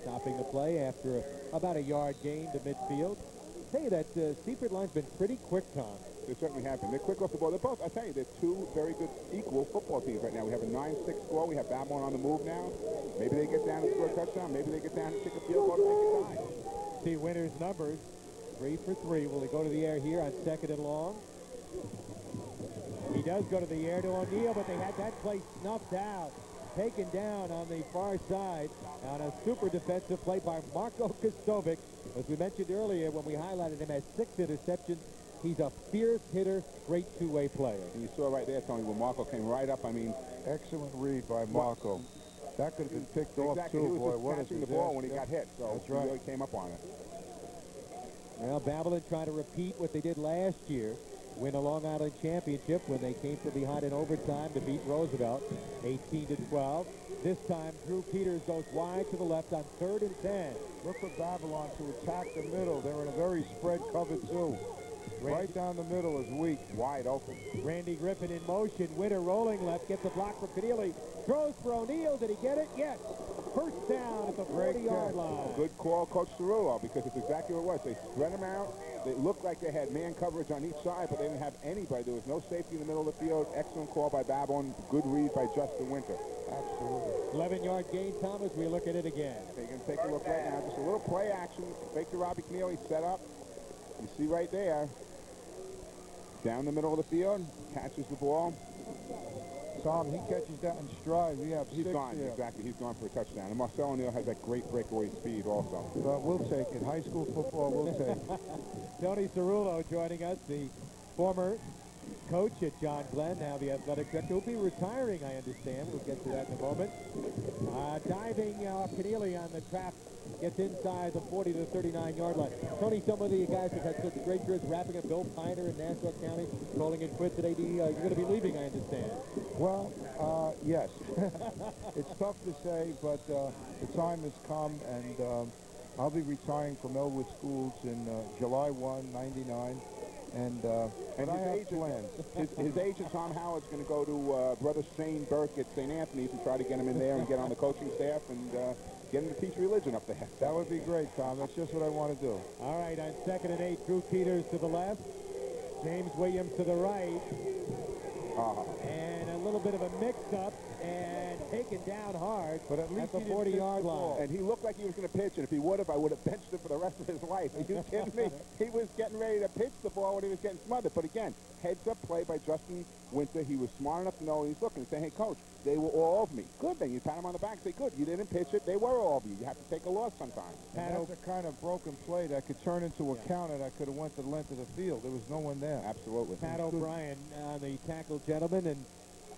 stopping the play after about a yard gain to midfield. I'll tell you that Seaford line's been pretty quick, Tom. They certainly have been. They're quick off the ball. They're both, I tell you, they're 2 very good equal football teams right now. We have a 9-6 score. We have Babylon on the move now. Maybe they get down and score a touchdown. Maybe they get down and kick a field goal to make it tie. See Winter's numbers, 3 for 3. Will he go to the air here on 2nd and long? He does go to the air to O'Neill, but they had that play snuffed out. Taken down on the far side on a super defensive play by Marko Kostovic. As we mentioned earlier when we highlighted him, has 6 interceptions. He's a fierce hitter, great two-way player. And you saw right there, Tony, when Marco came right up. I mean, excellent read by Marco. That could have been picked off, too. He was Boy, just catching the ball when he got hit, so that's right. He really came up on it. Well, Babylon trying to repeat what they did last year, win a Long Island championship when they came from behind in overtime to beat Roosevelt, 18-12. This time, Drew Peters goes wide to the left on 3rd and 10. Look for Babylon to attack the middle. They're in a very spread cover, too. Right down the middle is weak. Wide open. Randy Griffin in motion. Winter rolling left. Gets a block for Keneally. Throws for O'Neill. Did he get it? Yes. First down at the 40-yard line. Good call, Coach Cerullo, because it's exactly what it was. They spread them out. They looked like they had man coverage on each side, but they didn't have anybody. There was no safety in the middle of the field. Excellent call by Babylon. Good read by Justin Winter. Absolutely. 11-yard gain, Thomas. We look at it again. Okay, you're going to take a look right now. Just a little play action. Fake to Robbie Keneally. Set up. You see right there. Down the middle of the field, catches the ball. Tom, he catches that in stride. We have He's 6 gone, here. exactly. He's gone for a touchdown. And Marcel O'Neill has that great breakaway speed also. But we'll take it. High school football, we'll take it. Tony Cerullo joining us, the former coach at John Glenn, now the athletic director. He'll be retiring, I understand. We'll get to that in a moment. Diving Keneally on the trap. Gets inside the 40 to 39-yard line. Tony, some of the guys have had such great careers, wrapping up Bill Piner in Nassau County, calling it quits at AD. You're going to be leaving, I understand. Well, yes. It's tough to say, but the time has come, and I'll be retiring from Elwood Schools in July 1, 99. And And I have his plans. his agent, Tom Howard's going to go to Brother Shane Burke at St. Anthony's and try to get him in there and get on the coaching staff and get him to teach religion up there. That would be great, Tom. That's just what I want to do. All right, on 2nd and 8, Drew Peters to the left, James Williams to the right, and a little bit of a mix-up, and taken down hard, but at least the 40-yard line. And he looked like he was going to pitch, and if he would have, I would have benched him for the rest of his life. Are you kidding me? He was getting ready to pitch the ball when he was getting smothered. But again, heads-up play by Justin Winter. He was smart enough to know he's looking and say, hey, coach, they were all over me. Good thing. You pat him on the back and say, good, you didn't pitch it. They were all over you. You have to take a loss sometimes. And that's a kind of broken play that could turn into a counter that could have went to the length of the field. There was no one there. Absolutely. Pat O'Brien on the tackle, gentleman. And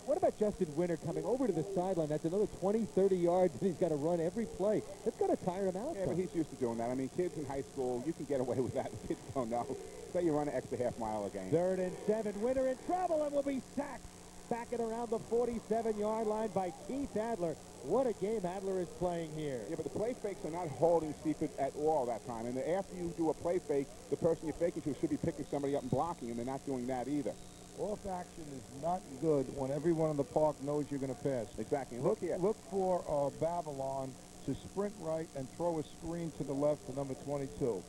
what about Justin Winter coming over to the sideline? That's another 20, 30 yards, and he's got to run every play. That's got to tire him out. Yeah, but he's used to doing that. I mean, kids in high school, you can get away with that. The kids don't know. Say you run an extra half-mile a game. 3rd and 7, Winter in trouble and will be sacked. Back at around the 47-yard line by Keith Adler. What a game Adler is playing here. Yeah, but the play fakes are not holding Seaford at all that time. And after you do a play fake, the person you're faking to should be picking somebody up and blocking, and they're not doing that either. Off action is not good when everyone in the park knows you're going to pass. Exactly. Look here. Look for Babylon to sprint right and throw a screen to the left to number 22.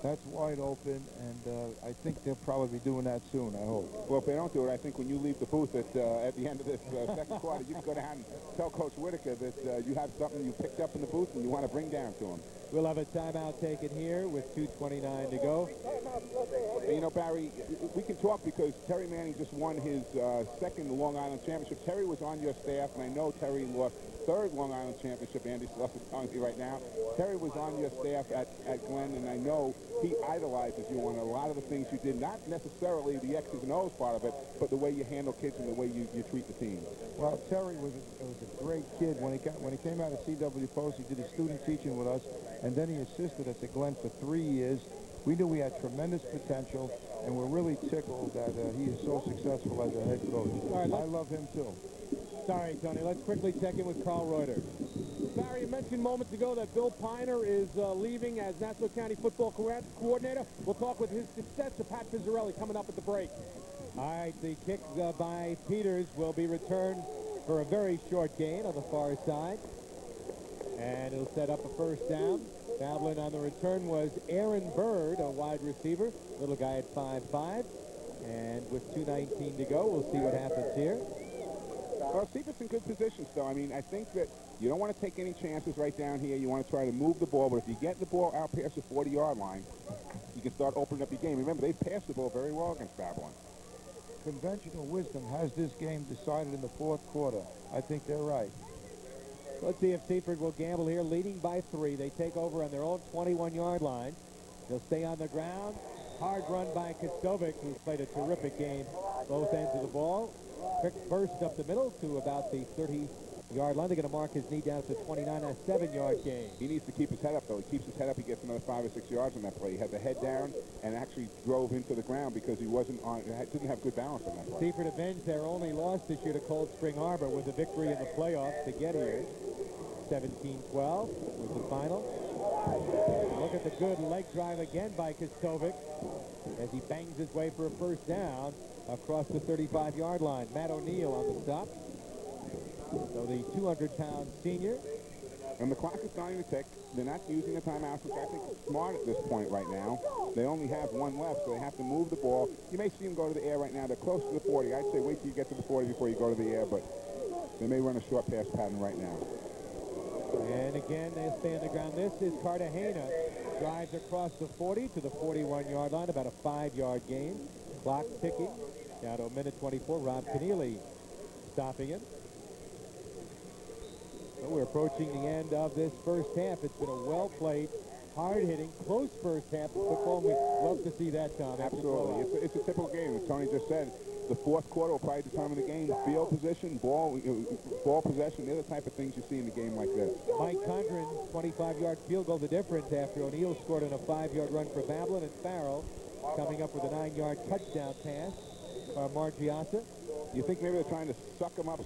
That's wide open, and I think they'll probably be doing that soon, I hope. Well, if they don't do it, I think when you leave the booth at the end of this second quarter, you can go down and tell Coach Whitaker that you have something you picked up in the booth and you want to bring down to him. We'll have a timeout taken here with 2:29 to go. And, you know, Barry, we can talk because Terry Manning just won his second Long Island Championship. Terry was on your staff, and I know Terry lost third Long Island Championship. Andy Sluss is telling me right now. Terry was on your staff at Glenn, and I know he idolizes you on a lot of the things you did, not necessarily the X's and O's part of it, but the way you handle kids and the way you treat the team. Well, Terry was a great kid. When he came out of C.W. Post, he did his student teaching with us, and then he assisted us at Glenn for 3 years. We knew we had tremendous potential, and we're really tickled that he is so successful as a head coach. All right, I love him, too. Sorry, Tony. Let's quickly check in with Carl Reuter. Barry, you mentioned moments ago that Bill Piner is leaving as Nassau County football coordinator. We'll talk with his successor, Pat Pizzarelli, coming up at the break. All right, the kick by Peters will be returned for a very short gain on the far side. And it'll set up a first down. Babylon on the return was Aaron Bird, a wide receiver. Little guy at 5'5". And with 2:19 to go, we'll see what happens here. Well, Seaford's in good position still. I mean, I think that you don't want to take any chances right down here. You want to try to move the ball, but if you get the ball out past the 40-yard line, you can start opening up your game. Remember, they passed the ball very well against Babylon. Conventional wisdom has this game decided in the fourth quarter. I think they're right. Let's see if Seaford will gamble here, leading by 3. They take over on their own 21-yard line. They'll stay on the ground. Hard run by Kostovic, who's played a terrific game both ends of the ball. Quick burst up the middle to about the 30-yard line. They're going to mark his knee down to 29, a 7-yard gain. He needs to keep his head up, though. He keeps his head up, he gets another 5 or 6 yards on that play. He had the head down and actually drove into the ground because he didn't have good balance on that play. Seaford avenged their only loss this year to Cold Spring Harbor with a victory in the playoffs to get here. 17-12 was the final. Look at the good leg drive again by Kostovic as he bangs his way for a first down across the 35-yard line. Matt O'Neill on the stop. So the 200-pound senior. And the clock is starting to tick. They're not using the timeouts, which I think is smart at this point right now. They only have one left, so they have to move the ball. You may see them go to the air right now. They're close to the 40. I'd say wait till you get to the 40 before you go to the air, but they may run a short pass pattern right now. And again, they stay on the ground. This is Cartagena. Drives across the 40 to the 41-yard line, about a 5-yard gain. Clock ticking. Down to a minute 24. Rob Keneally stopping it. So we're approaching the end of this first half. It's been a well-played, hard-hitting, close first half of football. We love to see that, Tom. Absolutely. It's a typical game. As Tony just said, the fourth quarter will probably determine the game. Field position, ball possession, they're the type of things you see in a game like this. Mike Condren, 25-yard field goal, the difference after O'Neill scored on a 5-yard run for Babylon, and Farrell coming up with a 9-yard touchdown pass for Margiasa. You think maybe they're trying to suck him up,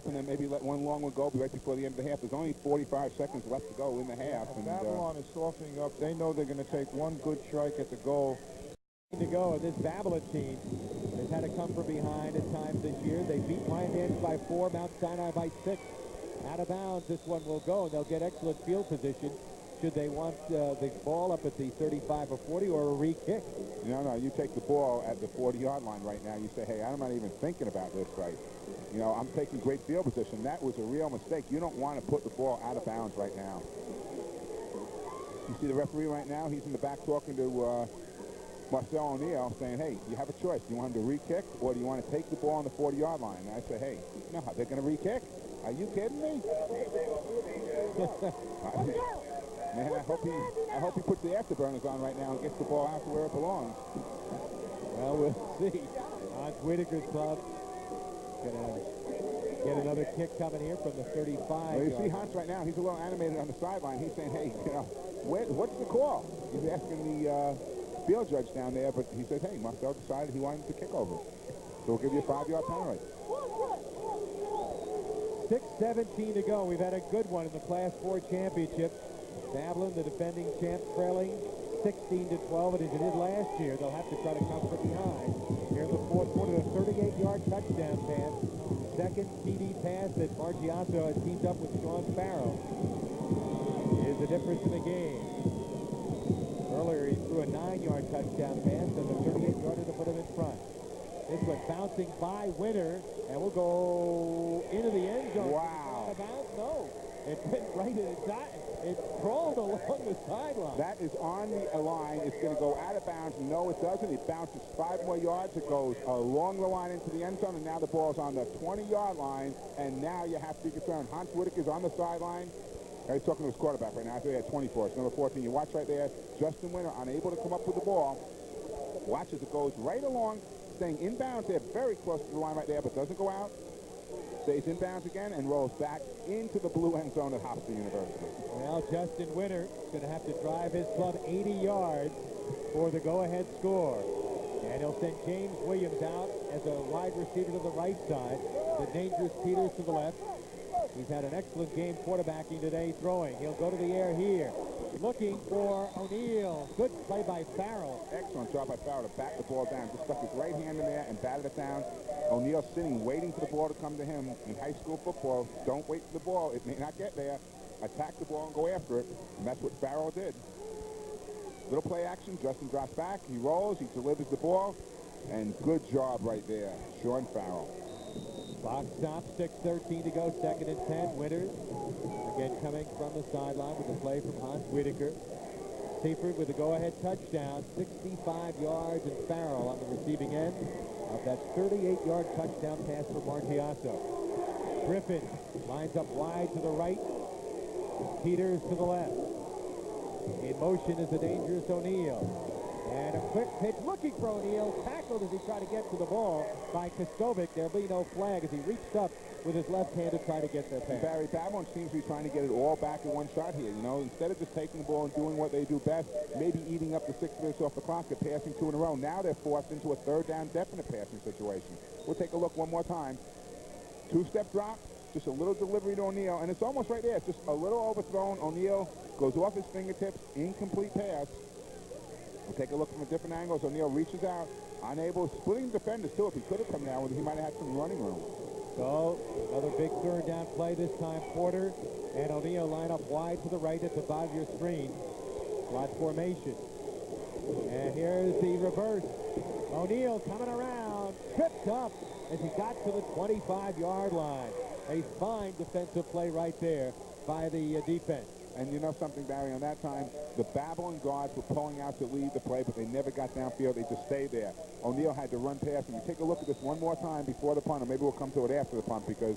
and then maybe let one long one go right before the end of the half. There's only 45 seconds left to go in the half. And Babylon is softening up. They know they're going to take one good strike at the goal To go, and this Babylon team has had to come from behind at times this year. They beat Wyandanch by 4, Mount Sinai by 6. Out of bounds, this one will go, and they'll get excellent field position should they want the ball up at the 35 or 40 or a re-kick. No, you take the ball at the 40-yard line right now. You say, hey, I'm not even thinking about this right. You know, I'm taking great field position. That was a real mistake. You don't want to put the ball out of bounds right now. You see the referee right now? He's in the back talking to Marcel O'Neill saying, hey, you have a choice. Do you want him to re-kick or do you want to take the ball on the 40-yard line? And I say, hey, no, they're going to re-kick? Are you kidding me? Man, I hope he puts the afterburners on right now and gets the ball out to where it belongs. Well, we'll see. Hans Whitaker's club gonna get another kick coming here from the 35. Well, you see Hans right now. He's a little animated on the sideline. He's saying, hey, you know, what's the call? He's asking the field judge down there, but he says, hey, Marcel decided he wanted to kick over. So we'll give you a 5-yard penalty. 6:17 to go. We've had a good one in the Class 4 championship. Babylon, the defending champs, trailing 16-12, and as it did last year, they'll have to try to come from behind. Here in the fourth quarter, a 38-yard touchdown pass. Second TD pass that Margiato has teamed up with Sean Farrell is the difference in the game. Earlier, he threw a 9-yard touchdown pass and a 38-yarder to put him in front. This one bouncing by Winter, and we'll go into the end zone. Wow. Out of bounds? No. It went right inside. It crawled along the sideline. That is on the line. It's going to go out of bounds. No, it doesn't. It bounces 5 more yards. It goes along the line into the end zone, and now the ball's on the 20-yard line, and now you have to be concerned. Hans Whitaker's on the sideline. He's talking to his quarterback right now. I think he had 24. It's number 14. You watch right there. Justin Winter unable to come up with the ball. Watch as it goes right along, staying inbounds there, very close to the line right there, but doesn't go out. Stays inbounds again and rolls back into the blue end zone at Hofstra University. Well, Justin Winter is going to have to drive his club 80 yards for the go-ahead score. And he'll send James Williams out as a wide receiver to the right side. The dangerous Peters to the left. He's had an excellent game quarterbacking today, throwing. He'll go to the air here. Looking for O'Neill. Good play by Farrell. Excellent job by Farrell to bat the ball down. Just stuck his right hand in there and batted it down. O'Neill sitting, waiting for the ball to come to him. In high school football, don't wait for the ball. It may not get there. Attack the ball and go after it. And that's what Farrell did. Little play action. Justin drops back. He rolls. He delivers the ball. And good job right there, Sean Farrell. Clock stops, 6:13 to go, 2nd and 10. Winters, again coming from the sideline with a play from Hans Whitaker. Seaford with a go-ahead touchdown, 65 yards, and Farrell on the receiving end of that 38-yard touchdown pass for Margiato. Griffin lines up wide to the right. Peters to the left. In motion is the dangerous O'Neill. And a quick pitch looking for O'Neill. Tackled as he tried to get to the ball by Kostovic. There'll be no flag as he reached up with his left hand to try to get their pass. Barry, Babylon seems to be trying to get it all back in one shot here. You know, instead of just taking the ball and doing what they do best, maybe eating up the 6 minutes off the clock and passing 2 in a row. Now they're forced into a 3rd down definite passing situation. We'll take a look one more time. 2-step drop, just a little delivery to O'Neill, and it's almost right there. It's just a little overthrown. O'Neill goes off his fingertips, incomplete pass. We'll take a look from a different angle. O'Neill reaches out, unable, splitting defenders too. If he could have come down with it, he might have had some running room. So, another big 3rd down play this time. Porter and O'Neill line up wide to the right at the 5-year screen. Slot formation. And here's the reverse. O'Neill coming around, tripped up as he got to the 25-yard line. A fine defensive play right there by the defense. And you know something, Barry, on that time, the Babylon guards were pulling out to lead the play, but they never got downfield. They just stayed there. O'Neill had to run past him. You take a look at this one more time before the punt, or maybe we'll come to it after the punt, because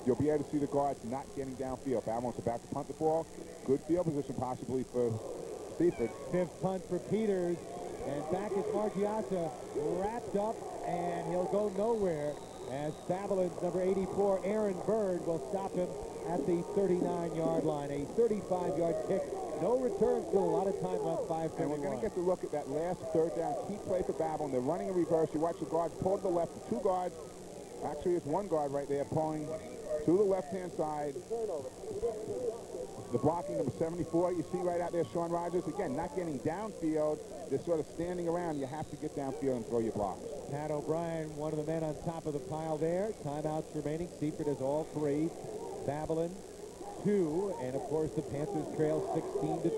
you'll be able to see the guards not getting downfield. Babylon's about to punt the ball. Good field position possibly for Seaford. 5th punt for Peters. And back is Margiato, wrapped up, and he'll go nowhere as Babylon's number 84, Aaron Bird, will stop him at the 39-yard line. A 35-yard kick. No return, still a lot of time left, 5:31. And we're going to get to look at that last 3rd down key play for Babylon. They're running a reverse. You watch the guards pull to the left. The 2 guards, actually it's 1 guard right there pulling to to the left-hand side. The blocking, number 74, you see right out there, Sean Rogers. Again, not getting downfield. They're sort of standing around. You have to get downfield and throw your blocks. Pat O'Brien, one of the men on top of the pile there. Timeouts remaining. Seaford has all three. Babylon, 2. And, of course, the Panthers trail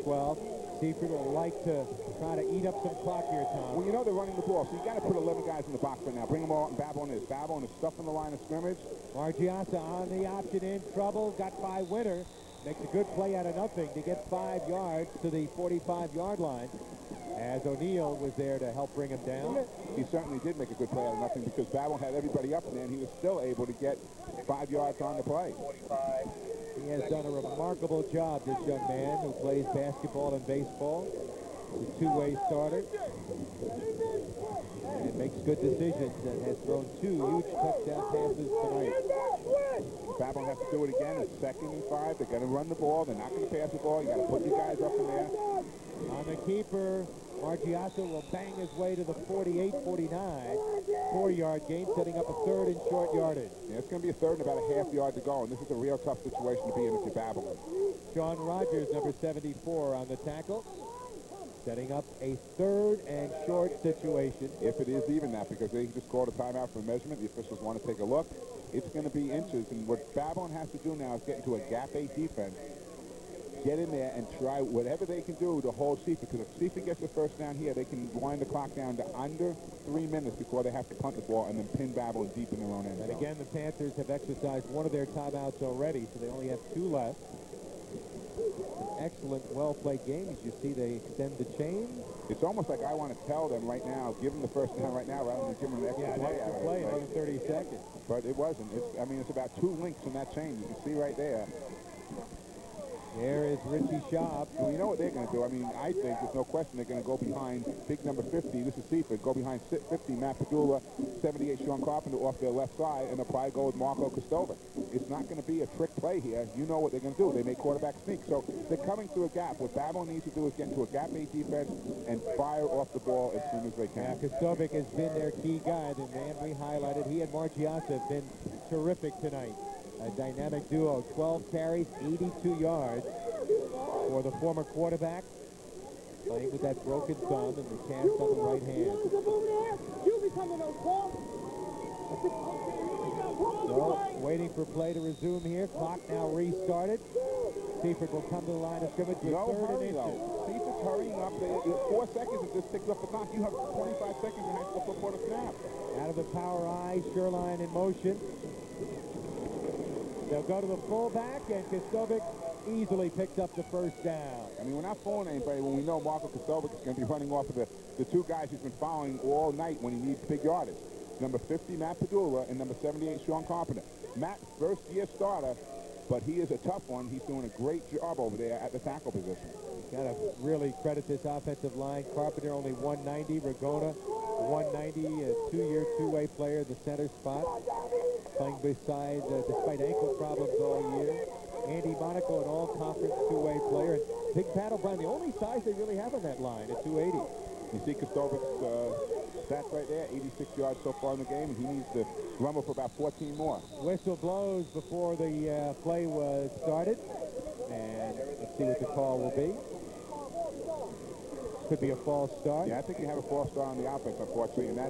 16-12. Seaford will like to try to eat up some clock here, Tom. Well, you know they're running the ball, so you got to put 11 guys in the box right now. Bring them all out, and Babylon is. Babylon is stuffing the line of scrimmage. Margiasa on the option in trouble. Got by Winter. Makes a good play out of nothing to get 5 yards to the 45-yard line, as O'Neill was there to help bring him down. He certainly did make a good play out of nothing because Babylon had everybody up there, and he was still able to get 5 yards on the play. He has done a remarkable job, this young man who plays basketball and baseball. He's a two-way starter. And makes good decisions and has thrown 2 huge touchdown passes tonight. Babylon has to do it again. It's 2nd and 5. They're going to run the ball. They're not going to pass the ball. You got to put your guys up in there. On the keeper, Margiasa will bang his way to the 48-49. 4-yard gain, setting up a 3rd and short yardage. Yeah, it's going to be a 3rd and about a half yard to go, and this is a real tough situation to be in if you're Babylon. Sean Rogers, number 74, on the tackle. Setting up a 3rd and short situation. If it is even that, because they just called a timeout for measurement. The officials want to take a look. It's going to be inches, and what Babylon has to do now is get into a gap 8 defense. Get in there and try whatever they can do to hold Seaford, because if Seaford gets the first down here, they can wind the clock down to under 3 minutes before they have to punt the ball and then pin Babylon deep in their own end zone. And again, the Panthers have exercised one of their timeouts already, so they only have 2 left. An excellent, well-played game. As you see, they extend the chain. It's almost like I want to tell them right now, give them the first down right now rather than give them an extra play. Extra play, another 30 seconds. But it wasn't. I mean, it's about 2 links in that chain. You can see right there. There is Richie Schaub. Well, you know what they're going to do. I mean, I think there's no question they're going to go behind big number 50. This is Seaford. Go behind 50, Matt Padula, 78, Sean Carpenter off their left side, and they'll probably go with Marco Kostovic. It's not going to be a trick play here. You know what they're going to do. They make quarterback sneak. So they're coming through a gap. What Babylon needs to do is get into a gap 8 defense and fire off the ball as soon as they can. Yeah, Kostovic has been their key guy. The man we highlighted, he and Margiasa have been terrific tonight. A dynamic duo, 12 carries, 82 yards for the former quarterback, playing with that broken thumb and the cast on the right hand. So, waiting for play to resume here. Clock now restarted. Seaford will come to the line of scrimmage with 3rd and inches. Seaford's hurrying up. 4 seconds it just ticks up the clock. You have 25 seconds in high school football to snap. Out of the power I, Sherline in motion. They'll go to the fullback, and Kostovic easily picks up the first down. I mean, we're not fooling anybody when we know Marco Kostovic is going to be running off of the 2 guys he's been following all night when he needs big yardage. Number 50, Matt Padula, and number 78, Sean Carpenter. Matt, first-year starter, but he is a tough one. He's doing a great job over there at the tackle position. Got to really credit this offensive line. Carpenter only 190, Ragona 190, a 2-year, 2-way player, the center spot. Playing beside, despite ankle problems all year. Andy Monaco, an all-conference 2-way player. And Big Pat O'Brien, the only size they really have on that line at 280. You see Kostovic's stats right there, 86 yards so far in the game, and he needs to rumble for about 14 more. Whistle blows before the play was started. And let's see what the call will be. Could be a false start. Yeah, I think you have a false start on the offense, unfortunately, and that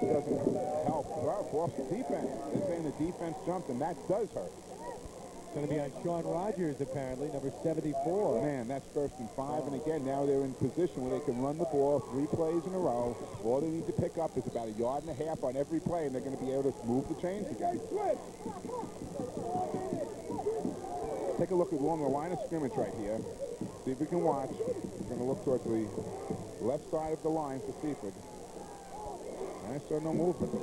doesn't help. Well, false defense. They're saying the defense jumped, and that does hurt. It's going to be on Sean Rogers, apparently, number 74. Man, that's 1st and 5, and again, now they're in position where they can run the ball 3 plays in a row. All they need to pick up is about 1.5 yards on every play, and they're going to be able to move the chains again. Take a look along the line of scrimmage right here. See if we can watch. We're going to look towards the left side of the line for Seaford. I saw no movement.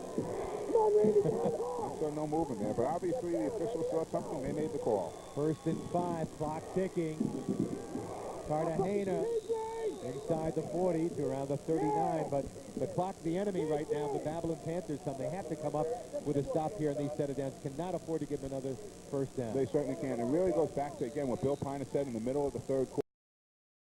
I saw no movement there, but obviously the officials saw something. They made the call. 1st and 5, clock ticking. Cartagena inside the 40 to around the 39, but the clock the enemy right now. The Babylon Panthers they have to come up with a stop here in these set of downs. Cannot afford to give them another 1st down. They certainly can. It really goes back to, again, what Bill Piner said in the middle of the 3rd quarter.